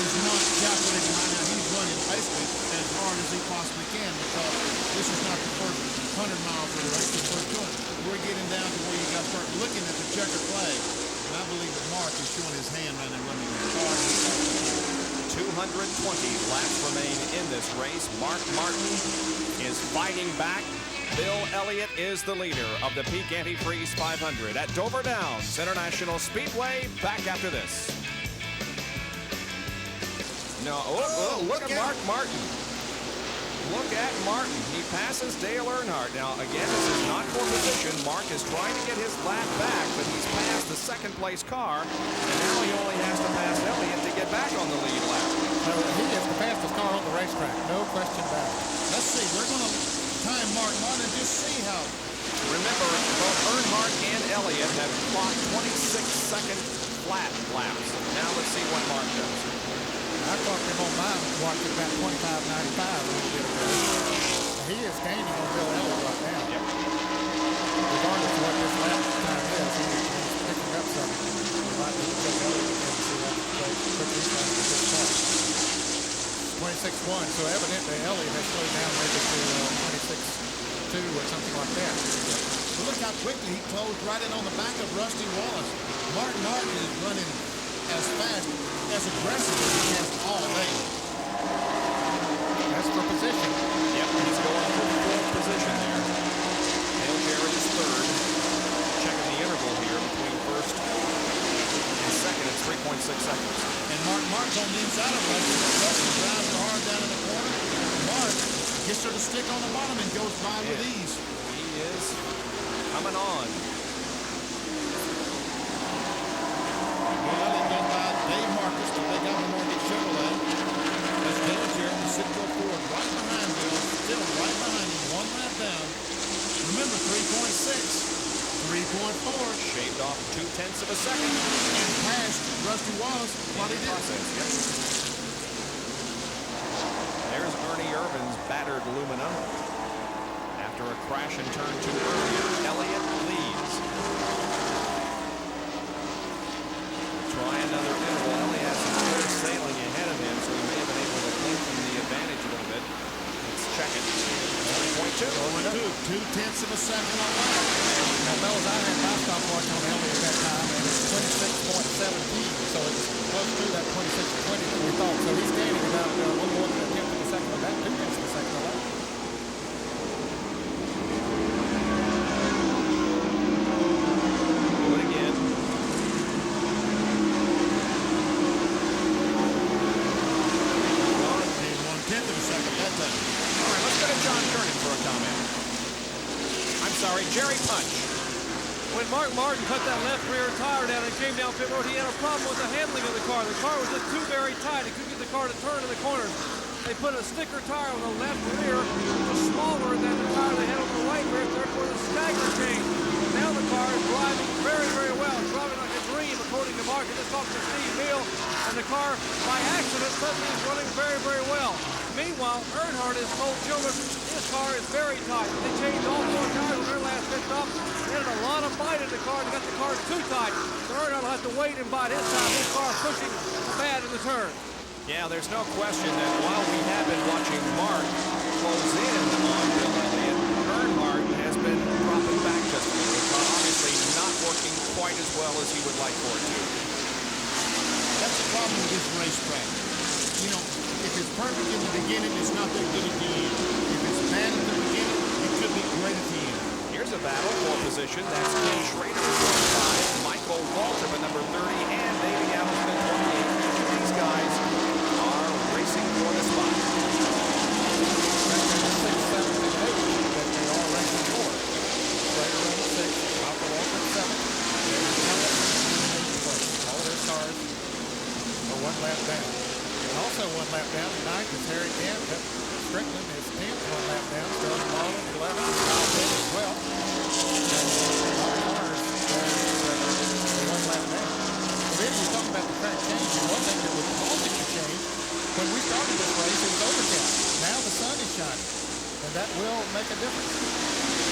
is not calculating right now. He's running basically as hard as he possibly can because this is not the first 100 miles of the race, the first 200. We're getting down to where you got to start looking at the checkered flag. And I believe that Mark is showing his hand right now, running as hard as he can. 220 laps remain in this race. Mark Martin is fighting back. Bill Elliott is the leader of the Peak Antifreeze 500 at Dover International Speedway. Back after this. No, look at Mark Martin. Look at Martin. He passes Dale Earnhardt. Now, again, this is not for position. Mark is trying to get his lap back, but he's passed the 2nd place car, and now he only has to pass Elliott to get back on the lead lap. So he is the fastest car on the racetrack. No question about it. Let's see. We're going to time Mark Martin and just see how. Remember, both Earnhardt and Elliott have clocked 26-second flat laps. Now let's see what Mark does. I clocked him on mine watching about 25.95 a little bit ago. He is gaining on Bill Elliott right now. Yep. Regardless of what this lap time is, he's picking up something. He might be Bill Elliott again to see how quickly he's going to this time. 26.1, so evidently Elliott has slowed down maybe to 26.2 or something like that. But look how quickly he closed right in on the back of Rusty Wallace. Martin is running as fast, as aggressive as he has all day. That's for position. Yep, he's going for fourth position there. Dale Jarrett is third. Checking the interval here between first and second. It's 3.6 seconds. And Martin's on the inside of Rusty. Rusty drives her hard down in the corner. Martin gets her to stick on the bottom and goes by with ease. He is coming on. Well, it goes by Dave Marcus to take out the Morgan Chevrolet. That's Dale Jarrett with Citgo Ford right behind Bill, still right behind him, one lap down. Remember, 3.6. 3.4. Shaved off 0.2 of a second. And passed Rusty Wallace while he did. Yep. There's Ernie Irvin's battered aluminum. After a crash in turn 2 earlier, Elliott leads. Try another interval. Elliott has some clear sailing ahead of him, so he may have been able to lengthen the advantage a little bit. Let's check it. 3.2. 2/10 of a second on that. Now, fellas, I had my stopwatch on Elliott at that time, and it's 26.17, so it's close to that 26.20 that we thought. So he's gaining about a little more than a tenth of a second, about 2 tenths of a second on that. Do it again. And 1/10 of a second that time. All right, let's go to John Kernan for a comment. I'm sorry, Jerry Punch. When Mark Martin cut that left rear tire down and came down pit road, he had a problem with the handling of the car. The car was just too very tight. He couldn't get the car to turn in the corners. They put a sticker tire on the left rear, which was smaller than the tire they had on the right rear, therefore the stagger changed. Now the car is driving very, very well. It's driving like a dream, according to Mark. I just talked to Steve Neal, and the car, by accident, suddenly is running very, very well. Meanwhile, Earnhardt has told children his car is very tight. They changed all 4 tires on their last pit stop. They had a lot of bite in the car. They got the car too tight. So Earnhardt will have to wait and bite his time. His car pushing bad in the turn. Yeah, there's no question that while we have been watching Mark close in on Bill Elliott, Earnhardt has been dropping back just a little. But obviously not working quite as well as he would like for it to. That's the problem with this racetrack. You know, if it's perfect in the beginning, it's not that good at the end. If it's bad at the beginning, it could be great at the end. Here's a battle for position. That's Ken Schrader at 25, Michael Waltrip at number 30, and Davey Allison at 28. These guys are racing for the spot. 6, 7, and 8 that they all racing for. Schrader running 6, Michael Waltrip 7, Davey Allison in 8th place. All their cars are 1 lap down. And also 1 lap down tonight is Harry Gant. Strickland is 10th, 1 lap down. Sterling Marlin 11th, Kyle Petty 12th. And all cars are 1 lap down. So then you're talking about the track changing. One thing that would cause it to change, when we started this race, it was overcast. Now the sun is shining, and that will make a difference.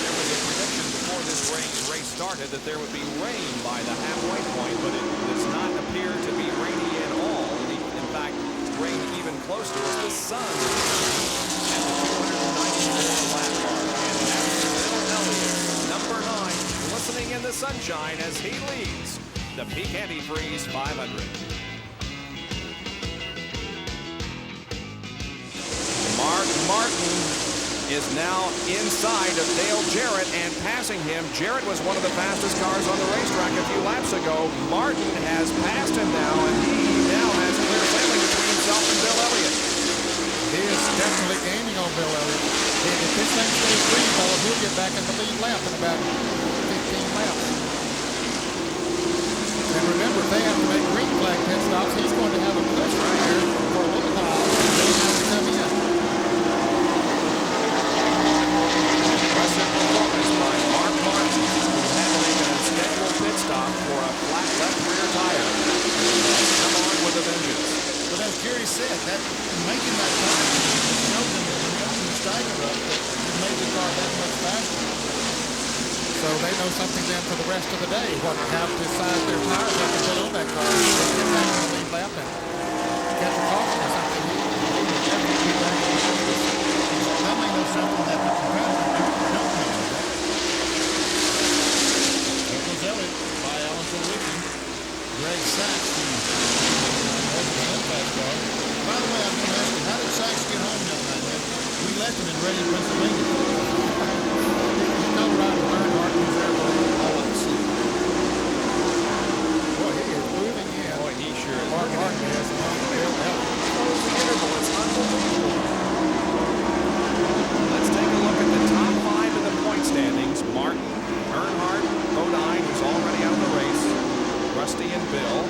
There was a prediction before this race started that there would be rain by the halfway point, but it does not appear to be rainy at all. In fact, rain even close to us. The sun at the 294 lap mark. And that's Bill Elliott, number 9, glistening in the sunshine as he leads the Peak Antifreeze 500. Mark Martin is now inside of Dale Jarrett and passing him. Jarrett was one of the fastest cars on the racetrack a few laps ago. Martin has passed him now, and he now has clear sailing between himself and Bill Elliott. He is definitely gaining on Bill Elliott. And if this thing stays green, fellas, he'll get back in the lead lap in about 15 laps. And remember, if they have to make green flag pit stops, he's going to have a push right here for a little while. And then have to come in. Impressive performance by Mark Martin, who had to make an unscheduled pit stop for a flat left rear tire. Come on with a vengeance. But as Jerry said, that making that tire showed them that when you stagger up, it made the car that much faster. So they know something then for the rest of the day. How to size their tires up and put on that car. They get back in the lead lap and catch a caution or something. That may know something that the competitors don't know. That was Elliott by Allison Whitney. Greg Sachs from car. By the way, I was going to ask you, how did Sachs get home that night, man? We left him in Reading, Pennsylvania. He come right with Earnhardt, who's there for all of us. Boy, he is moving in. Boy, he sure is. Mark Martin has him on the interval. It's unbelievable. Let's take a look at the top 5 in the point standings. Martin, Earnhardt, Bodine, who's already out of the race, Rusty and Bill.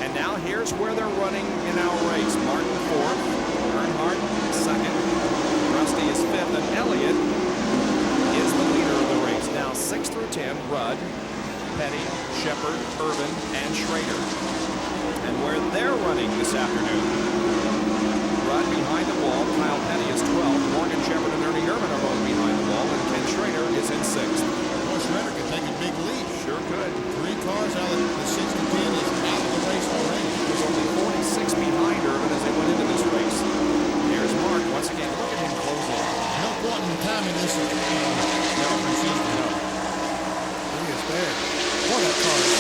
And now here's where they're running in our race. Martin 4th, Earnhardt 2nd, Rusty is 5th, and Elliott is the leader of the race. Now 6 through 10, Rudd, Petty, Shepard, Irvin, and Schrader. And where they're running this afternoon, Rudd behind the wall, Kyle Petty is 12th, Morgan Shepard and Ernie Herman are both behind the wall, and Ken Schrader is in 6th. Boy, Schrader could take a big lead. Sure could. 3 cars out of the 6 to 10 is out of the race already. He was only 46 behind Irvin as they went into this race. Here's Mark once again. Look at him close in. No point in timing this season. No. He is there. Boy, that car is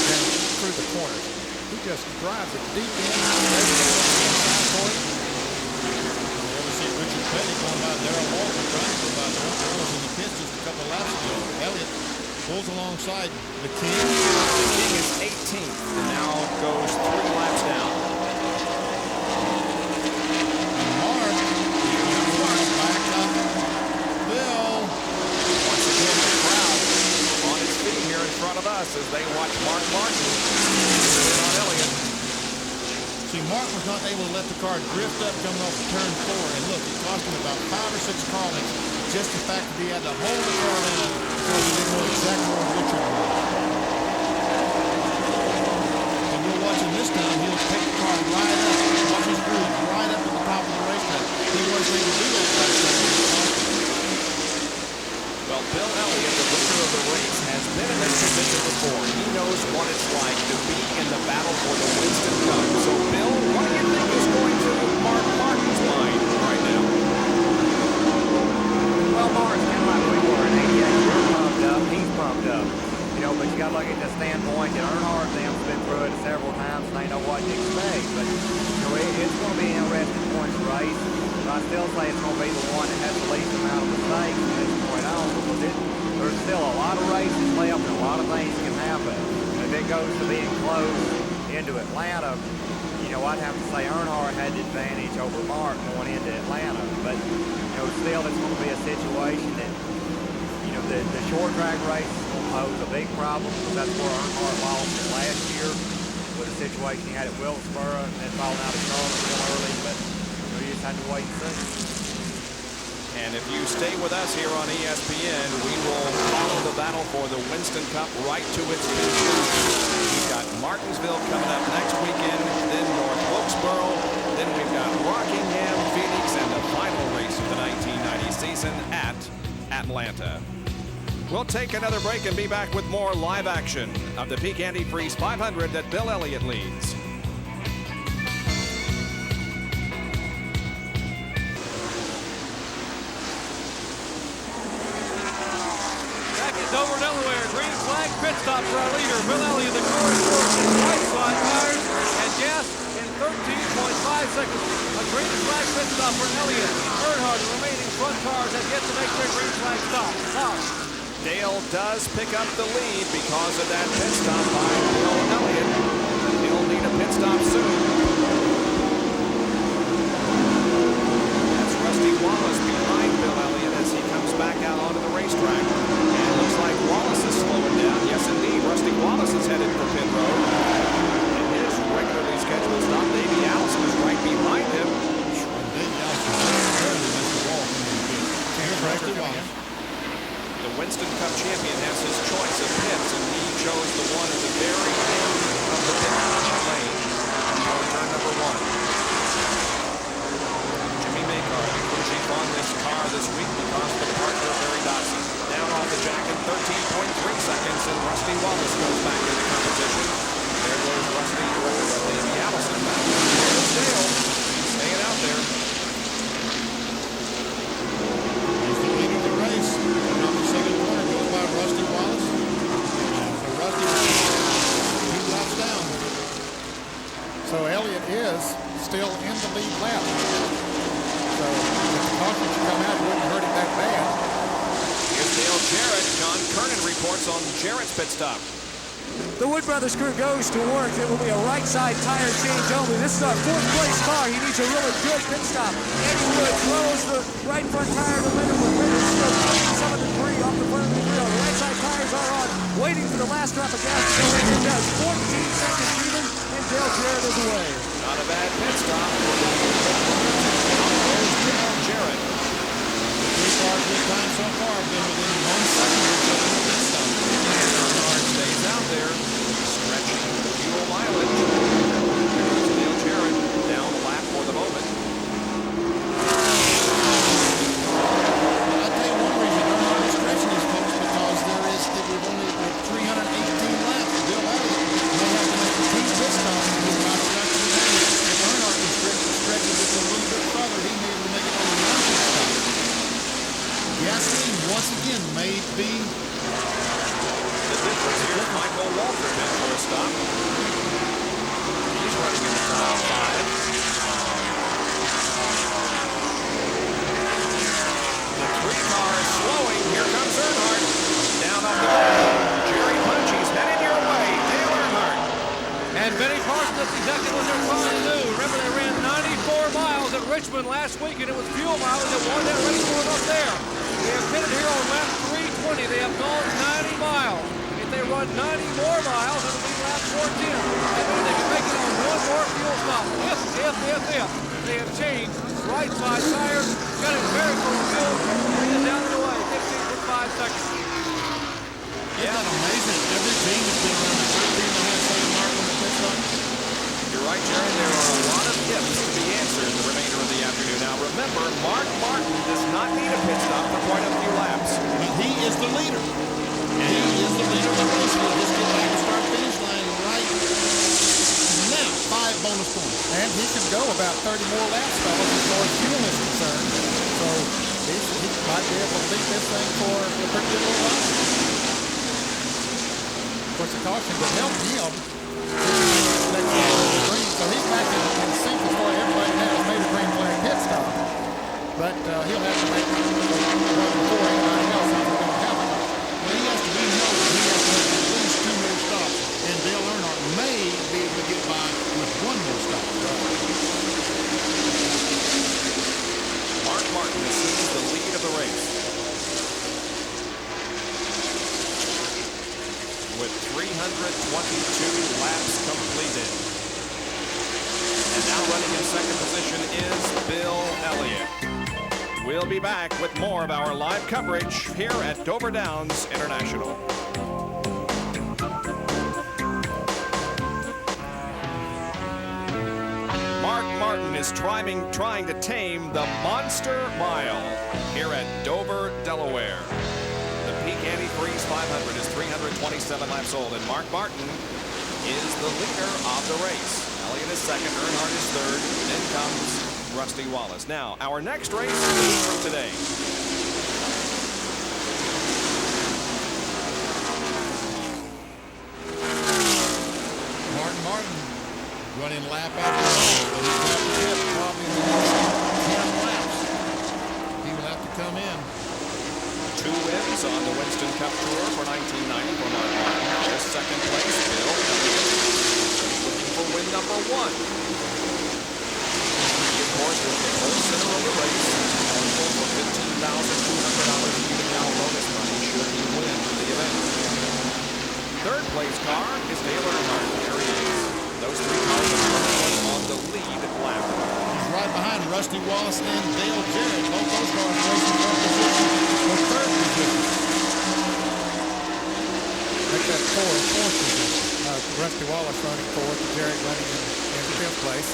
down through the corner. He just drives it deep in. Ready down on the inside point. You ever see Richard Petty going by Darrell Walton trying to go by Darrell? Darrell was in the pits just a couple laps ago. Elliott pulls alongside the King. The King is 18th and now goes 3 laps down. And Mark, back up. Bill. Once again, the crowd on its feet here in front of us as they watch Mark Martin sit on Elliott. See, Mark was not able to let the car drift up coming off turn 4. And look, it cost him about 5 or 6 car lengths. Just the fact that he had to hold the car down because he didn't know exactly where Richard was. And you'll watch him this time, he'll take the car right up, watch his groove right up at the top of the racetrack. He wasn't able to do that last time. Well, Bill Elliott, the winner of the race, has been in this position before. He knows what it's like to be in the battle for the Winston Cup. So, Bill, what do you think is going through Mark Martin's mind right now? Well, Mark's kind of like we were in 88. We're pumped up. He's pumped up. You know, but you got to look at the standpoint that Earnhardt and them's been through it several times and they know what to expect. But, you know, it's going to be an interesting points race. But I still say it's going to be the one that has the least amount of mistakes from this point on because there's still a lot of races left and a lot of things can happen. If it goes to being close into Atlanta, you know, I'd have to say Earnhardt had the advantage over Mark going into Atlanta. But, you know, still it's going to be a situation that, you know, the short track race is going to pose a big problem because that's where Earnhardt lost it last year with the situation he had at Wilkesboro and then falling out of Charlotte real early. But, you know, you just have to wait and see. And if you stay with us here on ESPN, we will follow the battle for the Winston Cup right to its conclusion. We've got Martinsville coming up next weekend, then North Wilkesboro, then we've got Rockingham, Phoenix, and the final race of the 1990 season at Atlanta. We'll take another break and be back with more live action of the Peak Antifreeze 500 that Bill Elliott leads. Dover, Delaware, green flag, pit stop for our leader, Bill Elliott, the Corey Forces, white side tires, and gas in 13.5 seconds. A green flag pit stop for Elliott. Earnhardt, the remaining front cars, have yet to make their green flag stop. Dale does pick up the lead because of that pit stop by Bill Elliott. He'll need a pit stop soon. That's Rusty Wallace behind Bill Elliott as he comes back out onto the racetrack. Looks like Wallace is slowing down. Yes, indeed. Rusty Wallace is headed for pit road. And his regularly scheduled stop, Davey Allison, is right behind him. Davey Allison barely missed the wall. Here's Rusty Wallace. The Winston Cup champion has his choice of pits, and he chose the one at the very is still in the lead lap. So if the caution should come out, it wouldn't hurt him that bad. Here's Dale Jarrett. John Kernan reports on Jarrett's pit stop. The Wood Brothers crew goes to work. It will be a right side tire change only. This is our 4th place car. He needs a really good pit stop. Eddie Wood throws the right front tire to limit with Ritter still cleaning some of the debris off the front of the grill. The right side tires are on, waiting for the last drop of gas to go in. It does. 14 seconds even, and Dale Jarrett is away. Not a bad pit stop. Out goes Dale Jarrett. Three cars this time so far have been within 1 second of each other in the pit stop. Earnhardt stays out there, stretching the fuel mileage. There goes Dale Jarrett down the lap for the moment. I'll tell you one reason Earnhardt is stretching these folks, because we've only 318 laps. Bill Elliott may have to make a team pit stop to get him out of the rest of the day. If Earnhardt can stretch it just a little bit further, he may be able to make it on the one pit stop. Gasoline once again may be the difference here. Michael Walter in for a stop. He's running in the top 5. The 3 car is slowing. Here comes Earnhardt. Down off the ball. Jerry Punchy's headed your way. Dale Earnhardt. And Benny Parsons, that's exactly what they're trying to do. Remember, they ran 94 miles at Richmond last week, and it was fuel mileage that won that race for them up there. They have pitted here on lap 320. They have gone 90 miles. If they run 90 more miles, it'll be lap 410. And then they can make it on one more fuel stop. If. They have changed right side tires, got it very full of fuel, and it is down and away. 15.5 seconds. Isn't that amazing? Every team has been around the 13.5-second mark on the pit stop. You're right, Jerry. There are a lot of ifs to be answered the remainder of the afternoon. Now, remember, Mark Martin does not need a pit stop for quite a few laps. But he is the leader. He is the leader of the race. He'll just get back to start-finish line right now. 5 bonus points. And he can go about 30 more laps, fellas, as far as fuel is concerned. So he might be able to lead this thing for a pretty good little while. Of course, the caution would help him. So he's back in sync as far as everybody now has made a green flag pit stop. But he'll have to make one before anybody else if we're going to have it. Well, he has to be known. He has to make at least 2 more stops. And Dale Earnhardt may be able to get by with 1 more stop. Mark Martin assumes the lead of the race. With 322 laps completed. And now running in second position is Bill Elliott. We'll be back with more of our live coverage here at Dover Downs International. Mark Martin is trying to tame the Monster Mile here at Dover, Delaware. The Peak Antifreeze 500 is 327 laps old, and Mark Martin is the leader of the race. Elliott is second, Earnhardt is third, then comes Rusty Wallace. Now, our next race is from today. Martin running lap after lap, but he's going to have to get probably in the next 10 laps. He will have to come in. 2 wins on the Winston Cup Tour for 1990 for Mark Martin. There's second place, Bill Elliott, looking for win number 1. He, of course, was the whole center of the race, eligible for $15,200 $50 bonus money should he win the event. Third place car is Dale Earnhardt. There he is. Those 3 cars are on the lead lap. He's right behind Rusty Wallace and Dale Jarrett. Both those cars racing for position for 3rd position. Make that fourth position. Rusty Wallace running 4th, Jarrett running in 5th place.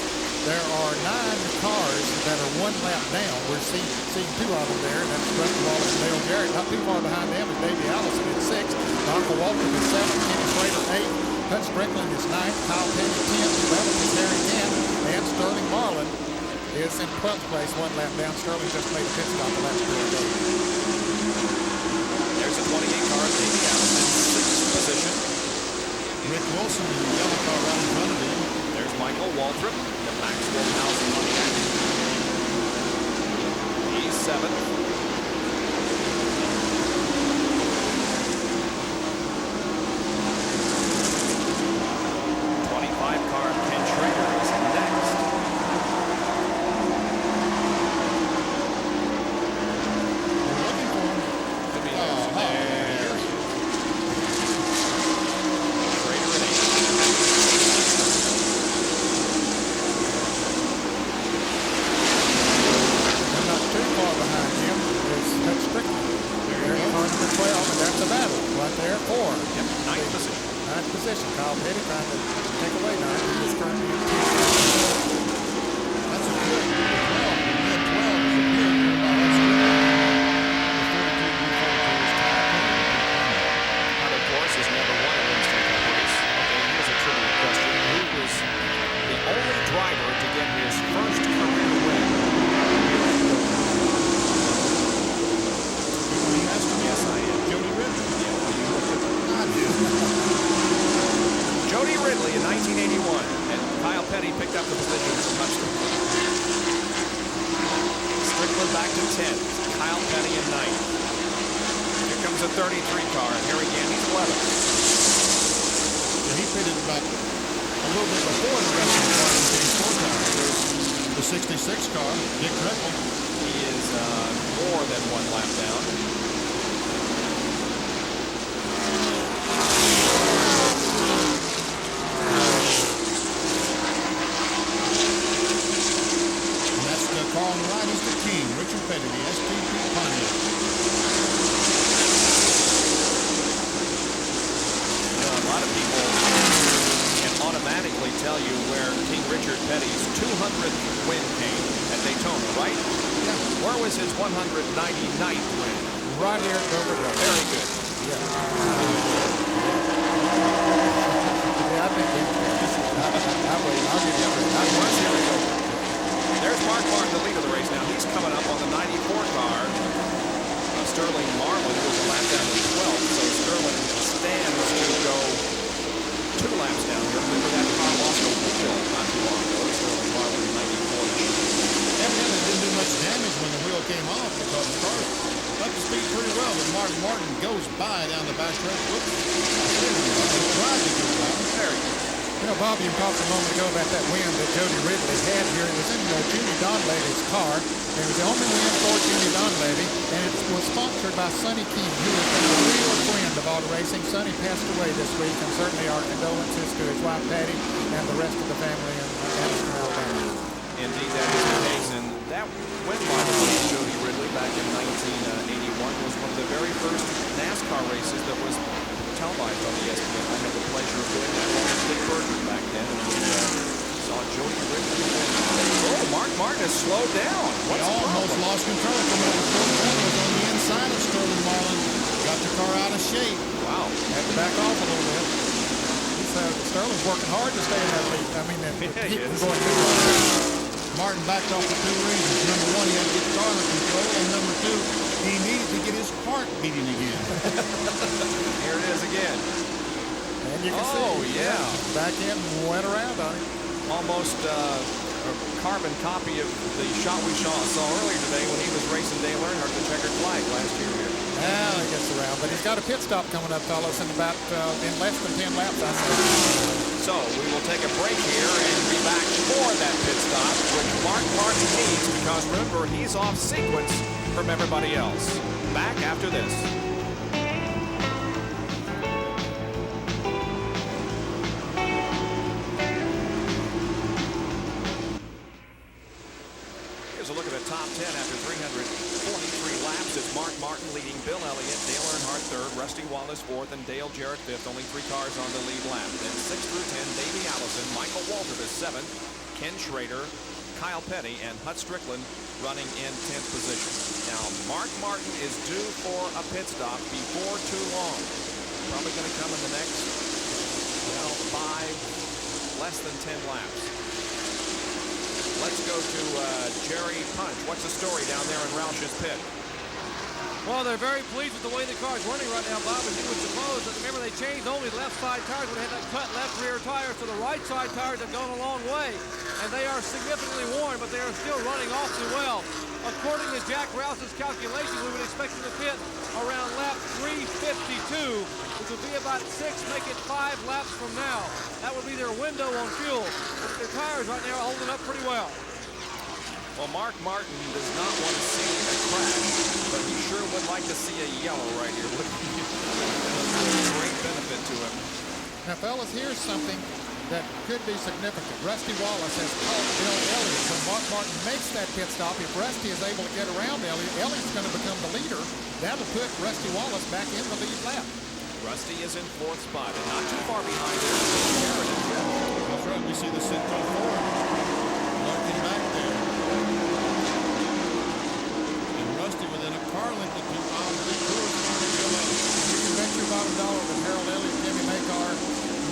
There are 9 cars that are 1 lap down. We're seeing 2 of them there. That's Rusty Wallace and Dale Jarrett. Not too far behind them is Davey Allison in 6th. Michael Walter is 7th. Kenny Schrader 8th. Hutch Strickland is 9th. Kyle Petty 10th. 11th is Harry 10th. And Sterling Marlin is in 12th place, 1 lap down. Sterling just made a pit stop the last 4 days. There's a 28 car, Davey Allison, 6th position. Rick Wilson in the yellow car right in front of him. There's Michael Waltrip, the Maxwell House Pontiac. He's 7th. Car Ken Schrader is next. Could be there. Schrader at 8. I'm not too far behind him. That's Strickland. There he comes to 12, and that's a battle right there. 4. Yep, 9th position. 9th position. Kyle Petty trying to take away 9. He's currently in 10th. That's a good 12. Mid 12 is a good by that Hunt, of course, has never won a Winston Cup race. Okay, here's a trivia question. Who was the only driver to get his first career win? Yes, I am. Jody Ridley. I do. Jody Ridley in 1981, and Kyle Petty picked up the position from Hudson. Strickland back to 10th. Kyle Petty in 9th. Here comes a 33 car, and here again he's 11th. Yeah, he pitted about a little bit before the rest of the car in the 4 car. There's the 66 car, Dick Reckle. He is more than 1 lap down. Car on the right is the King, Richard Petty, the STP Pontiac. You know, a lot of people can automatically tell you where King Richard Petty's 200th win came at Daytona, right? Yeah. Where was his 199th win? Right here at Dover. Very good. Yeah. Yeah, I think I'll give you a break. Here we go. There's Mark Martin, the lead of the race now. He's coming up on the 94 car. Sterling Marlin was a lap down in 12th, so Sterling stands to go 2 laps down here. Remember that car lost a wheel not too long ago. Sterling Marlin in 94. Evidently didn't do much damage when the wheel came off because the car up to speed pretty well, but Mark Martin goes by down the back stretch. Whoops. Tried to go by. Very good. You know, Bob, you talked a moment ago about that win that Jody Ridley had here. It was in Jimmy Donlevy's car. It was the only win for Jimmy Donlevy, and it was sponsored by Sonny King, who has been a real friend of auto racing. Sonny passed away this week, and certainly our condolences to his wife, Patty, and the rest of the family in Anniston, Alabama. Indeed, that is the case, and that win by the way Jody Ridley back in 1981 was one of the very first NASCAR races that was televised on ESPN. I had the pleasure of doing that along with Dick Berger back then, and we saw Jody Ridley win. Oh, Mark Martin has slowed down. What's the almost problem? lost control. Was on the inside of Sterling Marlin. Got the car out of shape. Wow. Had to back off a little bit. Sterling's working hard to stay in that lead. I mean, keep from going too long. Martin backed off for 2 reasons. Number 1, he had to get the car under control, and number 2, he needed to get his heart beating again. Here it is again. And you can see, yeah. Back in and went around on him. Almost a carbon copy of the shot we saw earlier today when he was racing Dale Earnhardt, the checkered flag last year here. Well, he gets around, but he's got a pit stop coming up, fellas, in about in less than 10 laps, I say. So we will take a break here and be back for that pit stop, which Mark Martin needs because remember, he's off sequence from everybody else. Back after this. Here's a look at the top 10 after 343 laps. It's Mark Martin leading Bill Elliott, Dale Earnhardt third, Rusty Wallace fourth, and Dale Jarrett fifth. Only 3 cars on the lead lap. Then 6 through 10, Davey Allison, Michael Waltrip is 7th, Ken Schrader, Kyle Petty, and Hut Strickland running in 10th position. Now, Mark Martin is due for a pit stop before too long. Probably going to come in the next, 5, less than 10 laps. Let's go to Jerry Punch. What's the story down there in Roush's pit? Well, they're very pleased with the way the car's running right now, Bob, as you would suppose. But remember, they changed only left side tires when they had that cut left rear tire, so the right side tires have gone a long way. And they are significantly worn, but they are still running awfully well. According to Jack Rouse's calculations, we would expect them to pit around lap 352, which would be about 6, make it 5 laps from now. That would be their window on fuel. But their tires right now are holding up pretty well. Well, Mark Martin does not want to see a crash, but he sure would like to see a yellow right here, wouldn't he? That's a great benefit to him. Now, fellas, here's something that could be significant. Rusty Wallace has caught Bill Elliott. When Mark Martin makes that pit stop, if Rusty is able to get around Elliott, Elliott's going to become the leader. That'll put Rusty Wallace back in the lead lap. Rusty is in 4th spot, and not too far behind him. That's right. We see the Citgo Ford lurking back there. And Rusty within a car length of 2 miles of the course. You can bet your bottom dollar that Harold Elliott and Jimmy Makar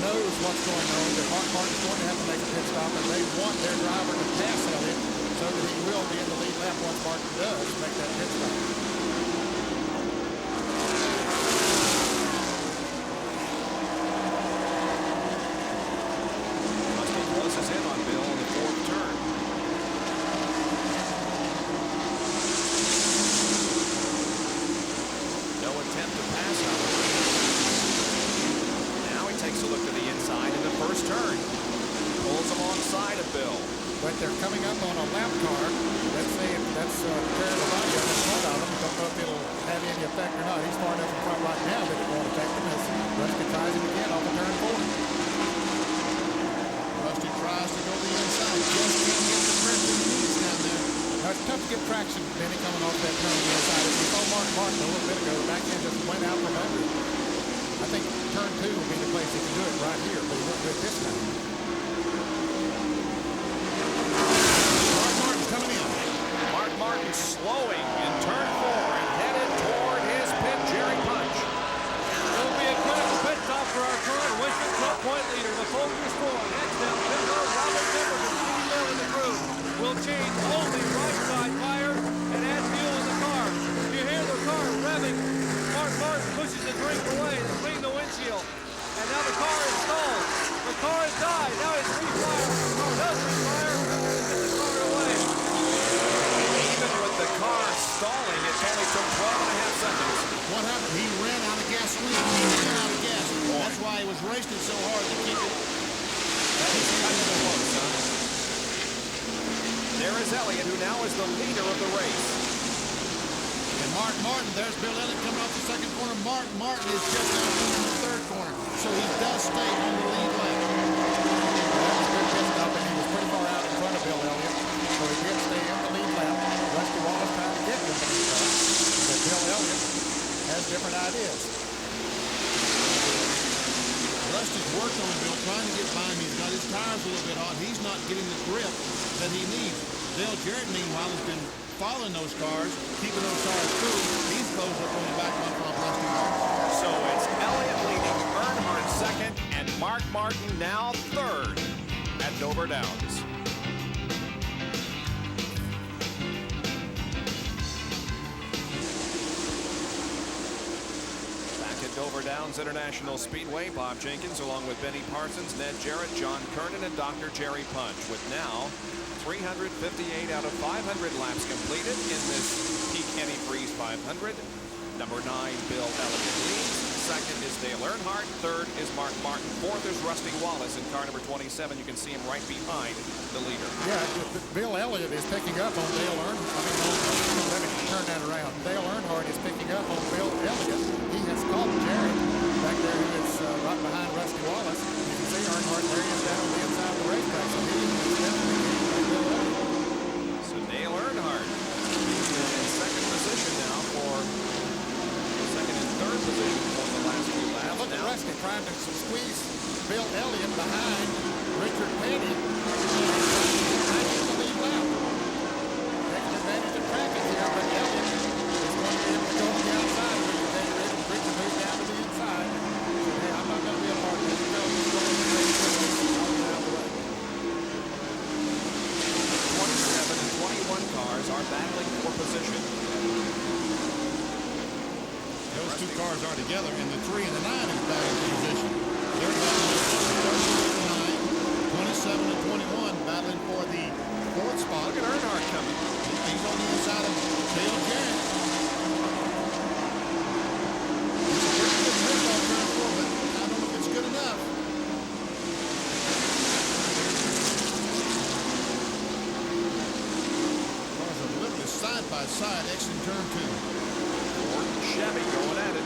knows what's going on, that Mark Martin's going to have to make a pit stop, and they want their driver to pass Elliott so that he will be in the lead lap once Martin does make that pit stop. Rusty closes in on Bill in the 4th turn. No attempt to pass him. Takes a look to the inside in the 1st turn. Pulls alongside of Bill. But they're coming up on a lap car. Let's see if that's fair to body up in front of them. Don't know if it'll have any effect or not. He's far enough in front right now that it won't affect him as Rusty tries him again off of turn 4. Rusty tries to go to the inside. Just can't get the grip that he needs down there. Now, it's tough to get traction, Benny, coming off that turn on the inside. As we saw Mark Martin a little bit ago, the back end just went out from under. I think turn 2 will be the place he can do it right here, but he won't do it this time. Mark Martin coming in. Mark Martin slowing in turn 4 and headed toward his pit, Jerry Punch. It will be a critical pit stop for our current Winston Cup point leader, the Folgers 4. Next down, Bill Robert Timbers and Steve Mill in the crew will change only right side tires and add fuel in the car. You hear the car revving. Mark Martin pushes the drink away to clean the windshield. And now the car is stalled. The car has died. Now it's refire. The car does refire. Get the car away. Even with the car stalling, it only took 12.5 seconds. What happened? He ran out of gasoline. He ran out of gas. That's why he was racing so hard to keep it. That was kind of close, huh? There is Elliott, who now is the leader of the race. And Mark Martin, there's Bill Elliott coming off the 2nd corner. Mark Martin is just now coming in the 3rd corner. So he does stay on the lead lap. That was a good pit stop, and he was pretty far out in front of Bill Elliott. So he did stay in the lead lap. Rusty Wallace trying to get him in the lead lap. But Bill Elliott has different ideas. Rusty's worked on Bill, trying to get by him. He's got his tires a little bit hot. He's not getting the grip that he needs. Dale Jarrett, meanwhile, has been following those cars, keeping those tires cool. He's closed up on the back one from Rusty Wallace. So it's Elliott leading, Earnhardt 2nd, and Mark Martin now 3rd at Dover Downs. Dover Downs International Speedway, Bob Jenkins along with Benny Parsons, Ned Jarrett, John Kernan, and Dr. Jerry Punch, with now 358 out of 500 laps completed in this Peak Antifreeze 500. Number 9, Bill Elliott leads. 2nd is Dale Earnhardt. 3rd is Mark Martin. 4th is Rusty Wallace in car number 27. You can see him right behind the leader. Yeah, Bill Elliott is picking up on Dale Earnhardt. Let me turn that around. Dale Earnhardt is picking up on Bill Elliott. He has caught Jarrett back there, who is right behind Rusty Wallace. You can see Earnhardt there. He is down on the inside of the racetrack. So he is definitely Bill Elliott. So Dale Earnhardt is in 2nd position now for 2nd and 3rd position for the last few laps. Now look at Rusty trying to squeeze Bill Elliott behind Richard Petty. Behind in the lead lap. Taking advantage of traffic here, but Elliott is going to be able to go to the outside. Richard moves down to the inside. Hey, I'm not going to be a part of this. No, he's going to be out of the way. 27 and 21 cars are battling for position. cars are together, and the 3 and the 9 is back in position. They're battling 27 and 21, battling for the 4th spot. Look at Earnhardt coming. He's on the inside of Dale Jarrett. It's a pretty good grip on turn 4, but I don't know if it's good enough. Cars are literally side by side exiting turn 2. Ford and Chevy going at it.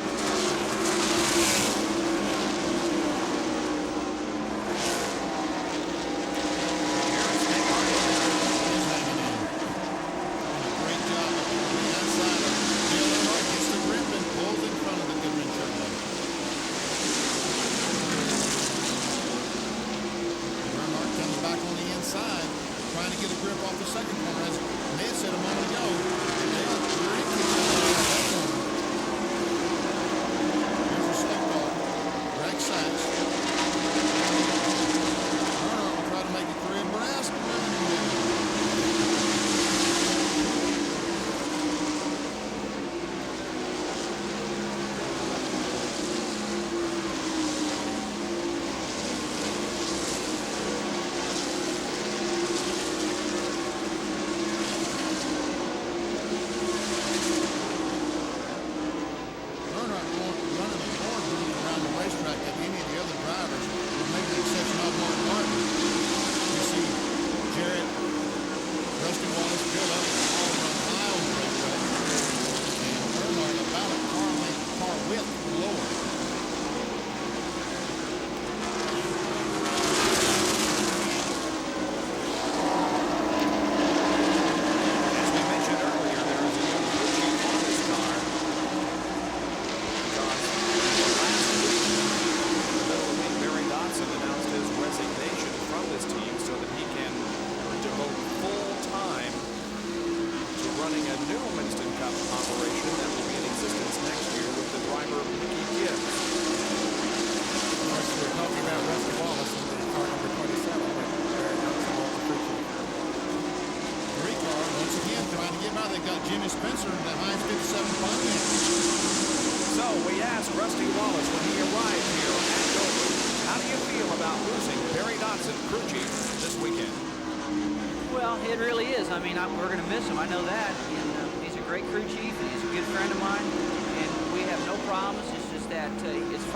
I mean, we're going to miss him. I know that. And he's a great crew chief, and he's a good friend of mine. And we have no problems. It's just that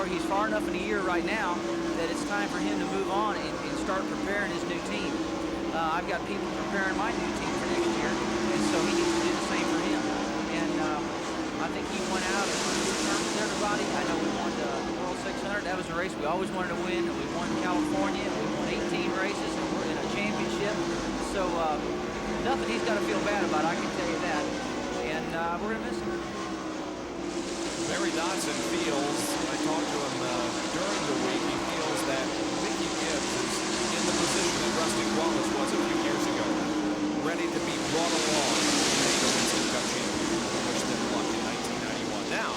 he's far enough in the year right now that it's time for him to move on and start preparing his new team. I've got people preparing my new team for next year, and so he needs to do the same for him. And I think he went out on good terms with everybody. I know we won the World 600. That was a race we always wanted to win. We won California. We won 18 races, and we're in a championship. So nothing he's got to feel bad about, I can tell you that. And we're going to miss him. Barry Dodson feels, I talked to him during the week, he feels that Mickey Gibbs is in the position that Rusty Wallace was a few years ago, ready to be brought along in the Winston Cup Championship, which then won in 1991. Now,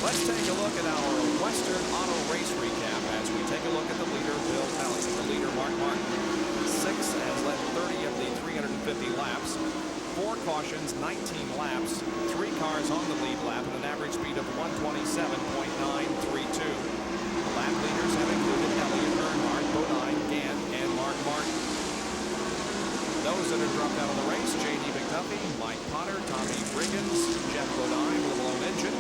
let's take a look at our Western Auto Race recap as we take a look at the leader, Bill Elliott. The leader, Mark Martin, 6 has led 30 of the 350 laps. 4 cautions, 19 laps, 3 cars on the lead lap at an average speed of 127.932. The lap leaders have included Elliott, Earnhardt, Bodine, Gant, and Mark Martin. Those that have dropped out of the race, J.D. McDuffie, Mike Potter, Tommy Riggins, Jeff Bodine with a blown engine.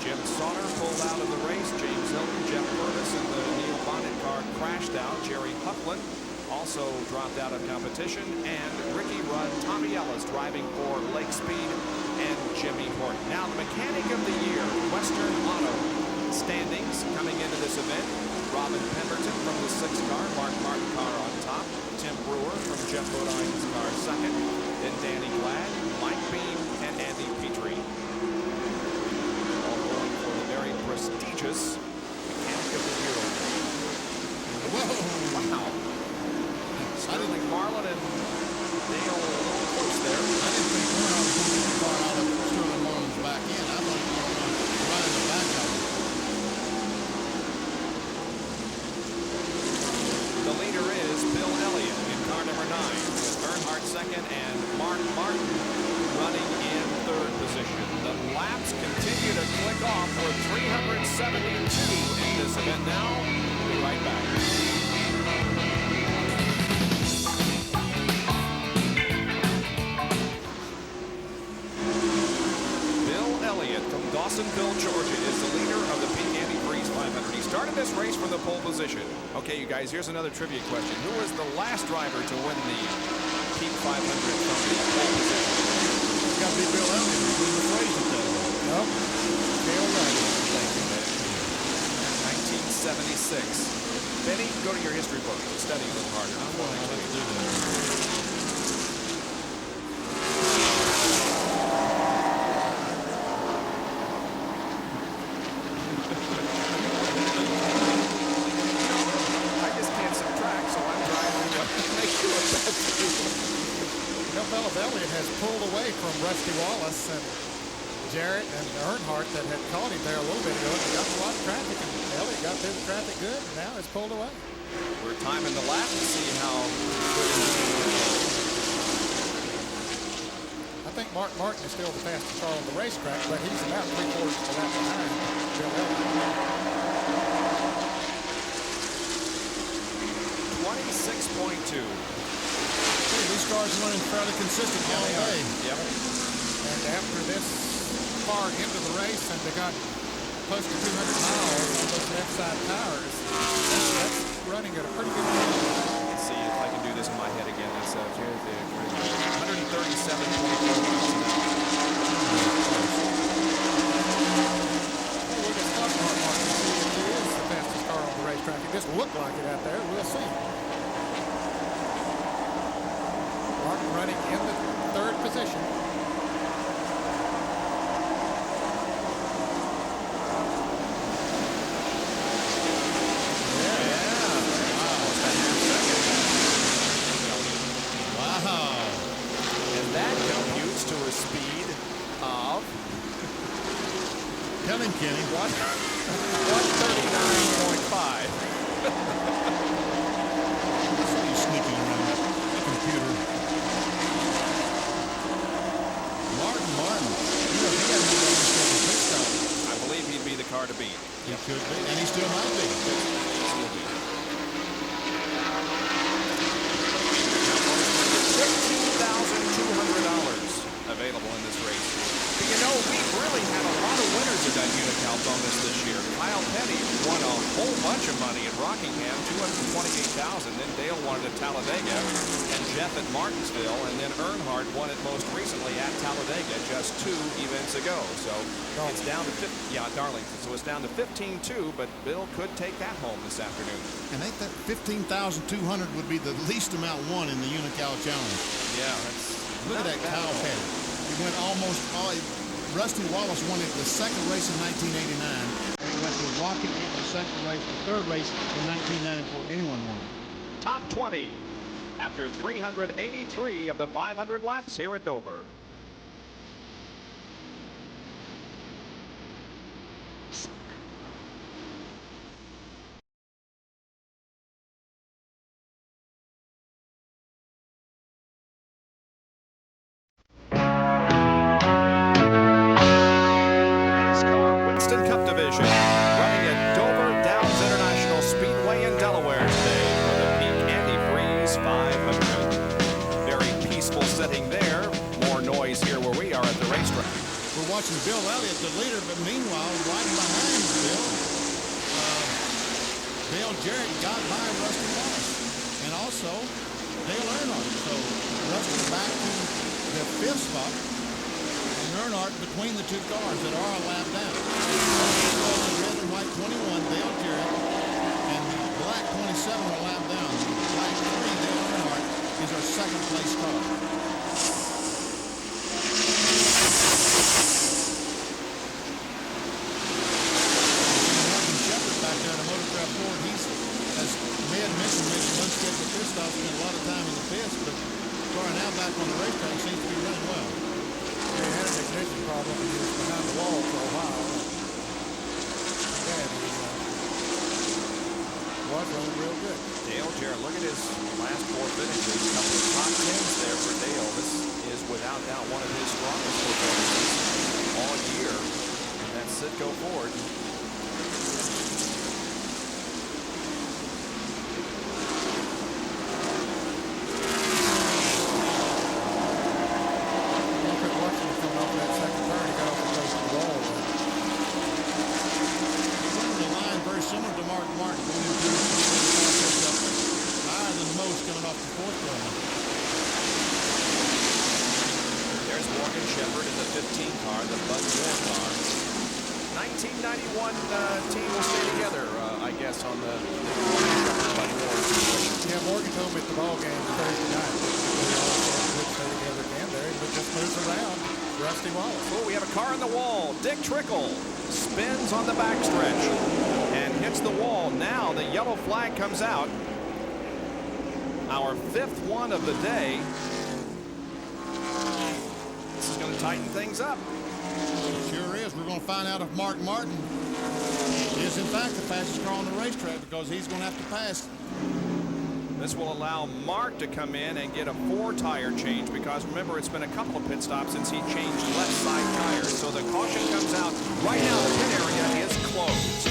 Jim Sauter pulled out of the race. James Hilton, Jeff Burtis, and the Neil Bonnet car crashed out. Jerry Hufflin also dropped out of competition, and Ricky Rudd, Tommy Ellis driving for Lake Speed, and Jimmy Horton. Now, the mechanic of the year, Western Auto standings coming into this event. Robin Pemberton from the 6th car, Mark Martin car on top. Tim Brewer from Jeff Bodine's car second. Then Danny Glad, Mike Beam, and Andy Petrie. All going for the very prestigious mechanic of the year. Whoa! Wow! Sterling Marlin and Dale close there. I didn't think Earnhardt was going to get the car out of Sterling Marlin's back end. I thought he was going to run in the back of it. The leader is Bill Elliott in car number 9, with Earnhardt second and Mark Martin running in 3rd position. The laps continue to click off. 72 in this event now. We'll be right back. Elliott from Dawsonville, Georgia, is the leader of the Peak Antifreeze 500. He started this race from the pole position. Okay, you guys, here's another trivia question. Who was the last driver to win the Peak 500 from the pole position? It's got to be Bill Elliott. He was the race at that. Nope. Bill Elliott. Thank you, Ben. 1976. Benny, go to your history book. Study a little harder. I'm going to do that. Elliott has pulled away from Rusty Wallace and Jarrett and Earnhardt that had caught him there a little bit ago. They got a lot of traffic, and Elliott got through the traffic good, and now it's pulled away. We're timing the lap to see how good I think Mark Martin is still the fastest car on the racetrack, but he's about 3/4 of a lap behind Bill Elliott. 26.2. These cars are running fairly consistent all day. Yep. And after this far into the race, and they got close to 200 miles on those left side tires, that's running at a pretty good rate. Let's see if I can do this in my head again. That's 137.4 miles an hour. We'll just stop Mark Martin and see if he is the fastest car on the racetrack. It just looked like it out there. We'll see. Martin running in the third position. Wow. And that computes to a speed of... Tell him, Kenny. 139.5. So he's sneaking around that computer. Martin. You know, he got to be able to stay in pit stop. I believe he'd be the car to beat. He could be, and he still might be. $15,200 available in this race. But you know, we really had a lot of winners of that Unical bonus this year. Kyle Petty won a whole bunch of money at Rockingham, $228,000. Then Dale won it at Talladega, and Jeff at Martinsville, and then Earnhardt won it most recently at Talladega just 2 events ago. So it's down to Darlington. So it's down to 15-2, but Bill could take that home this afternoon. And I think that 15,200 would be the least amount won in the Unical Challenge. Yeah, look at that Kyle Petty. He went almost all. Rusty Wallace won it the second race in 1989. And he went to Rockingham the second race, the third race in 1994. Anyone won it. Top 20 after 383 of the 500 laps here at Dover. Cup Division, running at Dover International Speedway in Delaware today for the Peak Antifreeze 500. Very peaceful setting there. More noise here where we are at the racetrack. We're watching Bill Elliott, the leader, but meanwhile, right behind Bill, Dale Jarrett got by Rusty Wallace, and also Dale Earnhardt. So Rusty back to the 5th spot. Earnhardt between the two cars that are a lap down. The red and white 21, Dale Jarrett, and the black 27 are a lap down. The black 3, Dale Earnhardt, is our second place car. Martin Shepard back there in the Motorcraft Ford, he's, as Ned mentioned, making unscheduled pit stops, spent a lot of time in the pits, but the car now back on the racetrack seems to be running well. They had an ignition problem and he was behind the wall for a while. Yeah, he was running real good. Dale Jarrett, look at his last 4 finishes. A couple of top 10s there for Dale. This is without doubt one of his strongest performances all year in that Citgo Ford. There's Morgan Shepherd in the 15 car, the Bud Moore car. 1991 team will stay together, I guess, on the Bud Moore situation. Yeah, Morgan told me at the ball game Thursday night. They all would stay together again there, but just moves around. Rusty Wallace. Oh, we have a car in the wall. Dick Trickle spins on the backstretch and hits the wall. Now the yellow flag comes out. Our 5th one of the day. This is going to tighten things up. It sure is. We're going to find out if Mark Martin is in fact the fastest car on the racetrack, because he's going to have to pass. This will allow Mark to come in and get a 4-tire change, because remember, it's been a couple of pit stops since he changed left side tires. So the caution comes out. Right now the pit area is closed.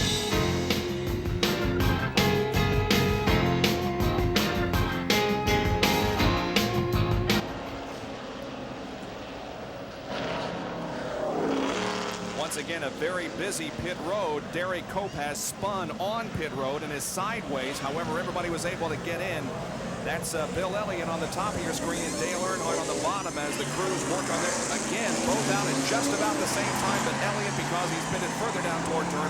Once again, a very busy pit road. Derek Cope has spun on pit road and is sideways. However, everybody was able to get in. That's Bill Elliott on the top of your screen and Dale Earnhardt on the bottom as the crews work on it. Again, both out at just about the same time, but Elliott, because he's pitted further down toward turn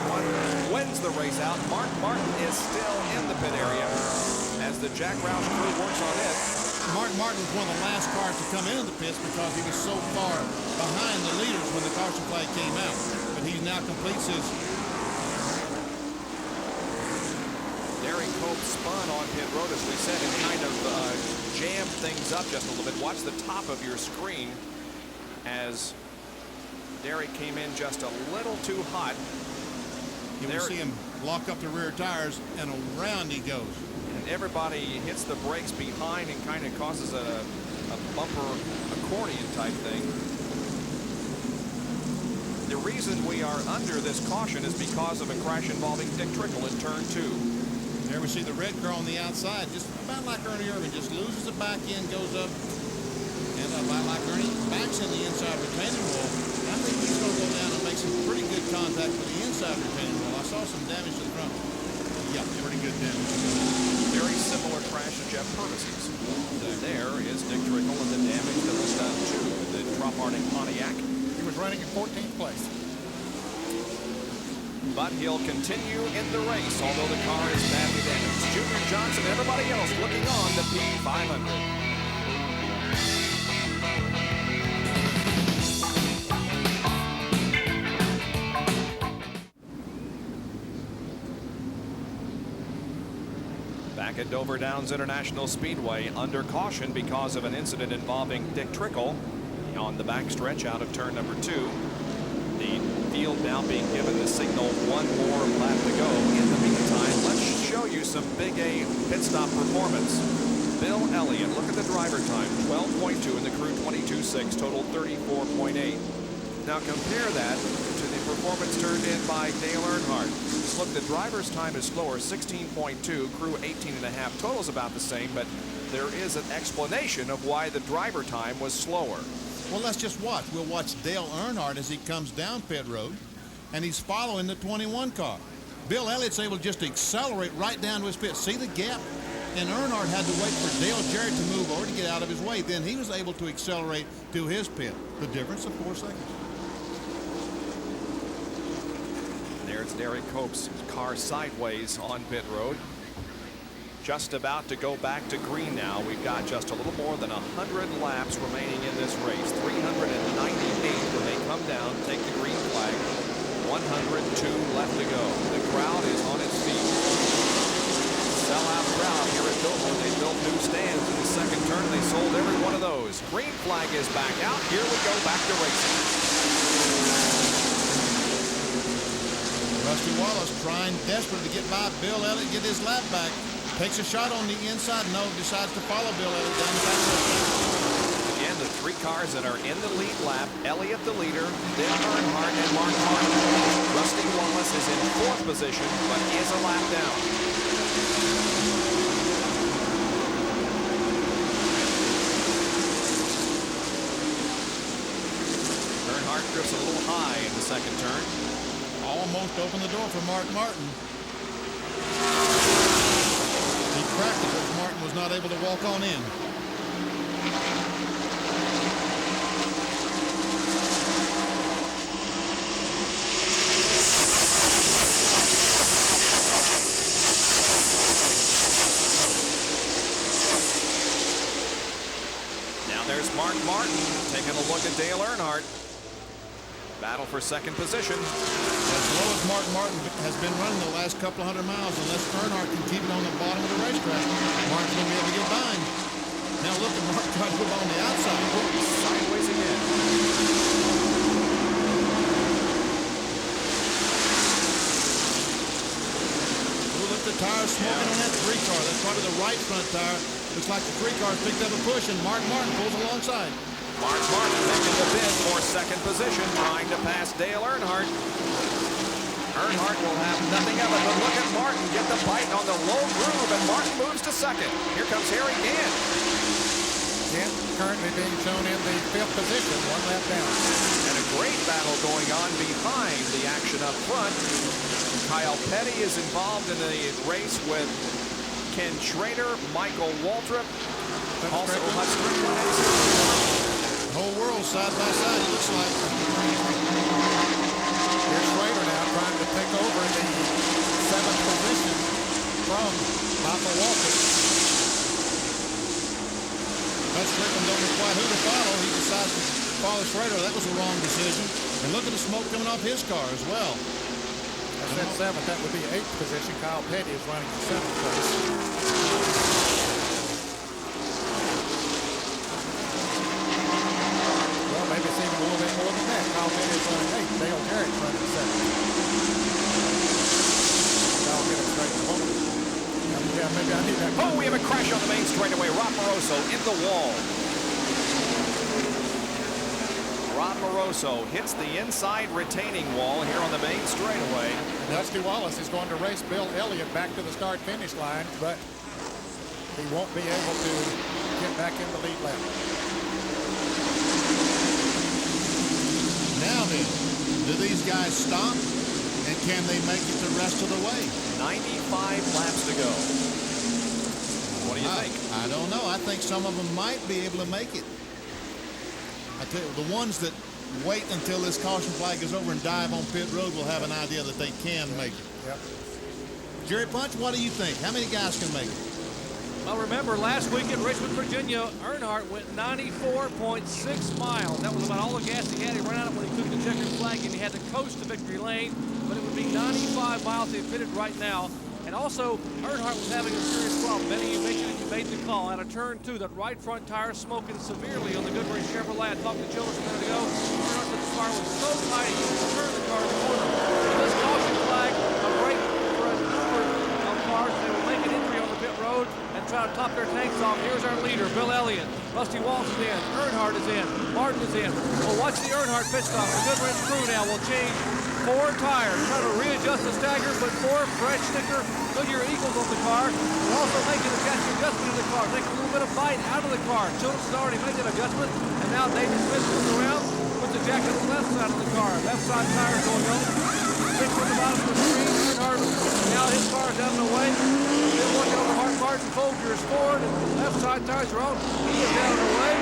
1, wins the race out. Mark Martin is still in the pit area as the Jack Roush crew works on it. Mark Martin was one of the last cars to come into the pits because he was so far behind the leaders when the caution flag came out. But he now completes his. Derek Cope spun on pit road, as we said, and kind of jammed things up just a little bit. Watch the top of your screen as Derek came in just a little too hot. You will see him lock up the rear tires, and around he goes. And everybody hits the brakes behind and kind of causes a bumper accordion type thing. The reason we are under this caution is because of a crash involving Dick Trickle in turn 2. There we see the red car on the outside, just about like Ernie Irvin, just loses the back end, goes up, and about like Ernie, backs in the inside retaining wall. I think he's going to go down and make some pretty good contact with the inside retaining wall. I saw some damage to the front. Yeah, pretty good damage. Very similar crash to Jeff Purvis's. There is Dick Trickle and the damage that was done to the Trop Harding Pontiac. He was running in 14th place. But he'll continue in the race, although the car is badly damaged. Junior Johnson and everybody else looking on the P500. Back at Dover International Speedway, under caution because of an incident involving Dick Trickle on the backstretch out of turn number 2. The field now being given the signal, one more lap to go. In the meantime, let's show you some Big A pit stop performance. Bill Elliott, look at the driver time, 12.2 and the crew 22.6, total 34.8. Now compare that to the performance turned in by Dale Earnhardt. Look, the driver's time is slower, 16.2, crew 18.5. Total's about the same, but there is an explanation of why the driver time was slower. Well, let's just watch. We'll watch Dale Earnhardt as he comes down pit road, and he's following the 21 car. Bill Elliott's able just to accelerate right down to his pit. See the gap? And Earnhardt had to wait for Dale Jarrett to move over to get out of his way. Then he was able to accelerate to his pit. The difference of 4 seconds. There's Derek Cope's car sideways on pit road. Just about to go back to green now. We've got just a little more than 100 laps remaining in this race. 398 when they come down, take the green flag. 102 left to go. The crowd is on its feet. Sellout crowd here at Dover. They built new stands in the second turn. They sold every one of those. Green flag is back out. Here we go back to racing. Rusty Wallace trying desperately to get by Bill Elliott, get his lap back. Takes a shot on the inside. No, decides to follow Bill Elliott down the back. Again, the 3 cars that are in the lead lap. Elliott the leader, then Earnhardt and Mark Martin. Rusty Wallace is in 4th position, but is a lap down. Earnhardt drifts a little high in the second turn. Almost opened the door for Mark Martin. He cracked it, but Martin was not able to walk on in. There's Mark Martin taking a look at Dale Earnhardt. Battle for second position. As low as Mark Martin has been running the last couple of 100 miles, unless Earnhardt can keep it on the bottom of the racetrack, Mark's going to be able to get by him. Now look at Mark trying to go on the outside. Sideways again. Look, the tire smoking on that 3 car. That's probably the right front tire. Looks like the 3 car picked up a push, and Mark Martin pulls alongside. Mark Martin making the bid for second position, trying to pass Dale Earnhardt. Earnhardt will have nothing of it, but look at Martin get the bite on the low groove, and Martin moves to second. Here comes Harry Gant. Gant currently being shown in the 5th position, 1 lap down. And a great battle going on behind the action up front. Kyle Petty is involved in the race with Ken Schrader, Michael Waltrip, also Hudson. Whole world side by side, it looks like. Here's Schrader now trying to take over the 7th position from Michael Waltrip. But Strickland don't know quite who to follow. He decides to follow Schrader. That was a wrong decision. And look at the smoke coming off his car as well. I said 7th. That would be 8th position. Kyle Petty is running the 7th place. Well, maybe it's even a little bit more than that. Kyle Petty is running 8th. Dale Jarrett's running 7th. I'll get it straight to home. Yeah, maybe I need that. Oh, we have a crash on the main straightaway. Rob Moroso in the wall. Rob Moroso hits the inside retaining wall here on the main straightaway. Dusty Wallace is going to race Bill Elliott back to the start-finish line, but he won't be able to get back in the lead lap. Now then, do these guys stop? And can they make it the rest of the way? 95 laps to go. What do you think? I don't know. I think some of them might be able to make it. I tell you, the ones that wait until this caution flag is over and dive on pit road will have an idea that they can make it. Yep. Jerry Punch, what do you think? How many guys can make it? Well, remember, last week in Richmond, Virginia, Earnhardt went 94.6 miles. That was about all the gas he had. He ran out of it when he took the checkered flag, and he had to coast to victory lane. But it would be 95 miles he pitted right now. And also, Earnhardt was having a serious problem. Many of you mentioned it, you made the call. Out of turn 2, that right front tire smoking severely on the Goodyear Chevrolet. I talked to Childress a minute ago. Earnhardt said the car was so tight he could turn the car in the corner. So this caution flag, a break for a number of cars. They will make an entry on the pit road and try to top their tanks off. Here's our leader, Bill Elliott. Rusty Walsh is in. Earnhardt is in. Martin is in. Well, watch the Earnhardt pit stop. The Goodyear crew now will change 4 tires, try to readjust the stagger, put 4 fresh sticker Goodyear Eagles on the car. They're also making a adjustment in the car, taking a little bit of bite out of the car. Childress has already made that adjustment, and now David Smith comes around, puts the jacket on the left side of the car. Left side tire going on. Six on the bottom of the screen. Earnhardt, now his car is out of the way. Still working on the Martin Folger is forward, and left side tires are on. He is out of the way.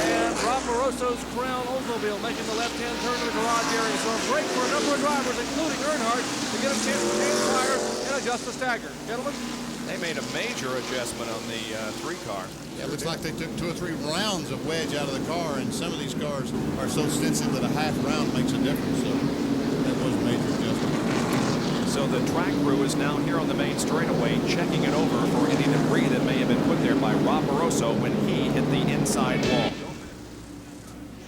And Rob Moroso's Crown Oldsmobile making the left-hand turn to the garage area. So a break for a number of drivers, including Earnhardt, to get a chance to change tires and adjust the stagger. Gentlemen? They made a major adjustment on the 3 car. Yeah, it looks like they took 2 or 3 rounds of wedge out of the car, and some of these cars are so sensitive that a half round makes a difference. So that was a major adjustment. So the track crew is now here on the main straightaway checking it over for any debris that may have been put there by Rob Moroso when he hit the inside wall.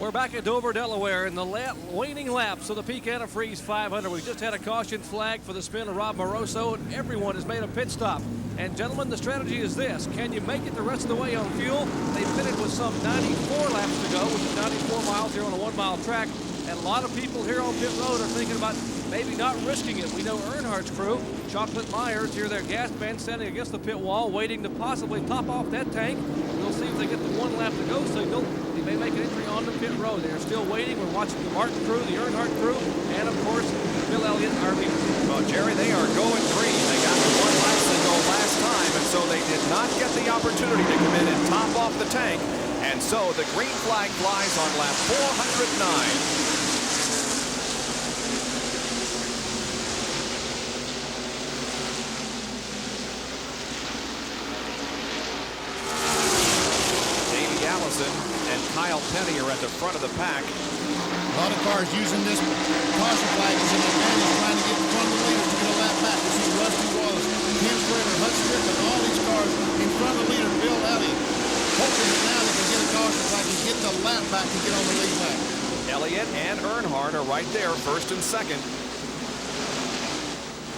We're back at Dover, Delaware in the waning laps of the Peak Antifreeze 500. We just had a caution flag for the spin of Rob Moroso, and everyone has made a pit stop. And gentlemen, the strategy is this. Can you make it the rest of the way on fuel? They pitted with some 94 laps to go, which is 94 miles here on a 1-mile track. And a lot of people here on pit road are thinking about maybe not risking it. We know Earnhardt's crew, Chocolate Myers, here their gas band standing against the pit wall, waiting to possibly top off that tank. We'll see if they get the 1 lap to go signal. They may make an entry on the pit road. They're still waiting. We're watching the Martin crew, the Earnhardt crew, and of course, Bill Elliott, our leader. Well, Jerry, they are going green. They got the 1 lap signal last time, and so they did not get the opportunity to come in and top off the tank. And so the green flag flies on lap 409. and Kyle Penny are at the front of the pack. A lot of cars using this caution flag as an advantage, trying to get in front of the leaders to get a lap back. We see Rusty Wallace, Ken Schrader, Hut Strickland, all these cars in front of the leader, Bill Elliott. Hoping that now they can get a caution flag and get the lap back and get on the lead lap. Elliott and Earnhardt are right there, first and second.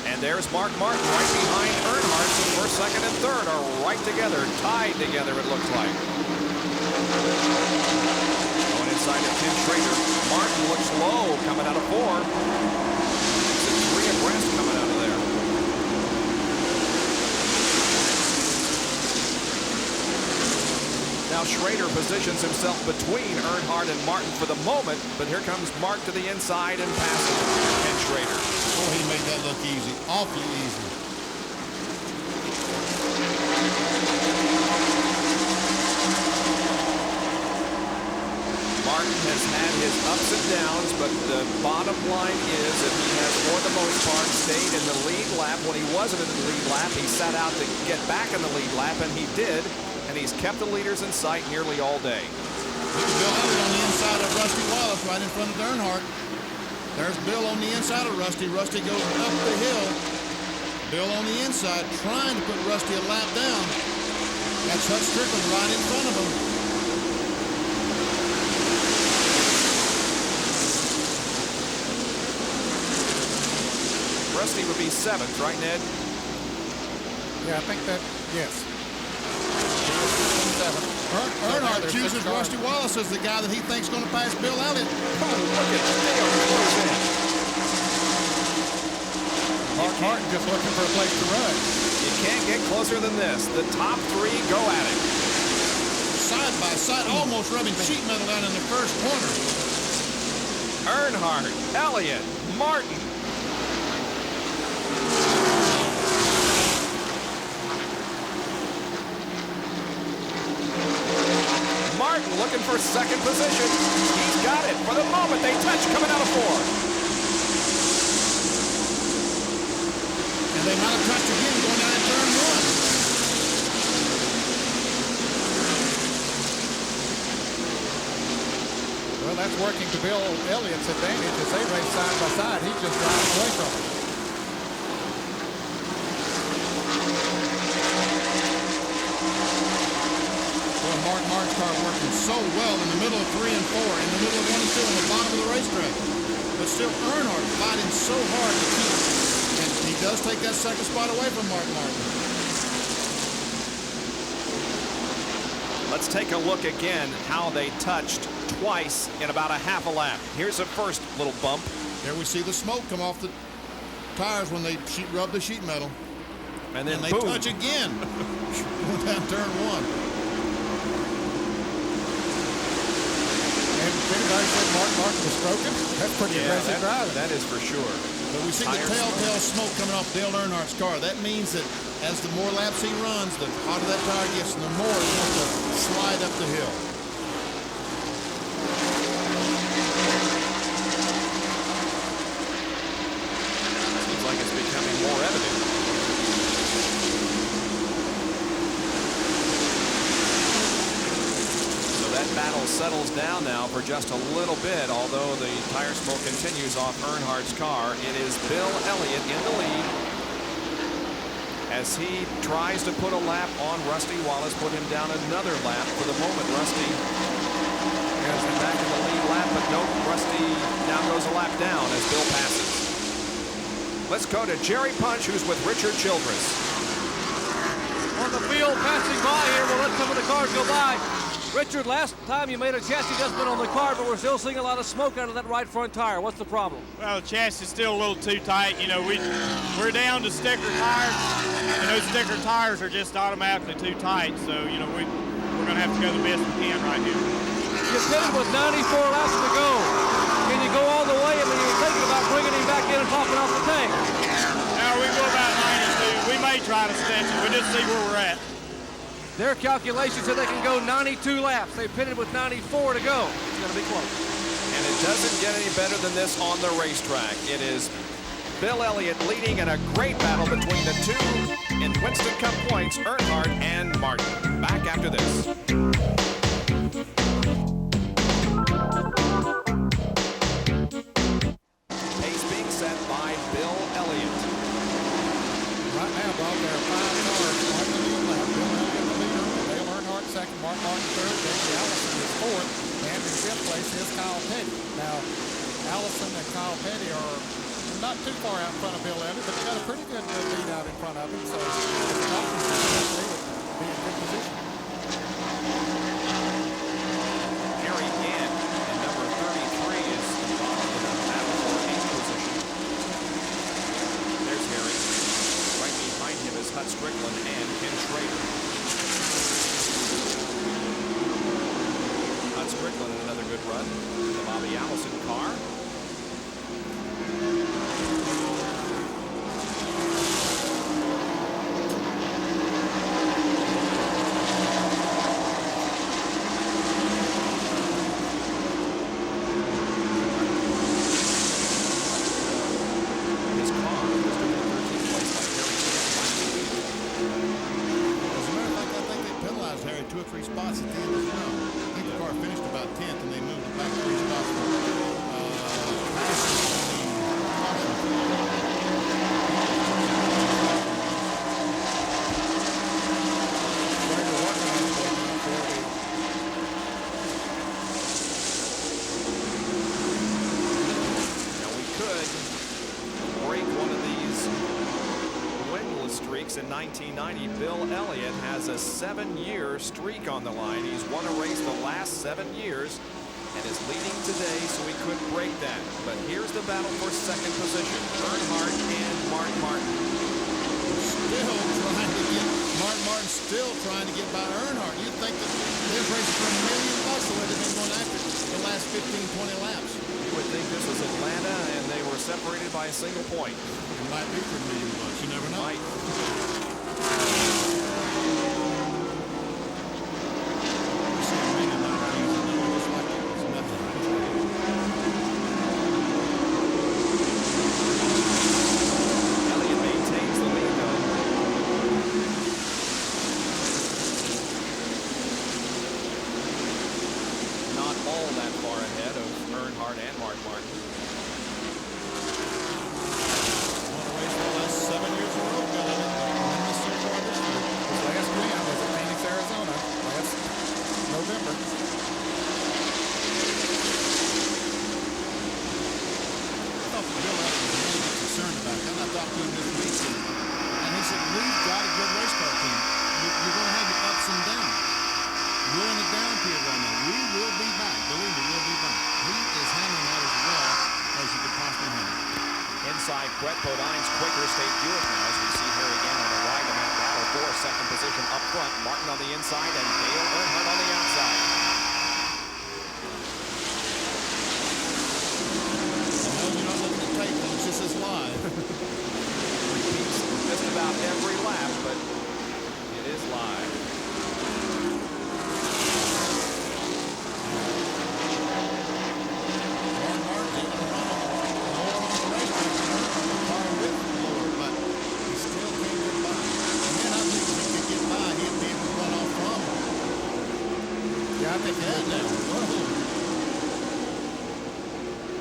And there's Mark Martin right behind Earnhardt. So first, second, and third are right together, tied together, it looks like. Going inside of Ken Schrader. Martin looks low coming out of 4. It's 3 abreast coming out of there. Now Schrader positions himself between Earnhardt and Martin for the moment, but here comes Mark to the inside and passes Ken Schrader. Oh, he made that look easy, awfully easy. Martin has had his ups and downs, but the bottom line is that he has, for the most part, stayed in the lead lap. When he wasn't in the lead lap, he set out to get back in the lead lap, and he did. And he's kept the leaders in sight nearly all day. Bill Elliott on the inside of Rusty Wallace right in front of Earnhardt. There's Bill on the inside of Rusty. Rusty goes up the hill. Bill on the inside trying to put Rusty a lap down. That's Hut Strickland right in front of him. Rusty would be 7th, right, Ned? Yeah, I think that, yes. Earnhardt chooses Rusty Wallace as the guy that he thinks is going to pass Bill Elliott. Oh, look at Dale close in. Martin just looking for a place to run. You can't get closer than this. The top 3 go at it. Side by side, almost rubbing sheet metal down in the first corner. Earnhardt, Elliott, Martin. Martin looking for second position. He's got it. For the moment, they touch coming out of 4. And they might have touched again going down turn 1. Well, that's working to Bill Elliott's advantage as they race side by side. He's just driving away from it. Martin's car working so well in the middle of 3 and 4, in the middle of 1 and 2, in the bottom of the racetrack. But still, Earnhardt fighting so hard to keep, and he does take that second spot away from Martin. Let's take a look again how they touched twice in about a half a lap. Here's the first little bump. There we see the smoke come off the tires when they rub the sheet metal. And then they boom. touch again. Going down turn 1. Anybody said Martin was stroking? That's pretty aggressive driving. That is for sure. But we see the telltale smoke coming off Dale Earnhardt's car. That means that as the more laps he runs, the hotter that tire gets, and the more it's going to slide up the hill. Seems like it's becoming more evident. That battle settles down now for just a little bit, although the tire smoke continues off Earnhardt's car. It is Bill Elliott in the lead as he tries to put a lap on Rusty Wallace, put him down another lap. For the moment, Rusty has him back in the lead lap, but no, Rusty now goes a lap down as Bill passes. Let's go to Jerry Punch, who's with Richard Childress. On the field, passing by here, we'll let some of the cars go by. Richard, last time you made a chassis adjustment on the car, but we're still seeing a lot of smoke out of that right front tire. What's the problem? Well, the chassis is still a little too tight. You know, we're down to sticker tires, and those sticker tires are just automatically too tight. So, you know, we're going to have to go the best we can right here. You're pitted with 94 laps to go. Can you go all the way? I mean, you're thinking about bringing him back in and popping off the tank. Now, we go about 92. We may try to stretch it. We'll just see where we're at. Their calculations said they can go 92 laps. They pitted with 94 to go. It's going to be close. And it doesn't get any better than this on the racetrack. It is Bill Elliott leading in a great battle between the two in Winston Cup points, Earnhardt and Martin. Back after this. Martin third, Davey Allison is fourth, and in fifth place is Kyle Petty. Now, Allison and Kyle Petty are not too far out in front of Bill Elliott, but they've got a pretty good lead out in front of him, so the Dolphins they would be in good position. Harry Gant in number 33 is involved in a battle for 8th position. There's Harry. Right behind him is Hut Strickland and Ken Schrader. Hut Strickland in another good run. The Bobby Allison car. In 1990, Bill Elliott has a 7-year streak on the line. He's won a race the last 7 years and is leading today, so he could break that. But here's the battle for second position. Earnhardt and Mark Martin. Still trying to get by Earnhardt. You'd think that this race for $1 million would have been going after the last 15, 20 laps. You would think this was Atlanta and they were separated by a single point. It might be for $1 million. You never know. Might. Brett Bodine's Quaker State Buick now as we see here again on the ride in that battle for second position up front. Martin on the inside and Dale Earnhardt on the outside. You're not looking at tape, it's just as live. Repeats just about every lap, but it is live.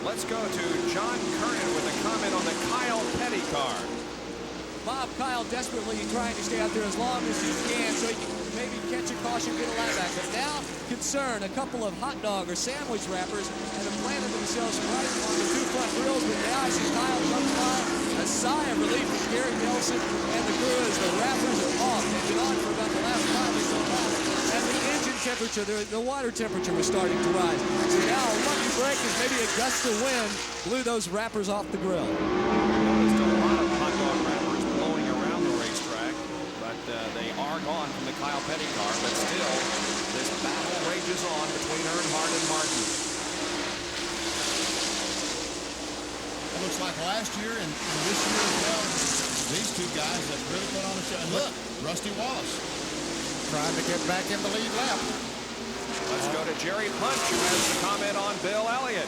Let's go to John Kernan with a comment on the Kyle Petty car. Bob, Kyle desperately trying to stay out there as long as he can so he can maybe catch a caution, get a lap back. But now, concern, a couple of hot dog or sandwich wrappers and have planted themselves right on the two front grills. But now I see Kyle comes by, a sigh of relief from Gary Nelson and the crew as the wrappers are off. They've been on for about the last 5 or so laps. And the engine temperature, the water temperature was starting to rise. So now a lucky break is maybe a gust of wind blew those wrappers off the grill. Noticed a lot of hot dog wrappers blowing around the racetrack, but they are gone from the Kyle Petty car. But still, this battle rages on between Earnhardt and Martin. It looks like last year and this year as well, these two guys have really put on a show. And look, Rusty Wallace trying to get back in the lead lap. Let's go to Jerry Punch, who has a comment on Bill Elliott.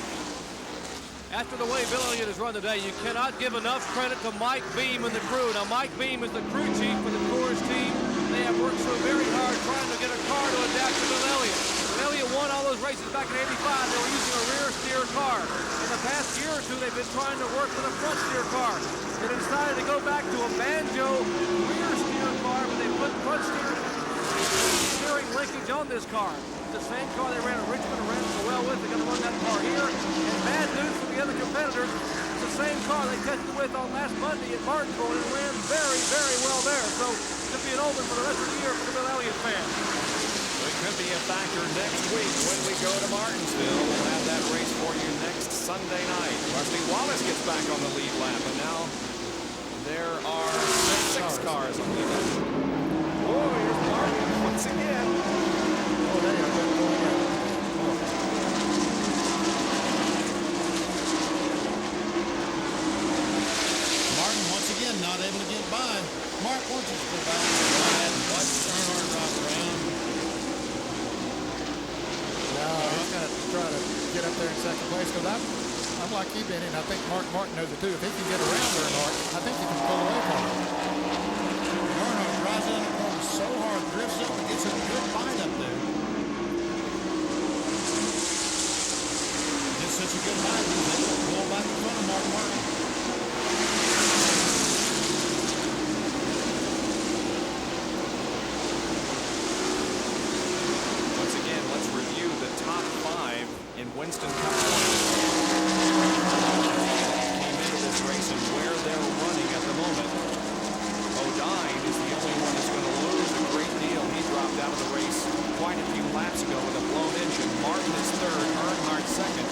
After the way Bill Elliott has run today, you cannot give enough credit to Mike Beam and the crew. Now, Mike Beam is the crew chief for the Coors team. They have worked so very hard trying to get a car to adapt to Bill Elliott. When Elliott won all those races back in '85, they were using a rear steer car. In the past year or two, they've been trying to work with a front steer car. They decided to go back to a banjo rear steer car, but they put front steering linkage on this car. It's the same car they ran at Richmond and ran so well with. They're going to run that car here. And bad news for the other competitors. It's the same car they tested with on last Monday at Martinsville and ran very, very well there. So it could be an omen for the rest of the year for the Bill Elliott fans. It could be a factor next week when we go to Martinsville. We'll have that race for you next Sunday night. Rusty Wallace gets back on the lead lap, and now there are six cars on the lead. Oh, here's Martin once again. Oh, there you go. Martin once again not able to get by. Mark, why don't you go back and watch Earnhardt drive around? No, he's going to try to get up there in second place because I'm like you, Benny, and I think Mark Martin knows it too. If he can get around Earnhardt, I think he can pull away from him. Earnhardt drives down the corner so hard, drifts up, and gets a good bite up there. Gets such a good bite, he's able to pull back in front of Mark Martin. Once again, let's review the top 5 in Winston Cup points. Came into this race and where they're running at the moment. O'Dine is the only one that's going to lose a great deal. He dropped out of the race quite a few laps ago with a blown engine. Martin is third, Earnhardt second.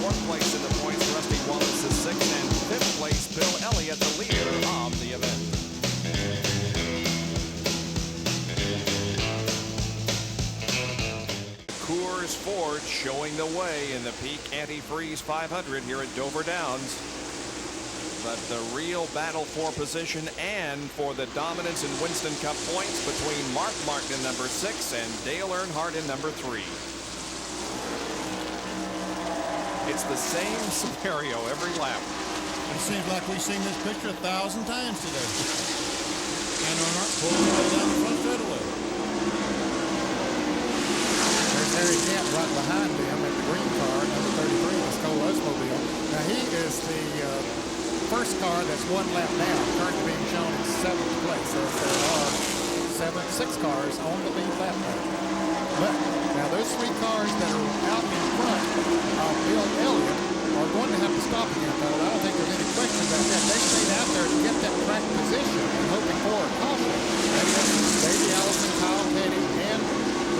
Fourth place in the points, Rusty Wallace is sixth, and fifth place, Bill Elliott, the leader of the event. Coors Ford showing the way in the Peak Antifreeze 500 here at Dover Downs. But the real battle for position and for the dominance in Winston Cup points between Mark Martin in number 6 and Dale Earnhardt in number 3. It's the same scenario every lap. It seems like we've seen this picture 1,000 times today. And Earnhardt pulls the way down the front straightaway. There's Harry Camp right behind them at the green car, number 33, the Cole Oldsmobile. Now he is the first car that's one lap down, currently being shown in 7th place. So there are 6 cars on the lead lap now. But now those 3 cars that are out in front of Bill Elliott are going to have to stop again, fellas. I don't think there's any question about that. They stayed out there to get that track position and hoping for a caution. And then Davey Allison, Kyle Petty, and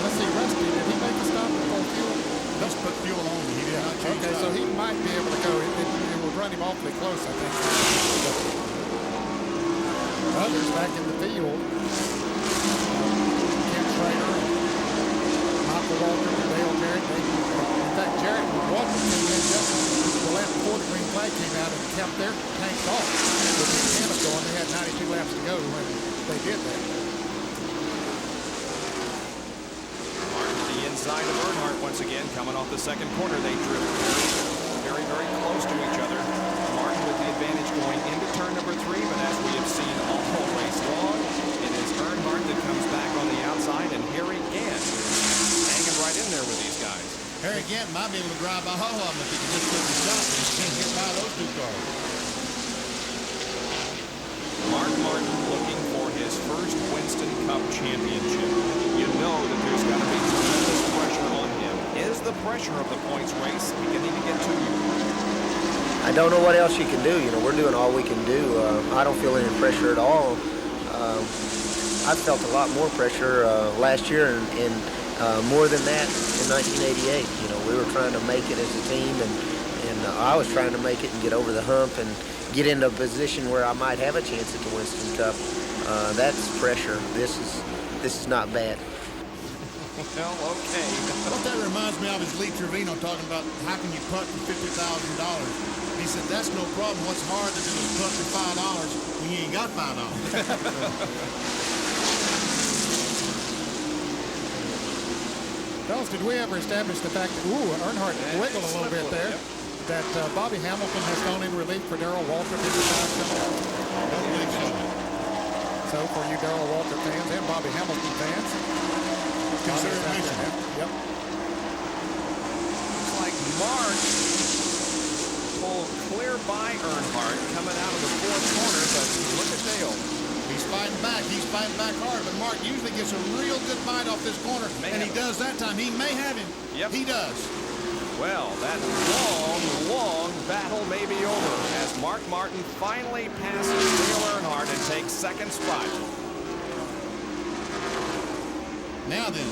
let's see, Rusty, did he make a stop before fuel? Let's put fuel on. He did not change. Okay, so he might be able to go. It will run him awfully close, I think. Others back in the field, Ken Schrader, Michael Walker, and Dale Jarrett. In fact, Jarrett and Walker came in just the lap before the green flag came out and kept their tanks off. With the mechanic going, they had 92 laps to go when they did that. Inside of Earnhardt once again, coming off the second corner. They drift very, very close to each other. Martin with the advantage going into turn number 3, but as we have seen all race long, it is Earnhardt that comes back on the outside, and Harry Gant hanging right in there with these guys. Harry Gant might be able to drive by all of them if he can just put the shot. He can't get by those 2 cars. Mark Martin looking for his first Winston Cup championship. You know that there's got to be tremendous pressure on him. Is the pressure of the points race beginning to get to you? I don't know what else you can do. You know, we're doing all we can do. I don't feel any pressure at all. I felt a lot more pressure last year and more than that in 1988. You know, we were trying to make it as a team, and I was trying to make it and get over the hump and get into a position where I might have a chance at the Winston Cup. That's pressure. This is not bad. Well, okay. What that reminds me of is Lee Trevino talking about how can you putt for $50,000. He said that's no problem. What's hard to do is putt for $5 when you ain't got $5. Fellas, did we ever establish the fact that, Earnhardt wiggled a little bit there, that Bobby Hamilton has gone in relief for Darrell Waltrip in the time coming up? I don't think so. So for you Darrell Waltrip fans and Bobby Hamilton fans, consider it mentioned. Yep. Looks like Mark pulled clear by Earnhardt coming out of the 4th corner, but look at Dale. He's fighting back. He's fighting back hard, but Mark usually gets a real good bite off this corner, and he does that time. He may have him. Yep. He does. Well, that long battle may be over as Mark Martin finally passes Dale Earnhardt and takes second spot. Now then,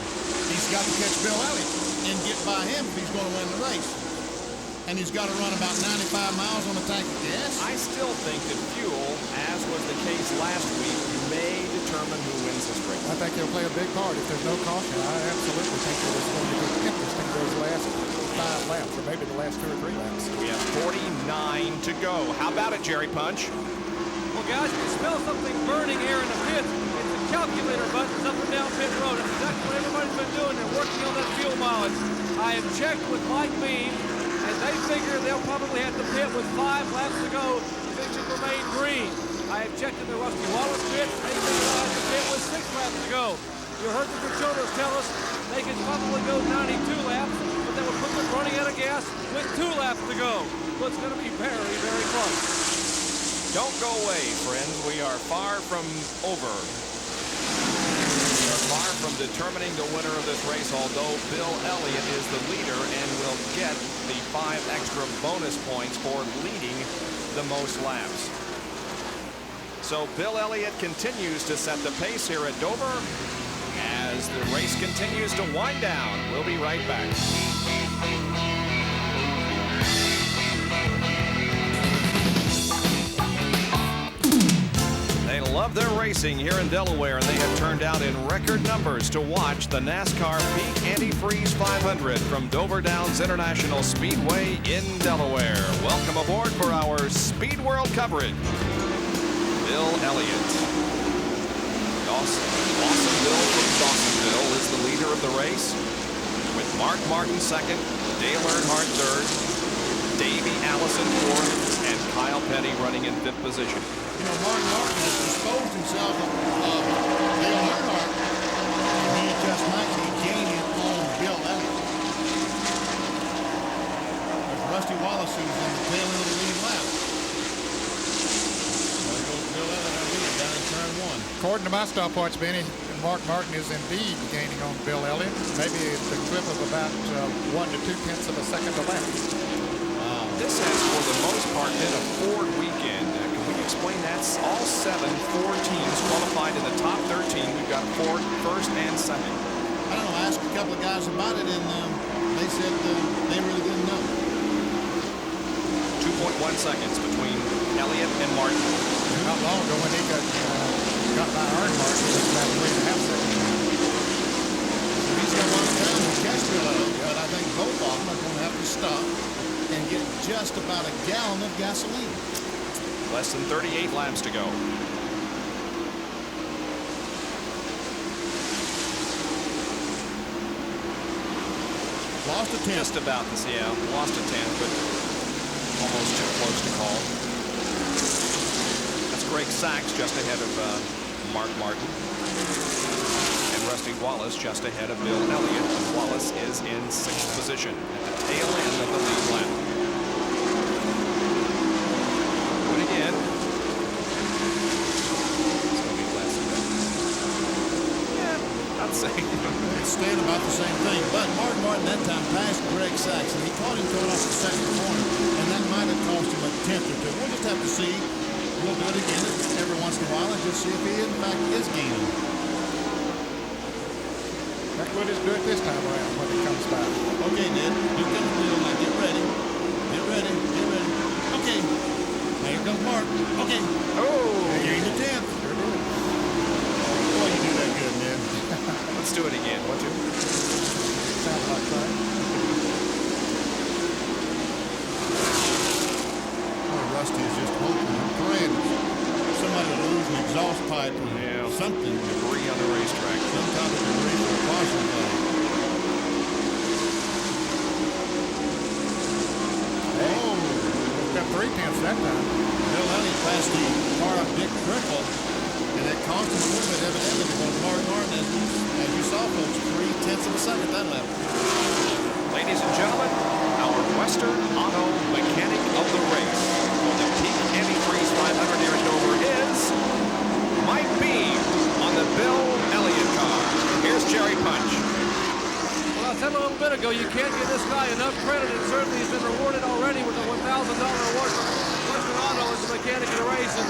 he's got to catch Bill Elliott and get by him if he's going to win the race. And he's got to run about 95 miles on a tank of gas. I still think that fuel, as was the case last week, may determine who wins this race. I think he'll play a big part if there's no caution. I absolutely think that it's going to get interesting those last 5 laps, or maybe the last 2 or 3 laps. We have 49 to go. How about it, Jerry Punch? Well, guys, you can smell something burning here in the pit. It's the calculator buttons up and down pit road. That's exactly what everybody's been doing. They're working on that fuel mileage. I have checked with Mike Beam, and they figure they'll probably have to pit with 5 laps to go if it should remain green. I have checked in the Rusty Wallace pit. They figure they'll have to pit with 6 laps to go. You heard the controllers tell us they could probably go 92 laps, but they would put them running out of gas with 2 laps to go. So it's going to be very, very close. Don't go away, friends. We are far from over. We are far from determining the winner of this race, although Bill Elliott is the leader and will get the 5 extra bonus points for leading the most laps. So Bill Elliott continues to set the pace here at Dover as the race continues to wind down. We'll be right back. They love their racing here in Delaware, and they have turned out in record numbers to watch the NASCAR Peak Antifreeze 500 from Dover International Speedway in Delaware. Welcome aboard for our Speed World coverage. Bill Elliott. Awesome Bill from Dawsonville is the leader of the race, with Mark Martin second, Dale Earnhardt third, Davey Allison fourth, and Kyle Petty running in 5th position. You know, Mark Martin has disposed himself of Dale Earnhardt, and he just might be gaining on Bill Elliott. There's Rusty Wallace, who's in the tail end of the lead lap. There goes Bill Elliott on lead down in turn 1. According to my stopwatch, Benny, Mark Martin is indeed gaining on Bill Elliott. Maybe it's a clip of about 1 to 2 tenths of a second a lap. This has, for the most part, been a Ford weekend. Can we explain that? All 7 Ford teams qualified in the top 13. We've got Ford first and second. I don't know. I asked a couple of guys about it, and they said they really didn't know. 2.1 seconds between Elliott and Martin. Not long ago when he got by Earnhardt, it was about 3.5 seconds. So he's got one time to catch Bill Elliott, but I think both of them are going to have to stop and get just about a gallon of gasoline. Less than 38 laps to go. Lost a 10th. Just about this, yeah. Lost a 10th, but almost too close to call. That's Greg Sachs just ahead of Mark Martin. And Rusty Wallace just ahead of Bill Elliott. Wallace is in 6th position at the tail end of the lead lap. Do it again. It's going to be less than that. Yeah, I'd say. It's staying about the same thing, but Mark Martin that time passed Greg Sachs, and he caught him coming off the second corner, and that might have cost him a tenth or two. We'll just have to see. We'll do it again every once in a while and just see if he in fact is gaining. We'll just do it this time around when it comes by. Okay, Ned, you can do it. Now get ready. Get ready. Get ready. Okay. Now here comes Mark. Okay. Oh! Gained the 10th. Sure did. Boy, you do that good, Ned. Let's do it again, won't you? Sounds like fun. Rusty is just hoping and praying somebody will lose an exhaust pipe or something. Debris on the racetrack. Some type of debris from a caution flag. Oh, got 3 tenths that time. Bill Elliott passed the car of Dick Trickle, and that cost him a little bit evidently because Mark Martin, as you saw, folks, 3/10 of a second that lap. Ladies and gentlemen, our Western Auto Mechanic of the race for the Peak Antifreeze 500 here at Dover is Mike B. victory punch. Well, I said a little bit ago, you can't give this guy enough credit, and certainly he's been rewarded already with a $1,000 award for Western Auto as the mechanic of the race. And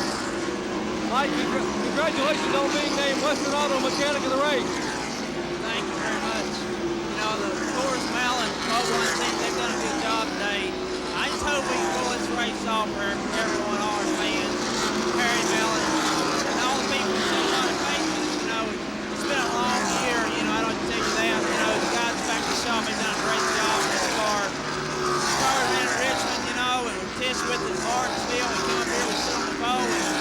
Mike, congratulations on being named Western Auto Mechanic of the Race. Thank you very much. You know, the Forrest Mallon Mobile team, they've done a good job today. I just hope we can pull this race off for everyone, all our fans, Perry Mallon, and all the people who sent a lot of patience. You know, it's been a long year, you know, I don't have to tell you that. You know, the guys back at the shop have done a great job in this car. Started in Richmond, you know, and we tested with it in Martinsville. We come up here, we sit on the pole. And,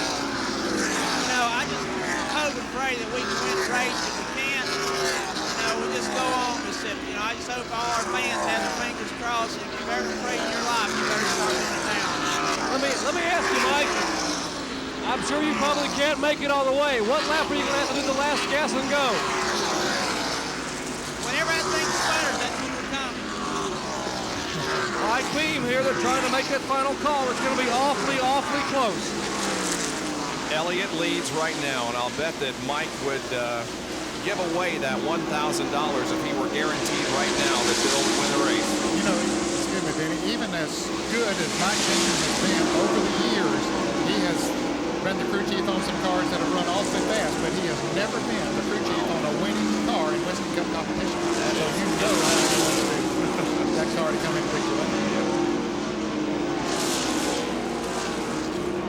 you know, I just hope and pray that we can win the race. If we can't, you know, we just go on, Mississippi. You know, I just hope all our fans have their fingers crossed. If you've ever prayed in your life, you better start winning now. Let me ask you, Mike. I'm sure you probably can't make it all the way. What lap are you going to have to do the last gas and go? Whenever that thing sputters, that's when we're coming. Mike Beam here, they're trying to make that final call. It's going to be awfully, awfully close. Elliott leads right now, and I'll bet that Mike would give away that $1,000 if he were guaranteed right now that Bill would win the race. You know, excuse me, Benny, even as good as Mike Jenkins has been over the years, he has been the crew chief on some cars that have run awfully fast, but he has never been the crew chief on a winning car in Western Cup competition. So you know how he wants that car to come in quickly.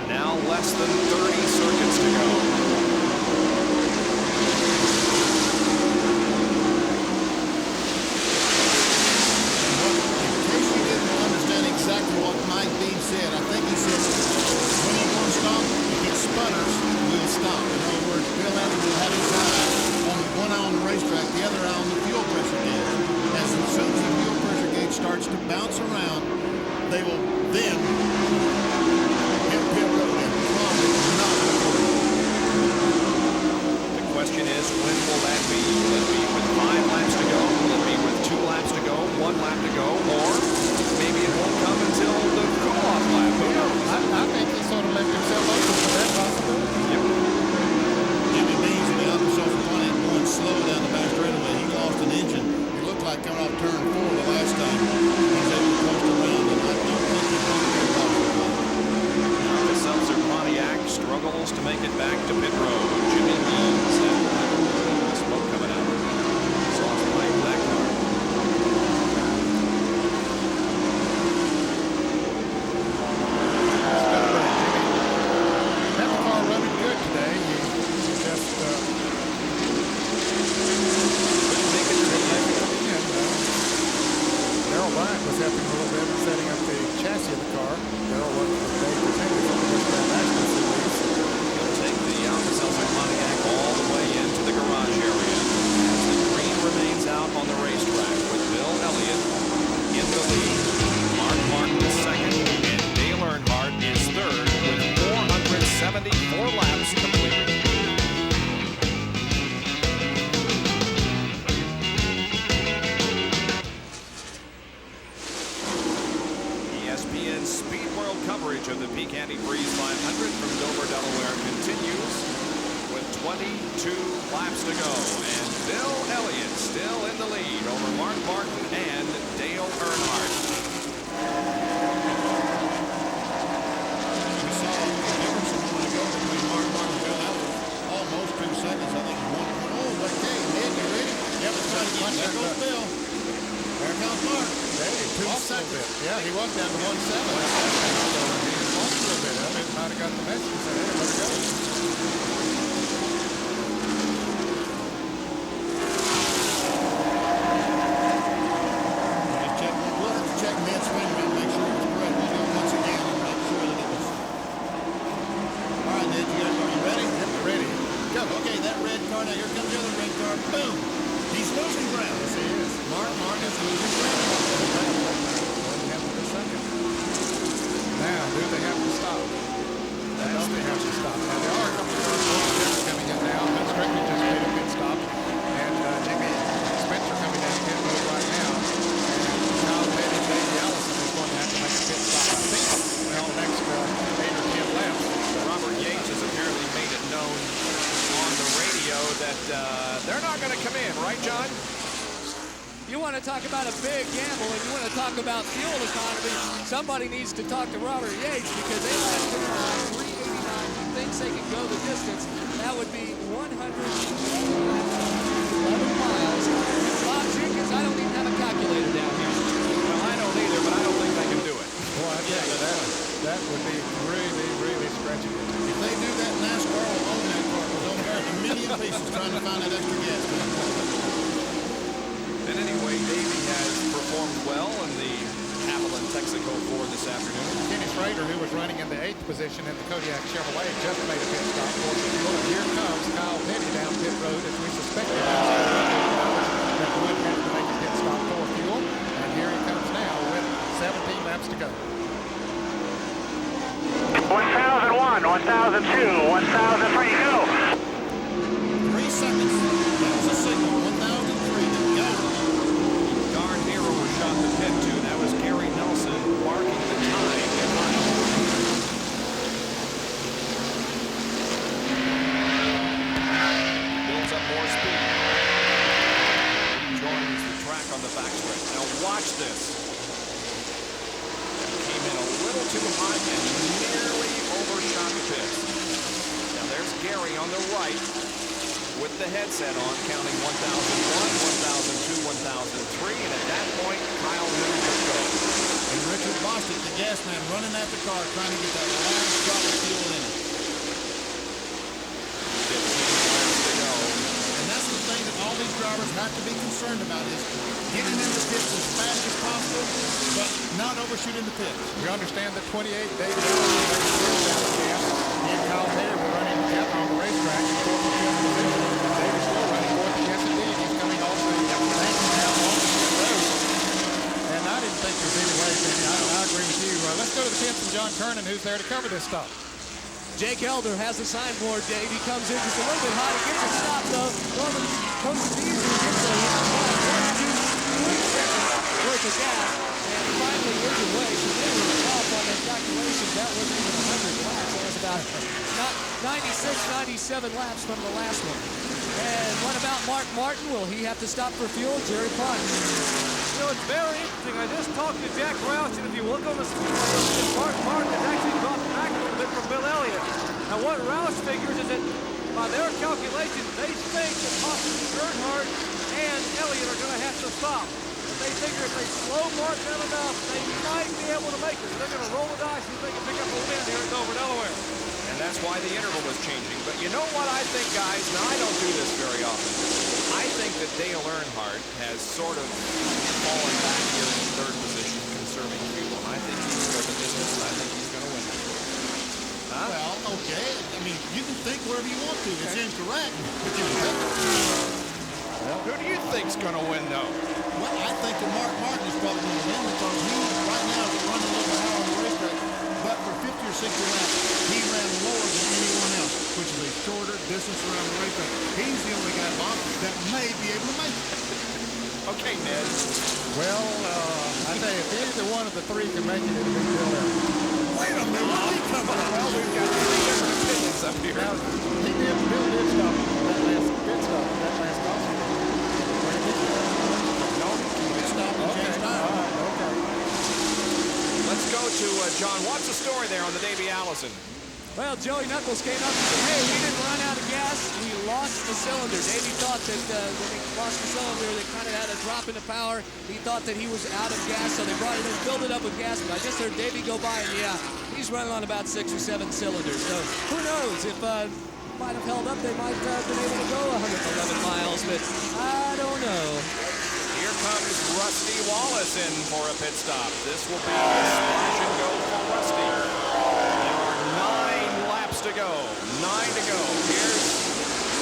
Now less than 30 circuits to go. Exactly what Mike Beam said. I think he said, when he won't stop, if it sputters, we'll stop. In other words, Bill Elliott will have his eye on one eye on the racetrack, the other eye on the fuel pressure gauge. As soon as the fuel pressure gauge starts to bounce around, they will then hit pit road and probably not before. The question is, when will that be? Will it be with 5 laps to go? Will it be with 2 laps to go, 1 lap to go, or maybe it won't come until the cool-off lap? Who knows? I think he sort of left himself open for that possibility. Yep. Jimmy Beans in the upper social plant going slow down the back straightaway. He lost an engine. It looked like coming off turn 4 the last time. He was able to coast around, and I don't think he's going to get off the line. Now the Seltzer Pontiac struggles to make it back to pit road. Jimmy Beans and smoke coming out. Soft light in that car. That car running good today. He just Couldn't make it to the end. Darrell Bryant was helping a little bit in setting up the chassis of the car. Darrell wasn't the big pretender on the National Series. He'll take the Alka-Seltzer Pontiac all the way into the garage area as the green remains out on the racetrack with Bill Elliott in the lead. Mark Martin is second, and Dale Earnhardt is third with 474 laps completed. ESPN Speed World coverage of the Peak Antifreeze 500 from Dover, Delaware continues with 22 laps to go. And Bill Elliott still in the lead over Mark Martin and Dale Earnhardt. We saw the difference a moment ago between Mark Martin and Bill. That was almost 2 seconds. I think 1 point. Oh, okay, Ned, you ready? Yep, let's try to get. There goes Bill. There comes Mark. Hey, 2 seconds. Yeah, he was down to 1.7. So he lost a little bit of it. Might have got the message and said, hey, let's go. We'll have to check Ned's swing wheel, make sure it's correct. We'll do it once again and make sure that it was. All right, Ned, are you ready? Yep, ready. Go. Okay, that red car. Now here comes the other red car. Boom. He's losing ground. Yes, he is. Mark is losing ground. Now, do they have to stop? They have to stop. Now, there are a couple of you want to talk about a big gamble and you want to talk about fuel economy, somebody needs to talk to Robert Yates because they last him around 389. He thinks they can go the distance. That would be 111 miles. Bob Jenkins, I don't even have a calculator down here. Well, I don't either, but I don't think they can do it. Boy, I tell you, that would be really, really stretching it. If they do that, NASCAR will own that car because they'll burn a million pieces trying to find that extra gas tank. And anyway, Davey has performed well in the Abilene Texaco 4 this afternoon. Kenny Schrader, who was running in the 8th position in the Kodiak Chevrolet, just made a pit stop for fuel. And here comes Kyle Petty down pit road as we suspected that would have to make a pit stop for fuel. And here he comes now with 17 laps to go. 1001, 1002, 1003, go! 3 seconds. That was a signal. 1003. Go. Darn near overshot the pit too. That was Gary Nelson marking the time behind. Builds up more speed. Joins the track on the backstretch. Now watch this. Came in a little too high and nearly overshot the pits. Now there's Gary on the right with the headset on, counting 1001, 1002, 1003, and at that point, Kyle knew to go. And Richard Bostic, the gas man, running at the car, trying to get that last drop of fuel in it. 15 laps to go. And that's the thing that all these drivers have to be concerned about is getting in the pits as fast as possible, but not overshooting the pits. We understand that 28 David Elliott made the pit down the gas. He and Kyle Petty were running together on the racetrack in 4th and 5th position. David's still running 4th. Yes, indeed. He's coming off the bank now on the pit road. And I didn't think there was any way, Benny. I agree with you. Let's go to the pits and John Kernan, who's there to cover this stuff. Jake Elder has the signboard, Dave. He comes in just a little bit high. He gets a stop, though. Norman comes easy. Gets a 1, 2, 3 seconds worth of gas. And finally gets away. So they were off on that calculation. That wasn't even 100 laps. That was about 96, 97 laps from the last one. And what about Mark Martin? Will he have to stop for fuel? Jerry Pine. You know, it's very interesting. I just talked to Jack Roush, and if you look on the speedway, Mark Martin has actually dropped back a little bit from Bill Elliott. Now, what Roush figures is that by their calculations, they think that possibly Earnhardt and Elliott are going to have to stop. But they figure if they slow Martin down enough, they might be able to make it. So they're going to roll the dice and see if they can pick up a win here at Dover, Delaware. And that's why the interval was changing. But you know what I think, guys? Now, I don't do this very often. I think that Dale Earnhardt has sort of fallen back here in 3rd position, conserving fuel. And I think he's going to distance, and I think he's going to win this race. Huh? Well, okay. I mean, you can think whatever you want to. It's incorrect. But you who do you think's going to win, though? Well, I think that Mark Martin is probably going to win because he, right now, is running a little bit higher on the racetrack. But for 50 or 60 laps, he ran lower than anyone else, which is a shorter distance around the racetrack. He's the only guy, Bob, that may be able to make it. Okay, Ned. Well, I tell you, if either one of the 3 can make it, it'll be Bill Elliott. Wait a minute, what are you coming up? Well, we've got 3 different opinions up here. Now, Bill did stop that last pit stop, that last crossing. No, he stopped and changed tires. Okay. Let's go to John. What's the story there on the Davey Allison? Well, Joey Knuckles came up and said, hey, we didn't run out of gas. We lost the cylinder. Davey thought that when he lost the cylinder, they kind of had a drop in the power. He thought that he was out of gas, so they brought it in, filled it up with gas. But I just heard Davey go by, and yeah, he's running on about 6 or 7 cylinders. So who knows? If might have held up, they might have been able to go 111 miles, but I don't know. Here comes Rusty Wallace in for a pit stop. This will be a splash and go for Rusty. There are 9 laps to go. 9 to go. Here's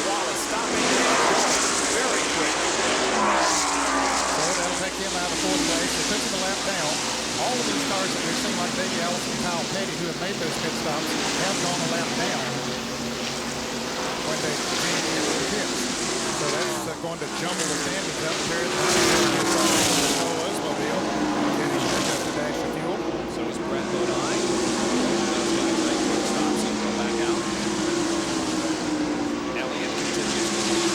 Wallace stopping very quick. So that'll take him out of 4th place. They took him a lap down. All of these cars that we've seen, like Davey Allison and Kyle Petty, who have made those pit stops, have gone a lap down when they came into the pits. So that's going to jumble the standings up here. Oldsmobile getting just a dash of fuel. So is Brett Bodine. Those guys make quick stops and go back out. Elliott continues to lead.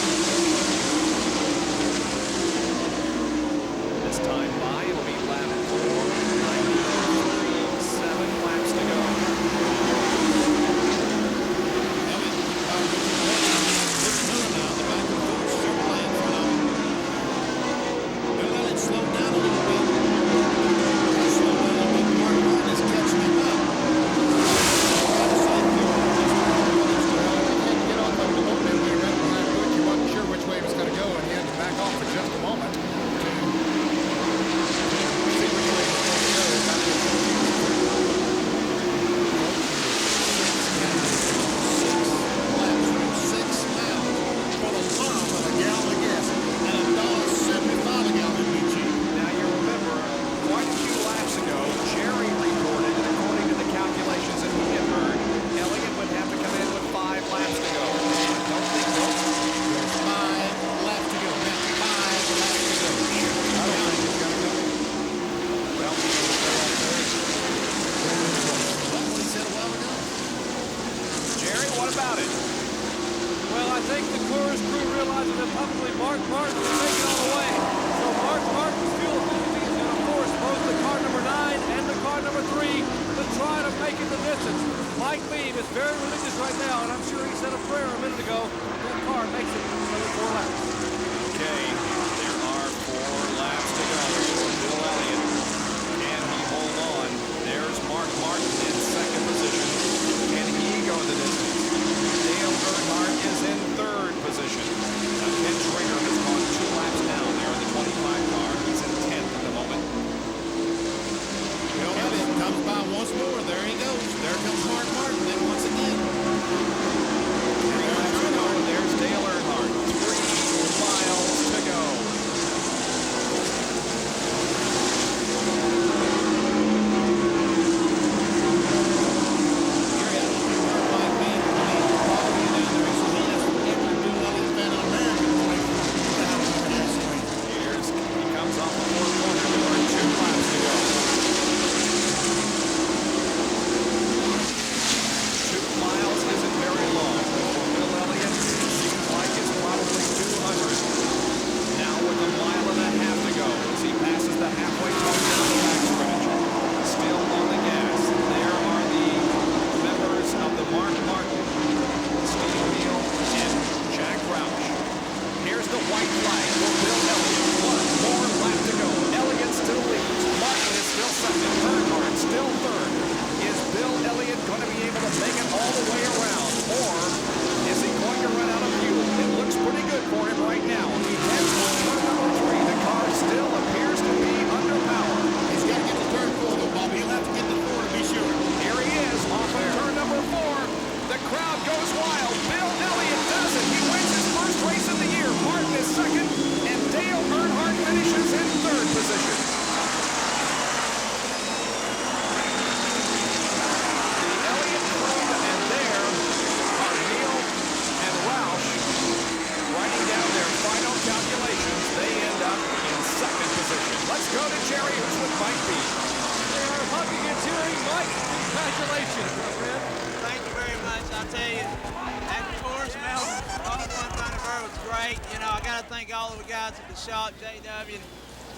Jerry, who's with Mike B. They are hugging and cheering. Mike, congratulations, my friend. Thank you very much. I'll tell you, that course, Melvin, Thunderbird was great. You know, I got to thank all of the guys at the shop, JW,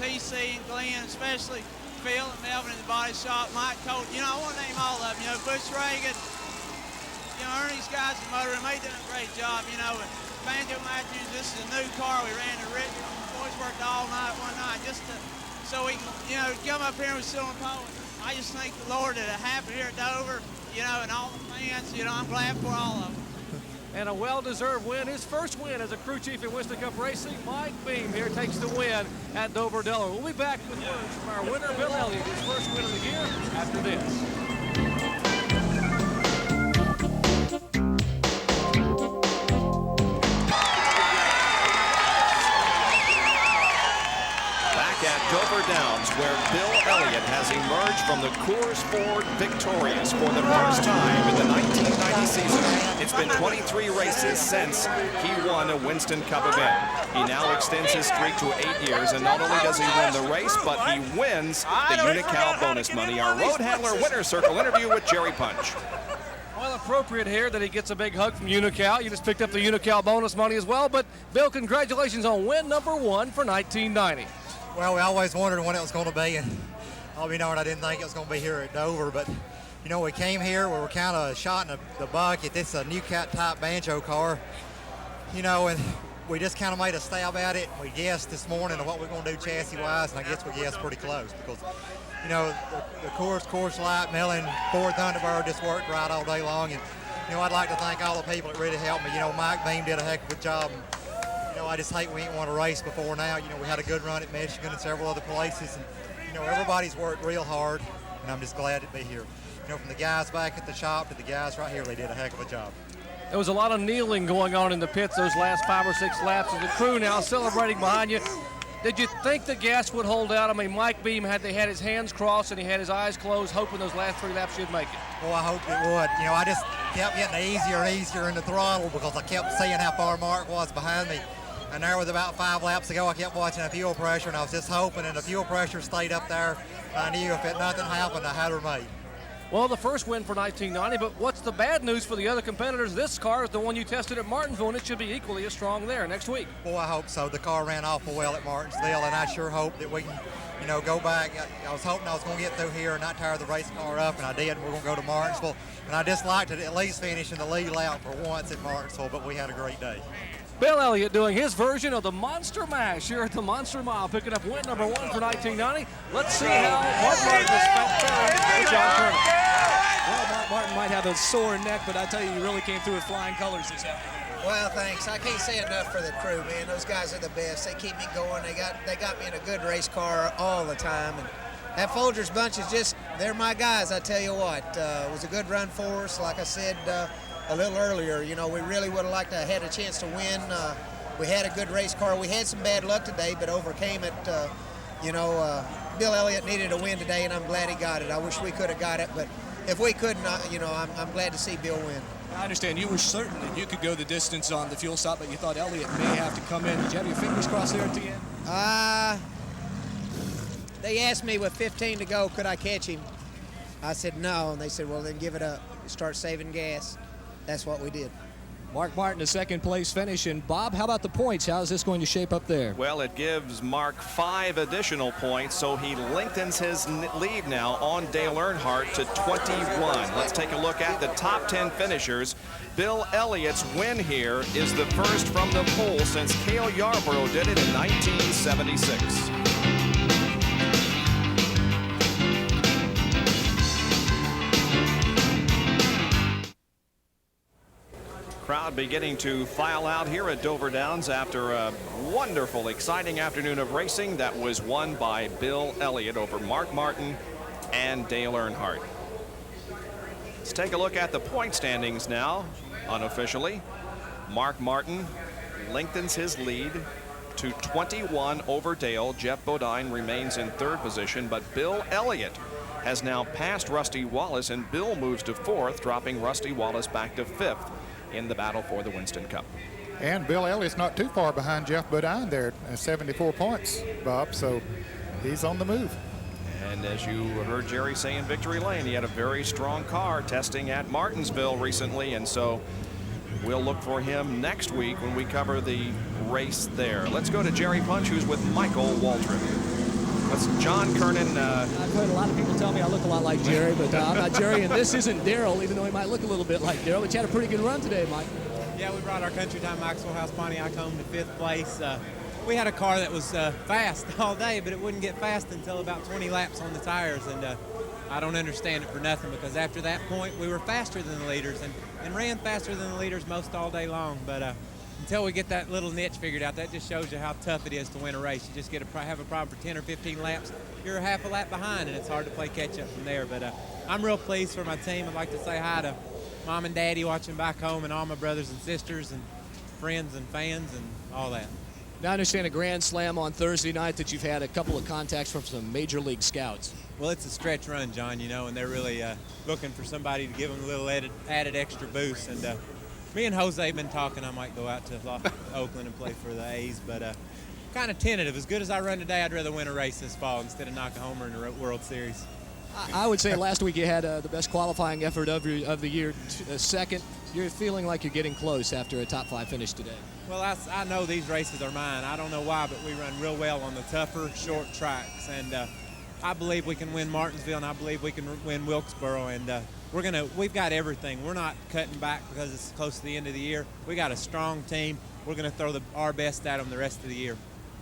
PC, and Glenn, especially Phil and Melvin in the body shop, Mike Colt. You know, I want to name all of them. You know, Bush Reagan, you know, Ernie's guys in the motor room, they did a great job. You know, and Banjo Matthews, this is a new car. We ran to Richmond. Boys worked all night one night just to, so we can, you know, come up here and we're still in Poland. I just thank the Lord that it happened here at Dover, you know, and all the fans. You know, I'm glad for all of them. And a well-deserved win, his first win as a crew chief in Winston Cup Racing. Mike Beam here takes the win at Dover, Delaware. We'll be back with words from our winner, Bill Elliott, his first win of the year, after this. At Dover Downs, where Bill Elliott has emerged from the Coors Ford victorious for the first time in the 1990 season. It's been 23 races since he won a Winston Cup event. He now extends his streak to 8 years, and not only does he win the race, but he wins the Unical bonus money. Our Road Handler Winner's Circle interview with Jerry Punch. Well, appropriate here that he gets a big hug from Unical. You just picked up the Unical bonus money as well, but Bill, congratulations on win number 1 for 1990. Well, we always wondered when it was going to be, and I'll be darned, I didn't think it was going to be here at Dover, but, you know, we came here, we were kind of shot in the bucket. This is a new cat-type Banjo car, you know, and we just kind of made a stab at it. We guessed this morning of what we're going to do chassis-wise, and I guess we guessed pretty close because, you know, the course light, Mellon, Ford Thunderbird just worked right all day long, and, you know, I'd like to thank all the people that really helped me. You know, Mike Beam did a heck of a job. You know, I just hate we ain't won a race before now. You know, we had a good run at Michigan and several other places. And, you know, everybody's worked real hard, and I'm just glad to be here. You know, from the guys back at the shop to the guys right here, they did a heck of a job. There was a lot of kneeling going on in the pits those last 5 or 6 laps. Of the crew now celebrating behind you. Did you think the gas would hold out? I mean, Mike Beam had his hands crossed and he had his eyes closed, hoping those last 3 laps should make it. Well, I hoped it would. You know, I just kept getting easier and easier in the throttle because I kept seeing how far Mark was behind me. And there was about 5 laps ago, I kept watching the fuel pressure, and I was just hoping, and the fuel pressure stayed up there. I knew if nothing happened, I had her made. Well, the first win for 1990, but what's the bad news for the other competitors? This car is the one you tested at Martinsville, and it should be equally as strong there next week. Well, I hope so. The car ran awful well at Martinsville, and I sure hope that we can, you know, go back. I was hoping I was going to get through here and not tear the race car up, and I did. We're going to go to Martinsville, and I just liked to at least finish in the lead lap for once at Martinsville, but we had a great day. Bill Elliott doing his version of the Monster Mash here at the Monster Mile, picking up win number 1 for 1990. Let's see how Mark Martin is faring with John Turner. Well, Mark Martin might have a sore neck, but I tell you really came through with flying colors this afternoon. Well, thanks. I can't say enough for the crew, man. Those guys are the best. They keep me going. They got me in a good race car all the time. And that Folgers bunch is just, they're my guys, I tell you what. It was a good run for us. Like I said a little earlier, you know, we really would have liked to have had a chance to win. We had a good race car. We had some bad luck today, but overcame it. You know, Bill Elliott needed a win today, and I'm glad he got it. I wish we could have got it, but if we couldn't, you know, I'm glad to see Bill win. I understand you were certain that you could go the distance on the fuel stop, but you thought Elliott may have to come in. Did you have your fingers crossed there at the end? They asked me with 15 to go, could I catch him? I said no, and they said, well, then give it up. Start saving gas. That's what we did. Mark Martin, a second place finish. And Bob, how about the points? How is this going to shape up there? Well, it gives Mark 5 additional points, so he lengthens his lead now on Dale Earnhardt to 21. Let's take a look at the top 10 finishers. Bill Elliott's win here is the first from the pole since Cale Yarborough did it in 1976. Crowd beginning to file out here at Dover Downs after a wonderful, exciting afternoon of racing that was won by Bill Elliott over Mark Martin and Dale Earnhardt. Let's take a look at the point standings now, unofficially. Mark Martin lengthens his lead to 21 over Dale. Jeff Bodine remains in 3rd position, but Bill Elliott has now passed Rusty Wallace, and Bill moves to 4th, dropping Rusty Wallace back to 5th. In the battle for the Winston Cup. And Bill Elliott's not too far behind Jeff Bodine there at 74 points, Bob. So he's on the move. And as you heard Jerry say in Victory Lane, he had a very strong car testing at Martinsville recently, and so we'll look for him next week when we cover the race there. Let's go to Jerry Punch, who's with Michael Waltrip. That's John Kernan. I've heard a lot of people tell me I look a lot like Jerry, but I'm not Jerry, and this isn't Daryl, even though he might look a little bit like Daryl. But you had a pretty good run today, Mike. Yeah, we brought our Country Time Maxwell House Pontiac home to 5th place. We had a car that was fast all day, but it wouldn't get fast until about 20 laps on the tires, and I don't understand it for nothing, because after that point we were faster than the leaders and ran faster than the leaders most all day long. But until we get that little niche figured out, that just shows you how tough it is to win a race. You just have a problem for 10 or 15 laps, you're a half a lap behind, and it's hard to play catch up from there. But I'm real pleased for my team. I'd like to say hi to Mom and Daddy watching back home, and all my brothers and sisters and friends and fans and all that. Now I understand a Grand Slam on Thursday night that you've had a couple of contacts from some Major League scouts. Well, it's a stretch run, John, you know, and they're really looking for somebody to give them a little added extra boost. And me and Jose have been talking. I might go out to Oakland and play for the A's, but kind of tentative. As good as I run today, I'd rather win a race this fall instead of knock a homer in the World Series. I would say last week you had the best qualifying effort of the year. Second, you're feeling like you're getting close after a top 5 finish today. Well, I know these races are mine. I don't know why, but we run real well on the tougher, short tracks. And I believe we can win Martinsville, and I believe we can win Wilkesboro. And we've got everything. We're not cutting back because it's close to the end of the year. We got a strong team. We're going to throw our best at them the rest of the year.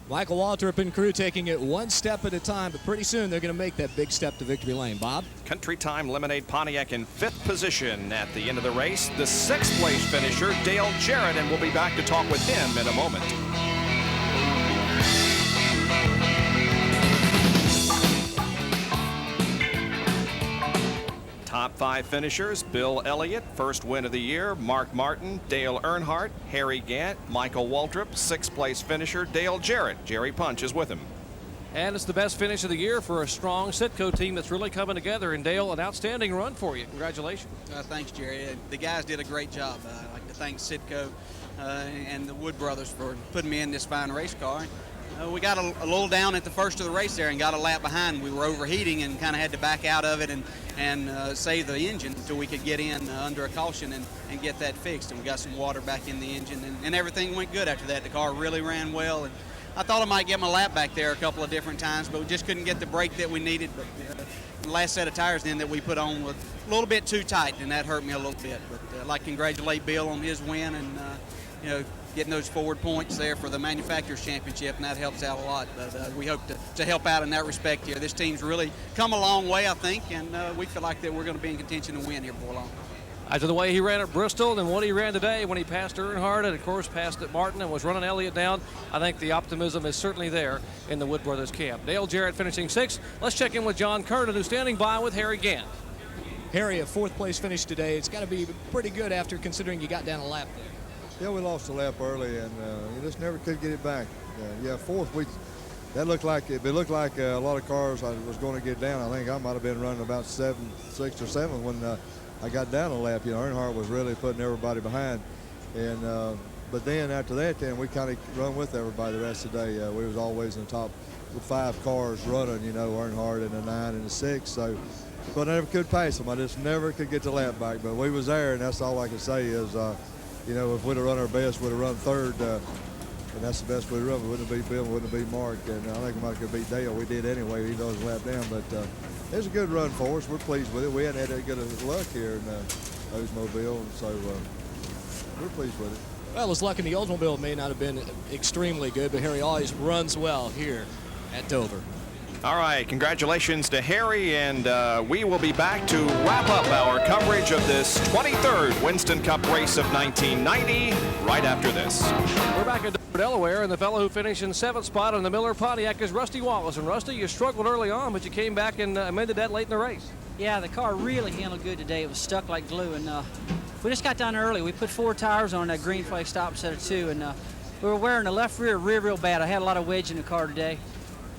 Michael Waltrip and crew taking it one step at a time, but pretty soon they're going to make that big step to victory lane. Bob? Country Time Lemonade Pontiac in 5th position at the end of the race. The 6th place finisher, Dale Jarrett, and we'll be back to talk with him in a moment. Top 5 finishers, Bill Elliott, first win of the year, Mark Martin, Dale Earnhardt, Harry Gant, Michael Waltrip, 6th place finisher, Dale Jarrett. Jerry Punch is with him. And it's the best finish of the year for a strong Citgo team that's really coming together. And Dale, an outstanding run for you. Congratulations. Thanks, Jerry. The guys did a great job. I'd like to thank Citgo and the Wood Brothers for putting me in this fine race car. We got a little down at the first of the race there and got a lap behind. We were overheating and kind of had to back out of it and save the engine until we could get in under a caution and get that fixed. And we got some water back in the engine, and everything went good after that. The car really ran well, and I thought I might get my lap back there a couple of different times, but we just couldn't get the brake that we needed. But the last set of tires then that we put on was a little bit too tight, and that hurt me a little bit. But I'd like to congratulate Bill on his win and getting those forward points there for the Manufacturers Championship, and that helps out a lot. But we hope to help out in that respect here. This team's really come a long way, I think, and we feel like that we're going to be in contention to win here before long. After the way he ran at Bristol and what he ran today when he passed Earnhardt and, of course, passed at Martin and was running Elliott down, I think the optimism is certainly there in the Wood Brothers camp. Dale Jarrett finishing 6th. Let's check in with John Kernan, who's standing by with Harry Gant. Harry, a 4th place finish today. It's got to be pretty good after considering you got down a lap there. Yeah, we lost a lap early, and you just never could get it back. Yeah, 4th, that looked like it looked like a lot of cars I was going to get down. I think I might have been running about 6th or 7th when I got down a lap. You know, Earnhardt was really putting everybody behind, and but then after that, then we kind of run with everybody the rest of the day. We was always in the top 5 cars running. You know, Earnhardt in the 9 and the 6. So, but I never could pace them. I just never could get the lap back. But we was there, and that's all I can say is. You know, if we'd have run our best, we'd have run 3rd, and that's the best we'd run. We wouldn't have beat Bill, we wouldn't have beat Mark, and I think we might have beat Dale. We did anyway, even though it was a lap down, but it was a good run for us. We're pleased with it. We hadn't had that good of luck here in Oldsmobile, and so we're pleased with it. Well, his luck in the Oldsmobile may not have been extremely good, but Harry always runs well here at Dover. All right, congratulations to Harry, and we will be back to wrap up our coverage of this 23rd Winston Cup race of 1990 right after this. We're back in Delaware, and the fellow who finished in 7th spot on the Miller Pontiac is Rusty Wallace. And Rusty, you struggled early on, but you came back and amended that late in the race. Yeah, the car really handled good today. It was stuck like glue, and we just got down early. We put 4 tires on that green flag stop instead of 2, and we were wearing the left rear real bad. I had a lot of wedge in the car today.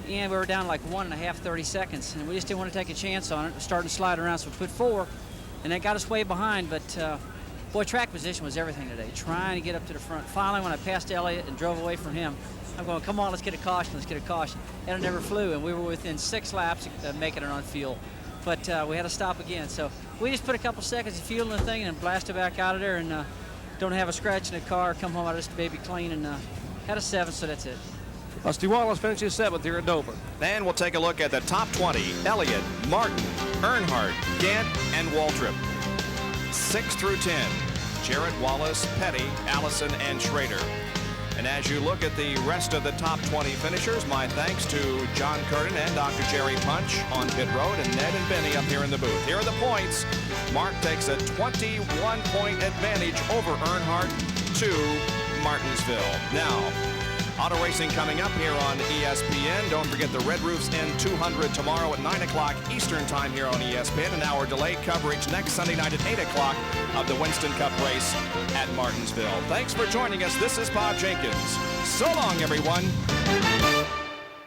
And we were down like 1.5, 30 seconds, and we just didn't want to take a chance on it, starting to slide around, so we put 4, and that got us way behind, but boy, track position was everything today, trying to get up to the front. Finally, when I passed Elliott and drove away from him, I'm going, come on, let's get a caution, let's get a caution. And it never flew, and we were within 6 laps of making it on fuel. But we had to stop again. So we just put a couple seconds of fuel in the thing and blasted back out of there, and don't have a scratch in the car, come home out of this baby clean, and had a 7, so that's it. Rusty Wallace finishes 7th here at Dover. And we'll take a look at the top 20. Elliott, Martin, Earnhardt, Gant, and Waltrip. 6 through 10. Jarrett, Wallace, Petty, Allison, and Schrader. And as you look at the rest of the top 20 finishers, my thanks to John Curtin and Dr. Jerry Punch on pit road, and Ned and Benny up here in the booth. Here are the points. Mark takes a 21-point advantage over Earnhardt to Martinsville. Now, auto racing coming up here on ESPN. Don't forget the Red Roofs N200 tomorrow at 9 o'clock Eastern time here on ESPN. An hour delayed coverage next Sunday night at 8 o'clock of the Winston Cup race at Martinsville. Thanks for joining us. This is Bob Jenkins. So long, everyone.